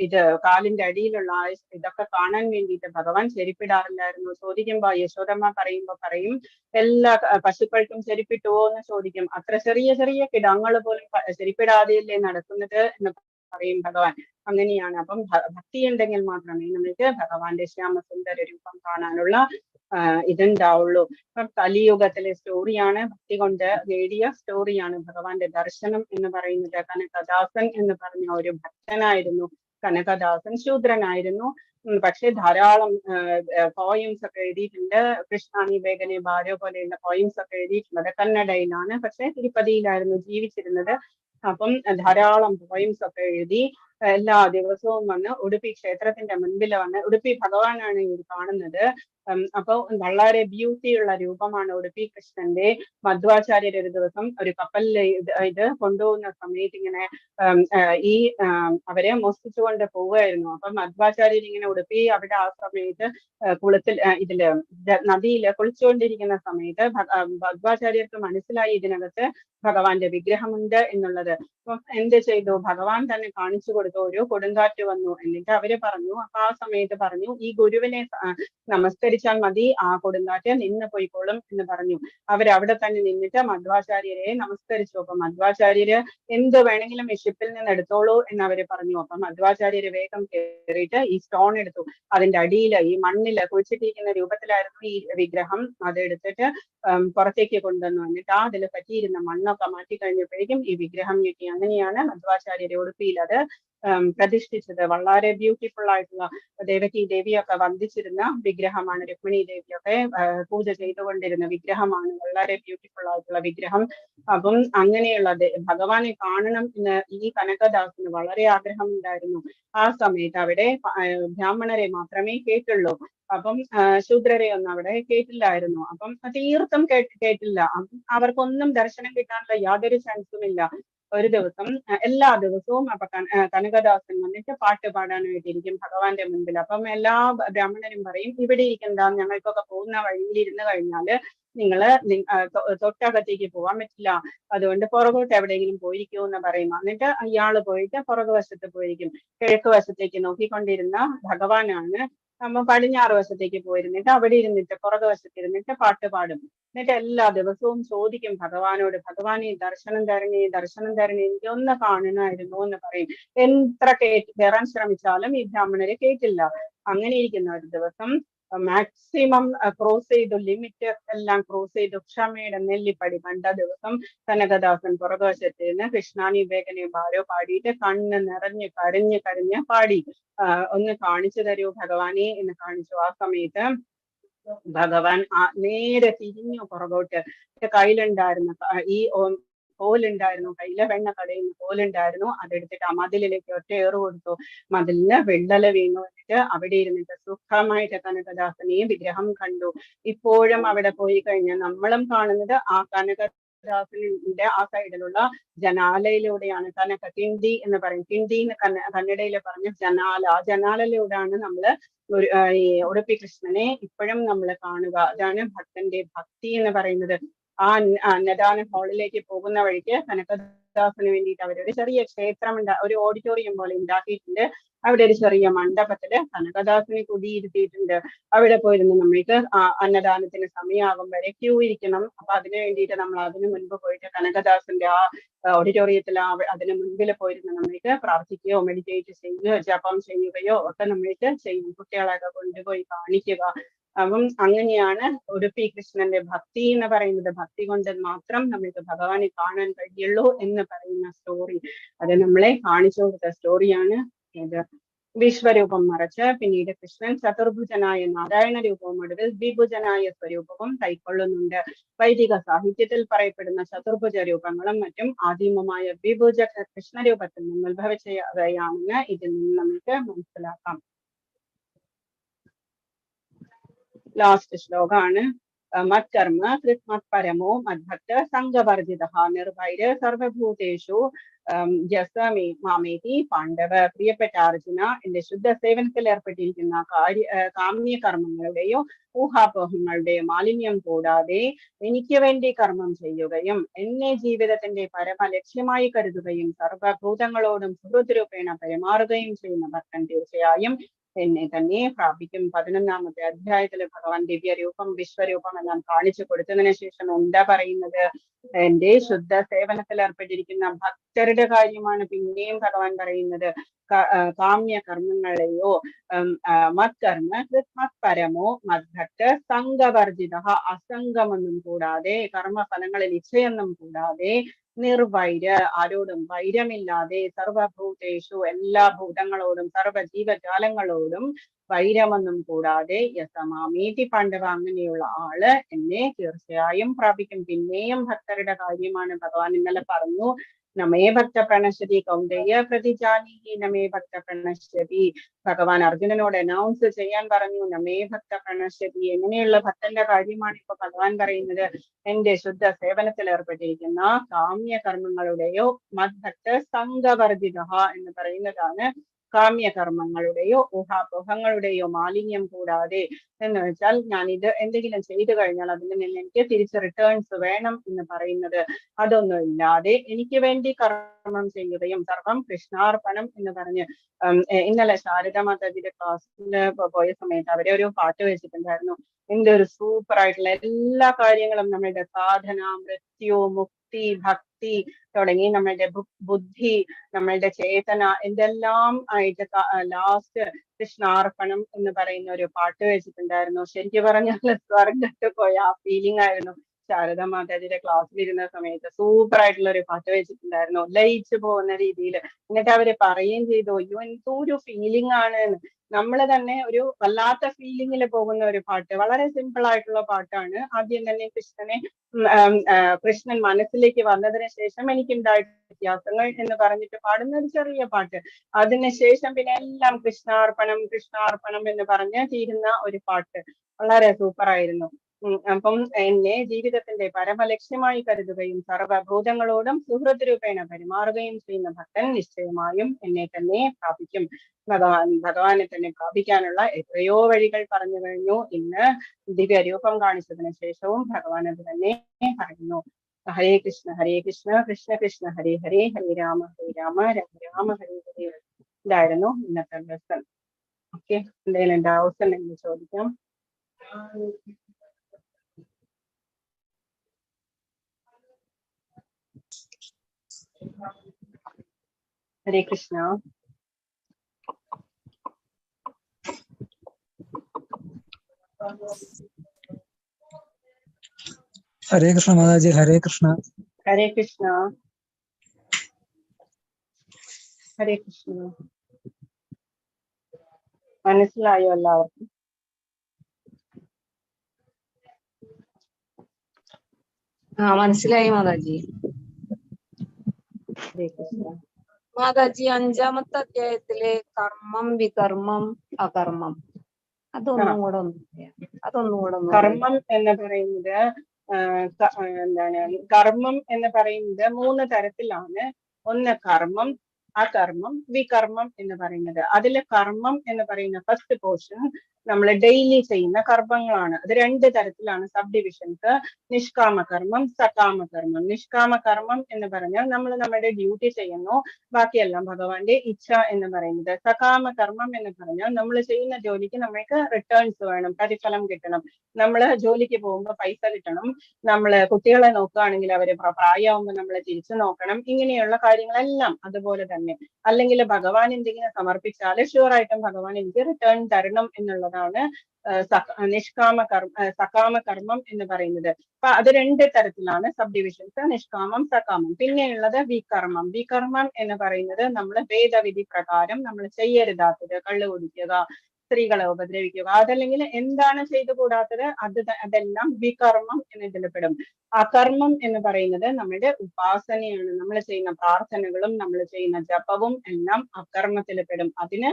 ഇത് കാലിന്റെ അടിയിലുള്ള ആ ഇതൊക്കെ കാണാൻ വേണ്ടിയിട്ട് ഭഗവാൻ ചെരിപ്പിടാറില്ലായിരുന്നു. ചോദിക്കുമ്പോ യശോദമ്മ പറയും എല്ലാ പശുക്കൾക്കും ചെരിപ്പിട്ടുവോ എന്ന് ചോദിക്കും. അത്ര ചെറിയ ചെറിയ കിടങ്ങൾ പോലും ചെരിപ്പിടാതെയല്ലേ നടക്കുന്നത് എന്ന് പറയും ഭഗവാൻ. അങ്ങനെയാണ്. അപ്പം ഭക്തി ഉണ്ടെങ്കിൽ മാത്രമേ നമുക്ക് ഭഗവാന്റെ ശ്യാമസുന്ദര രൂപം കാണാനുള്ള ഇതുണ്ടാവുള്ളൂ. അപ്പം കലിയുഗത്തിലെ സ്റ്റോറിയാണ്, ഭക്തി കൊണ്ട് നേടിയ സ്റ്റോറിയാണ് ഭഗവാന്റെ ദർശനം എന്ന് പറയുന്നത്. കനകദാസൻ എന്ന് പറഞ്ഞ ഒരു ഭക്തനായിരുന്നു കനകദാസൻ. ശൂദ്രനായിരുന്നു, പക്ഷെ ധാരാളം പോയിംസ് ഒക്കെ എഴുതിയിട്ടുണ്ട്. കൃഷ്ണാനി ബേഗനെ ഭാര്യ പോലെയുള്ള പോയിംസ് ഒക്കെ എഴുതിയിട്ടുള്ളത് കന്നഡയിലാണ്, പക്ഷെ തിരുപ്പതിയിലായിരുന്നു ജീവിച്ചിരുന്നത്. അപ്പം ധാരാളം പോയിംസ് ഒക്കെ എഴുതി എല്ലാ ദിവസവും വന്ന് ഉടുപ്പി ക്ഷേത്രത്തിന്റെ മുൻപിൽ വന്ന്, ഉടുപ്പി ഭഗവാനാണ് ഇത് കാണുന്നത്. അപ്പൊ വളരെ ബ്യൂട്ടിയുള്ള രൂപമാണ് ഉടുപ്പി കൃഷ്ണന്റെ. മധ്വാചാര്യർ ഒരു ദിവസം ഒരു കപ്പലിൽ ഇത് കൊണ്ടുപോകുന്ന സമയത്ത് ഇങ്ങനെ ഈ അവരെ മോഷ്ടിച്ചുകൊണ്ട് പോവുകയായിരുന്നു. അപ്പൊ മധ്വാചാര്യർ ഇങ്ങനെ ഉടുപ്പി അവിടെ ആ സമയത്ത് ഇതില് നദിയില് കുളിച്ചുകൊണ്ടിരിക്കുന്ന സമയത്ത് മധ്വാചാര്യർക്ക് മനസ്സിലായി ഇതിനകത്ത് ഭഗവാന്റെ വിഗ്രഹമുണ്ട് എന്നുള്ളത്. അപ്പം എന്ത് ചെയ്തു? ഭഗവാൻ തന്നെ കാണിച്ചു കൊടുത്തു. ഒരു കൊടുങ്കാറ്റ് വന്നു. എന്നിട്ട് അവര് പറഞ്ഞു, അപ്പൊ ആ സമയത്ത് പറഞ്ഞു, ഈ ഗുരുവിനെ നമസ്കരിച്ചാൽ മതി, ആ കൊടുങ്കാറ്റ് നിന്ന് പോയിക്കോളും എന്ന് പറഞ്ഞു. അവരവിടെ തന്നെ നിന്നിട്ട് മധ്വാചാര്യരെ നമസ്കരിച്ചു. അപ്പൊ മധ്വാചാര്യര് എന്ത് വേണമെങ്കിലും ഈ ഷിപ്പിൽ നിന്ന് എടുത്തോളൂ എന്ന് അവര് പറഞ്ഞു. അപ്പൊ മധ്വാചാര്യര് വേഗം കയറിയിട്ട് ഈ സ്റ്റോൺ എടുത്തു. അതിന്റെ അടിയില് ഈ മണ്ണില് കുഴിച്ചിട്ടിരിക്കുന്ന രൂപത്തിലായിരുന്നു ഈ വിഗ്രഹം. അതെടുത്തിട്ട് പുറത്തേക്ക് കൊണ്ടുവന്നു. എന്നിട്ട് അതിൽ പറ്റിയിരുന്ന മണ്ണൊക്കെ മാറ്റി കഴിഞ്ഞപ്പോഴേക്കും ഈ വിഗ്രഹം കിട്ടി. അങ്ങനെയാണ് മധ്വാചാര്യരെ ഉടുപ്പിയിൽ അത് പ്രതിഷ്ഠിച്ചത്. വളരെ ബ്യൂട്ടിഫുൾ ആയിട്ടുള്ള ദേവകി ദേവിയൊക്കെ വന്ദിച്ചിരുന്ന വിഗ്രഹമാണ്. രുക്മിണി ദേവിയൊക്കെ പൂജ ചെയ്തുകൊണ്ടിരുന്ന വിഗ്രഹമാണ്. വളരെ ബ്യൂട്ടിഫുൾ ആയിട്ടുള്ള വിഗ്രഹം. അപ്പം അങ്ങനെയുള്ള ഭഗവാനെ കാണണം എന്ന് ഈ കനകദാസിന് വളരെ ആഗ്രഹമുണ്ടായിരുന്നു. ആ സമയത്ത് അവിടെ ബ്രാഹ്മണരെ മാത്രമേ കേട്ടുള്ളൂ. അപ്പം ശൂദ്രരെ ഒന്നും അവിടെ കേട്ടില്ലായിരുന്നു. അപ്പം തീർത്തും കേട്ടില്ല. അവർക്കൊന്നും ദർശനം കിട്ടാനുള്ള യാതൊരു ചാൻസും ഇല്ല. ഒരു ദിവസം എല്ലാ ദിവസവും അപ്പൊ കനകദാസൻ വന്നിട്ട് പാട്ട് പാടാനായിട്ടിരിക്കും ഭഗവാന്റെ മുൻപിൽ. അപ്പം എല്ലാ ബ്രാഹ്മണരും പറയും, ഇവിടെ ഇരിക്കണ്ട, ഞങ്ങൾക്കൊക്കെ പോകുന്ന വഴിയിൽ ഇരുന്ന് കഴിഞ്ഞാല് നിങ്ങള് തൊട്ടകത്തേക്ക് പോകാൻ പറ്റില്ല, അതുകൊണ്ട് പുറകോട്ട് എവിടെയെങ്കിലും പോയിരിക്കൂ എന്ന് പറയും. എന്നിട്ട് ഇയാള് പോയിട്ട് പുറകു വശത്ത് പോയിരിക്കും. കിഴക്ക് വശത്തേക്ക് നോക്കിക്കൊണ്ടിരുന്ന ഭഗവാനാണ് നമ്മ പടിഞ്ഞാറ് വശത്തേക്ക് പോയിരുന്നിട്ട് അവിടെ ഇരുന്നിട്ട് പുറകു വശത്തിരുന്നിട്ട് പാട്ട് പാടും. എന്നിട്ട് എല്ലാ ദിവസവും ചോദിക്കും ഭഗവാനോട്, ഭഗവാനെ ദർശനം തരണേ, ദർശനം തരണേ, എനിക്ക് ഒന്ന് കാണണമായിരുന്നു എന്ന് പറയും. എത്ര കയറാൻ ശ്രമിച്ചാലും ഈ ബ്രാഹ്മണരെ കേട്ടില്ല. അങ്ങനെ ഇരിക്കുന്ന ഒരു ദിവസം മാക്സിമം ക്രോസ് ചെയ്തു, ലിമിറ്റ് എല്ലാം ക്രോസ് ചെയ്തു, ക്ഷമയുടെ നെല്ലിപ്പടി കണ്ട ദിവസം കനകദാസൻ പുറകുവശത്തിരുന്ന് കൃഷ്ണാനി ബേഗനെ ഭാരോ പാടിയിട്ട് കണ്ണ് നിറഞ്ഞ് കരഞ്ഞ് പാടി, ഒന്ന് കാണിച്ചു തരൂ ഭഗവാനെ എന്ന് കാണിച്ചു. ആ സമയത്ത് ഭഗവാൻ നേരെ തിരിഞ്ഞു പുറകോട്ട്. കയ്യിലുണ്ടായിരുന്ന ഈ കോലുണ്ടായിരുന്നു, കയ്യിലെ വെണ്ണ കടയുന്ന കോലുണ്ടായിരുന്നു, അതെടുത്തിട്ട് ആ മതിലിലേക്ക് ഒറ്റയേറ് കൊടുത്തു. മതിലിന് വെള്ളല വീണു. എന്നിട്ട് അവിടെ ഇരുന്നിട്ട് സുഖമായിട്ട് കനകദാസനെയും വിഗ്രഹം കണ്ടു. ഇപ്പോഴും അവിടെ പോയി കഴിഞ്ഞാൽ നമ്മളും കാണുന്നത് ആ കനകദാസന്റെ ആ സൈഡിലുള്ള ജനാലയിലൂടെയാണ്. കിണ്ടി എന്ന് പറയും. കിണ്ടി എന്ന് കന്നഡയിൽ പറഞ്ഞ ജനാല. ആ ജനാലയിലൂടെയാണ് നമ്മള് ഈ ഉടുപ്പി കൃഷ്ണനെ ഇപ്പോഴും നമ്മൾ കാണുക. അതാണ് ഭക്തന്റെ ഭക്തി എന്ന് പറയുന്നത്. ആ അന്നദാന ഹാളിലേക്ക് പോകുന്ന വഴിക്ക് കനകദാസന് വേണ്ടിയിട്ട് അവരൊരു ചെറിയ ക്ഷേത്രം ഒരു ഓഡിറ്റോറിയം പോലെ ഉണ്ടാക്കിയിട്ടുണ്ട്. അവിടെ ഒരു ചെറിയ മണ്ഡപത്തില് കനകദാസനെ കുടിയിരുത്തിയിട്ടുണ്ട്. അവിടെ പോയിരുന്നു നമ്മൾക്ക് അന്നദാനത്തിന് സമയമാകും വരെ ക്യൂ ഇരിക്കണം. അപ്പൊ അതിനു വേണ്ടിയിട്ട് നമ്മൾ അതിനു മുൻപ് പോയിട്ട് കനകദാസന്റെ ആ ഓഡിറ്റോറിയത്തിൽ അതിന് മുൻപിൽ പോയിരുന്ന് നമ്മൾക്ക് പ്രാർത്ഥിക്കുകയോ മെഡിറ്റേറ്റ് ചെയ്യുകയോ ജപം ചെയ്യുകയോ ഒക്കെ നമ്മൾക്ക് ചെയ്യും. കുട്ടികളെയൊക്കെ കൊണ്ടുപോയി കാണിക്കുക. അപ്പം അങ്ങനെയാണ് ഉടുപ്പി കൃഷ്ണന്റെ ഭക്തി എന്ന് പറയുന്നത്. ഭക്തി കൊണ്ട് മാത്രം നമ്മൾക്ക് ഭഗവാനെ കാണാൻ കഴിയുള്ളൂ എന്ന് പറയുന്ന സ്റ്റോറി, അത് നമ്മളെ കാണിച്ചു കൊടുത്ത സ്റ്റോറിയാണ് ഇത്. വിശ്വരൂപം മറച്ച് പിന്നീട് കൃഷ്ണൻ ചതുർഭുജനായ നാരായണ രൂപവും ഒടുവിൽ ദ്വിഭുജനായ സ്വരൂപവും കൈക്കൊള്ളുന്നുണ്ട്. വൈദിക സാഹിത്യത്തിൽ പറയപ്പെടുന്ന ചതുർഭുജ രൂപങ്ങളും മറ്റും ആദിമമായ ദ്വിഭുജ കൃഷ്ണരൂപത്തിൽ നിന്ന് ഉത്ഭവിച്ചവയാണെന്ന് ഇതിൽ നിന്ന് നമുക്ക് മനസ്സിലാക്കാം. ലാസ്റ്റ് ശ്ലോകാണ്. മത്കർമ്മ കൃത്മത് പരമോ മദ്ഭക്ത സംഘവർജിത നിർവൈര് സർവഭൂതേഷു മാമേതി പാണ്ഡവ. പ്രിയപ്പെട്ട അർജുന, എന്റെ ശുദ്ധ സേവനത്തിൽ ഏർപ്പെട്ടിരിക്കുന്ന കാമ്യ കർമ്മങ്ങളുടെയോ ഊഹാപോഹങ്ങളുടെയോ മാലിന്യം കൂടാതെ എനിക്ക് വേണ്ടി കർമ്മം ചെയ്യുകയും എന്നെ ജീവിതത്തിന്റെ പരമ ലക്ഷ്യമായി കരുതുകയും സർവഭൂതങ്ങളോടും സുഹൃദ്രൂപേണ പെരുമാറുകയും ചെയ്യുന്ന ഭക്തൻ തീർച്ചയായും എന്നെ തന്നെ പ്രാപിക്കും. 11ാമത്തെ അധ്യായത്തില് ഭഗവാൻ ദിവ്യരൂപം വിശ്വരൂപം എല്ലാം കാണിച്ചു കൊടുത്തതിനു ശേഷം എന്താ പറയുന്നത്? എന്റെ ശുദ്ധ സേവനത്തിൽ ഏർപ്പെട്ടിരിക്കുന്ന ഭക്തരുടെ കാര്യമാണ് പിന്നെയും ഭഗവാൻ പറയുന്നത്. കാമ്യ കർമ്മങ്ങളെയോ മത്കർമ്മ കൃത്മത് പരമോ മദ്ഭക്ത സംഘവർജിത, അസംഗമൊന്നും കൂടാതെ കർമ്മഫലങ്ങളിൽ ഇച്ഛയൊന്നും കൂടാതെ നിർവൈര്, ആരോടും വൈരമില്ലാതെ സർവഭൂതേഷു, എല്ലാ ഭൂതങ്ങളോടും സർവജീവജാലങ്ങളോടും വൈരമൊന്നും കൂടാതെ യസമാമീതി പാണ്ഡവ, അങ്ങനെയുള്ള ആള് എന്നെ തീർച്ചയായും പ്രാപിക്കും. പിന്നെയും ഭക്തരുടെ കാര്യമാണ് ഭഗവാൻ ഇന്നലെ പറഞ്ഞു. നമേ ഭക്ത പ്രണശ്യതി കൗന്ദര്യ പ്രതിജാനീഹി നമേ ഭക്ത പ്രണശ്യതി. ഭഗവാൻ അർജുനനോട് അനൗൺസ് ചെയ്യാൻ പറഞ്ഞു, നമേ ഭക്ത പ്രണശ്യതി. എങ്ങനെയുള്ള ഭക്തന്റെ കാര്യമാണ് ഇപ്പൊ ഭഗവാൻ പറയുന്നത്? എന്റെ ശുദ്ധ സേവനത്തിൽ ഏർപ്പെട്ടിരിക്കുന്ന കാമ്യ കർമ്മങ്ങളുടെയോ മദ്ഭക്ത സംഘവർജിത എന്ന് പറയുന്നതാണ് കാമ്യകർമ്മങ്ങളുടെയോ ഊഹാപോഹങ്ങളുടെയോ മാലിന്യം കൂടാതെ. എന്ന് വെച്ചാൽ ഞാൻ ഇത് എന്തെങ്കിലും ചെയ്തു കഴിഞ്ഞാൽ അതിൽ നിന്ന് എനിക്ക് തിരിച്ച് റിട്ടേൺസ് വേണം എന്ന് പറയുന്നത്, അതൊന്നും ഇല്ലാതെ എനിക്ക് വേണ്ടി കർമ്മം ചെയ്യുകയും സർവം കൃഷ്ണാർപ്പണം എന്ന് പറഞ്ഞ് ഇന്നലെ ശാരദ മാതാജിയുടെ ക്ലാസ്സിൽ പോയ സമയത്ത് അവരെ ഒരു പാട്ട് വെച്ചിട്ടുണ്ടായിരുന്നു. ഇതിന്റെ ഒരു സൂപ്പർ ആയിട്ടുള്ള എല്ലാ കാര്യങ്ങളും നമ്മളുടെ സാധന, മൃത്യു, മുക്തി, ഭക്തി തുടങ്ങി നമ്മളുടെ ബുദ്ധി, നമ്മളുടെ ചേതന, എന്തെല്ലാം ആയിട്ട് ലാസ്റ്റ് കൃഷ്ണാർപ്പണം എന്ന് പറയുന്ന ഒരു പാട്ട് വെച്ചിട്ടുണ്ടായിരുന്നു. ശരിക്കും പറഞ്ഞാൽ സ്വർഗത്ത് പോയ ആ ഫീലിംഗ് ആയിരുന്നു ശാരദ മാതാജിയുടെ ക്ലാസ്സിലിരുന്ന സമയത്ത്. സൂപ്പർ ആയിട്ടുള്ള ഒരു പാട്ട് വെച്ചിട്ടുണ്ടായിരുന്നു, ലയിച്ചു പോകുന്ന രീതിയിൽ. എന്നിട്ട് അവര് പറയുകയും ചെയ്തു, അയ്യോ എന്തോ ഒരു ഫീലിംഗ് ആണ്. നമ്മൾ തന്നെ ഒരു വല്ലാത്ത ഫീലിംഗിൽ പോകുന്ന ഒരു പാട്ട്, വളരെ സിമ്പിൾ ആയിട്ടുള്ള പാട്ടാണ്. ആദ്യം തന്നെ കൃഷ്ണൻ മനസ്സിലേക്ക് വന്നതിന് ശേഷം എനിക്കുണ്ടായ വ്യത്യാസങ്ങൾ എന്ന് പറഞ്ഞിട്ട് പാടുന്ന ഒരു ചെറിയ പാട്ട്. അതിനുശേഷം പിന്നെ എല്ലാം കൃഷ്ണാർപ്പണം കൃഷ്ണാർപ്പണം എന്ന് പറഞ്ഞ് തീരുന്ന ഒരു പാട്ട്, വളരെ സൂപ്പർ ആയിരുന്നു. അപ്പം എന്നെ ജീവിതത്തിന്റെ പരമലക്ഷ്യമായി കരുതുകയും സർവഭൂതങ്ങളോടും സുഹൃദ്രൂപേണ പെരുമാറുകയും ചെയ്യുന്ന ഭക്തൻ നിശ്ചയമായും എന്നെ തന്നെ പ്രാപിക്കും. ഭഗവാനെ തന്നെ പ്രാപിക്കാനുള്ള എത്രയോ വഴികൾ പറഞ്ഞു കഴിഞ്ഞു. ഇന്ന് ദിവ്യരൂപം കാണിച്ചതിന് ശേഷവും ഭഗവാൻ അത് തന്നെ പറയുന്നു. ഹരേ കൃഷ്ണ കൃഷ്ണ കൃഷ്ണ ഹരേ ഹരേ, ഹരേ രാമ രാമ രാമ ഹരേ ഹരേ. ഇതായിരുന്നു ഇന്നത്തെ ലെസൺ. ഓക്കെ, എന്തെങ്കിലും ഡൗട്ട്സ് ഉണ്ടെങ്കിൽ ചോദിക്കാം. ഹരേ കൃഷ്ണ. ഹരേ കൃഷ്ണ മാതാജി. ഹരേ കൃഷ്ണ. ഹരേ കൃഷ്ണ. ഹരേ കൃഷ്ണ. മനസ്സിലായോ എല്ലാവർക്കും? മനസ്സിലായി മാതാജി. ഹരേ കൃഷ്ണ. മാതാജി, 5ാമത്തെ അധ്യായത്തിലെ കർമ്മം, വികർമ്മം, അകർമ്മം, അതൊന്നും കൂടെ കർമ്മം എന്ന് പറയുന്നത് എന്താണ്? കർമ്മം എന്ന് പറയുന്നത് 3 തരത്തിലാണ്. ഒന്ന് കർമ്മം, അകർമ്മം, വികർമ്മം എന്ന് പറയുന്നത്. അതിലെ കർമ്മം എന്ന് പറയുന്ന ഫസ്റ്റ് പോർഷൻ നമ്മൾ ഡെയിലി ചെയ്യുന്ന കർമ്മങ്ങളാണ്. അത് 2 തരത്തിലാണ് സബ് ഡിവിഷൻസ്. നിഷ്കാമകർമ്മം, സകാമകർമ്മം. നിഷ്കാമകർമ്മം എന്ന് പറഞ്ഞാൽ നമ്മൾ നമ്മുടെ ഡ്യൂട്ടി ചെയ്യുന്നു, ബാക്കിയെല്ലാം ഭഗവാന്റെ ഇച്ഛ എന്ന് പറയുന്നത്. സകാമകർമ്മം എന്ന് പറഞ്ഞാൽ നമ്മൾ ചെയ്യുന്ന ജോലിക്ക് നമ്മൾക്ക് റിട്ടേൺസ് വേണം, പ്രതിഫലം കിട്ടണം. നമ്മൾ ജോലിക്ക് പോകുമ്പോൾ പൈസ കിട്ടണം. നമ്മൾ കുട്ടികളെ നോക്കുകയാണെങ്കിൽ അവര് പ്രായമാകുമ്പോൾ നമ്മൾ തിരിച്ചു നോക്കണം. ഇങ്ങനെയുള്ള കാര്യങ്ങളെല്ലാം അതുപോലെ തന്നെ തന്നെ. അല്ലെങ്കിൽ ഭഗവാൻ എന്തെങ്കിലും സമർപ്പിച്ചാൽ ഷുവറായിട്ടും ഭഗവാൻ എനിക്ക് റിട്ടേൺ തരണം എന്നുള്ളതാണ് നിഷ്കാമ സകാമ കർമ്മം എന്ന് പറയുന്നത്. അപ്പൊ അത് 2 തരത്തിലാണ് സബ് ഡിവിഷൻസ്, നിഷ്കാമം, സകാമം. പിന്നെയുള്ളത് വികർമ്മം. വികർമ്മം എന്ന് പറയുന്നത് നമ്മൾ വേദവിധി പ്രകാരം നമ്മൾ ചെയ്യരുതാത്തത്, കള്ളു കുടിക്കുക, സ്ത്രീകളെ ഉപദ്രവിക്കുക, അതല്ലെങ്കിൽ എന്താണ് ചെയ്തുകൂടാത്തത് അതെല്ലാം വികർമ്മം എന്നതിൽ പെടും. അകർമ്മം എന്ന് പറയുന്നത് നമ്മുടെ ഉപാസനയാണ്. നമ്മൾ ചെയ്യുന്ന പ്രാർത്ഥനകളും നമ്മൾ ചെയ്യുന്ന ജപവും എല്ലാം അകർമ്മത്തിൽ പെടും. അതിന്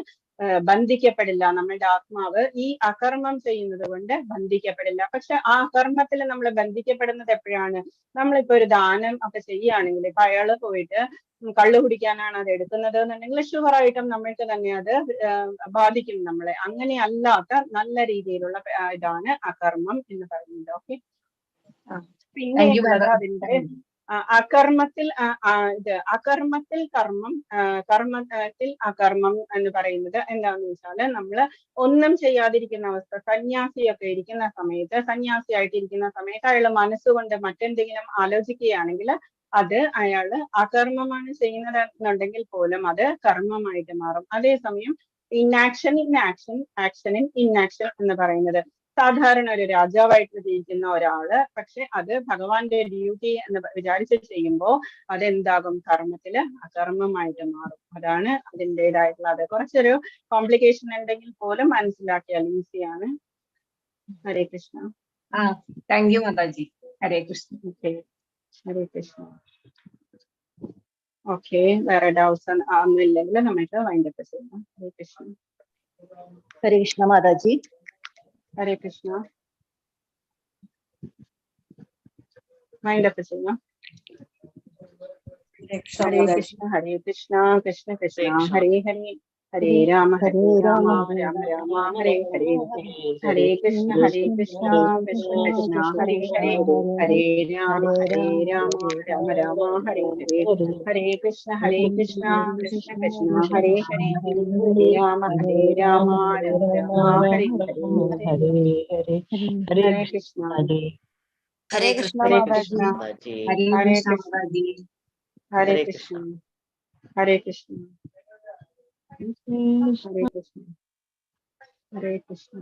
ബന്ധിക്കപ്പെടില്ല. നമ്മളുടെ ആത്മാവ് ഈ അകർമ്മം ചെയ്യുന്നത് കൊണ്ട് ബന്ധിക്കപ്പെടില്ല. പക്ഷെ ആ അകർമ്മത്തിൽ നമ്മൾ ബന്ധിക്കപ്പെടുന്നത് എപ്പോഴാണ്? നമ്മളിപ്പോ ഒരു ദാനം ഒക്കെ ചെയ്യുകയാണെങ്കിൽ, ഇപ്പൊ അയാള് പോയിട്ട് കള്ളു കുടിക്കാനാണ് അത് എടുക്കുന്നത് എന്നുണ്ടെങ്കിൽ ഷുവറായിട്ടും നമ്മൾക്ക് തന്നെ അത് ബാധിക്കും നമ്മളെ. അങ്ങനെ അല്ലാത്ത നല്ല രീതിയിലുള്ള ഇതാണ് അകർമ്മം എന്ന് പറയുന്നത്. ഓക്കെ, പിന്നെ ഉള്ളത് അതിന്റെ അകർമ്മത്തിൽ അകർമ്മത്തിൽ കർമ്മം, കർമ്മത്തിൽ അകർമ്മം എന്ന് പറയുന്നത് എന്താണെന്ന് വെച്ചാല് നമ്മള് ഒന്നും ചെയ്യാതിരിക്കുന്ന അവസ്ഥ. സന്യാസിയൊക്കെ ഇരിക്കുന്ന സമയത്ത്, സന്യാസിയായിട്ടിരിക്കുന്ന സമയത്ത് അയാൾ മനസ്സുകൊണ്ട് മറ്റെന്തെങ്കിലും ആലോചിക്കുകയാണെങ്കിൽ അത് അയാള് അകർമ്മമാണ് ചെയ്യുന്നത് എന്നുണ്ടെങ്കിൽ പോലും അത് കർമ്മമായിട്ട് മാറും. അതേസമയം ഇന്നാക്ഷൻ ഇൻ ആക്ഷൻ, ആക്ഷൻ ഇൻ ഇന്നാക്ഷൻ എന്ന് പറയുന്നത്, സാധാരണ ഒരു രാജാവായിട്ട് ജീവിക്കുന്ന ഒരാള് പക്ഷെ അത് ഭഗവാന്റെ ഡ്യൂട്ടി എന്ന് വിചാരിച്ച് ചെയ്യുമ്പോൾ അതെന്താകും? കർമ്മത്തില് അകർമ്മമായിട്ട് മാറും. അതാണ് അതിൻ്റെതായിട്ടുള്ള, അത് കുറച്ചൊരു കോംപ്ലിക്കേഷൻ ഉണ്ടെങ്കിൽ പോലും മനസ്സിലാക്കിയാൽ ഈസിയാണ്. ഹരേ കൃഷ്ണ. താങ്ക് യു മാതാജി. ഹരേ കൃഷ്ണ. ഹരേ കൃഷ്ണ. ഓക്കെ, വേറെ ഡൗട്ട്സ് ഒന്നുമില്ലെങ്കിൽ നമുക്ക് വൈൻഡപ്പ് ചെയ്യാം. ഹരേ കൃഷ്ണ. ഹരേ കൃഷ്ണ മാതാജി. ഹരേ കൃഷ്ണ. വൈൻഡപ്പ് ചെയ്യാം. ഹരേ കൃഷ്ണ ഹരേ കൃഷ്ണ കൃഷ്ണ കൃഷ്ണ ഹരേ ഹരേ, ഹരേ രാമ രാമ രാമ രാമ ഹരേ ഹരേ, ഹരേ കൃഷ്ണ കൃഷ്ണ കൃഷ്ണ ഹരേ ഹരേ, ഹരേ രാമ രാമ രാമ ഹരേ ഹരേ, ഹരേ കൃഷ്ണ കൃഷ്ണ കൃഷ്ണ ഹരേ ഹരേ, ഹരേ രാമ രാമ രാമ ഹരേ ഹരേ. ഹരേ കൃഷ്ണ. ഹരേ കൃഷ്ണ ഹരേ മാതാജി. കൃഷ്ണ. ഹരേ ഹരേ കൃഷ്ണ കൃഷ്ണ. മാതാജി. ഹരേ കൃഷ്ണ. ഹരേ കൃഷ്ണ. ഹരേ കൃഷ്ണ. ഹരേ കൃഷ്ണ.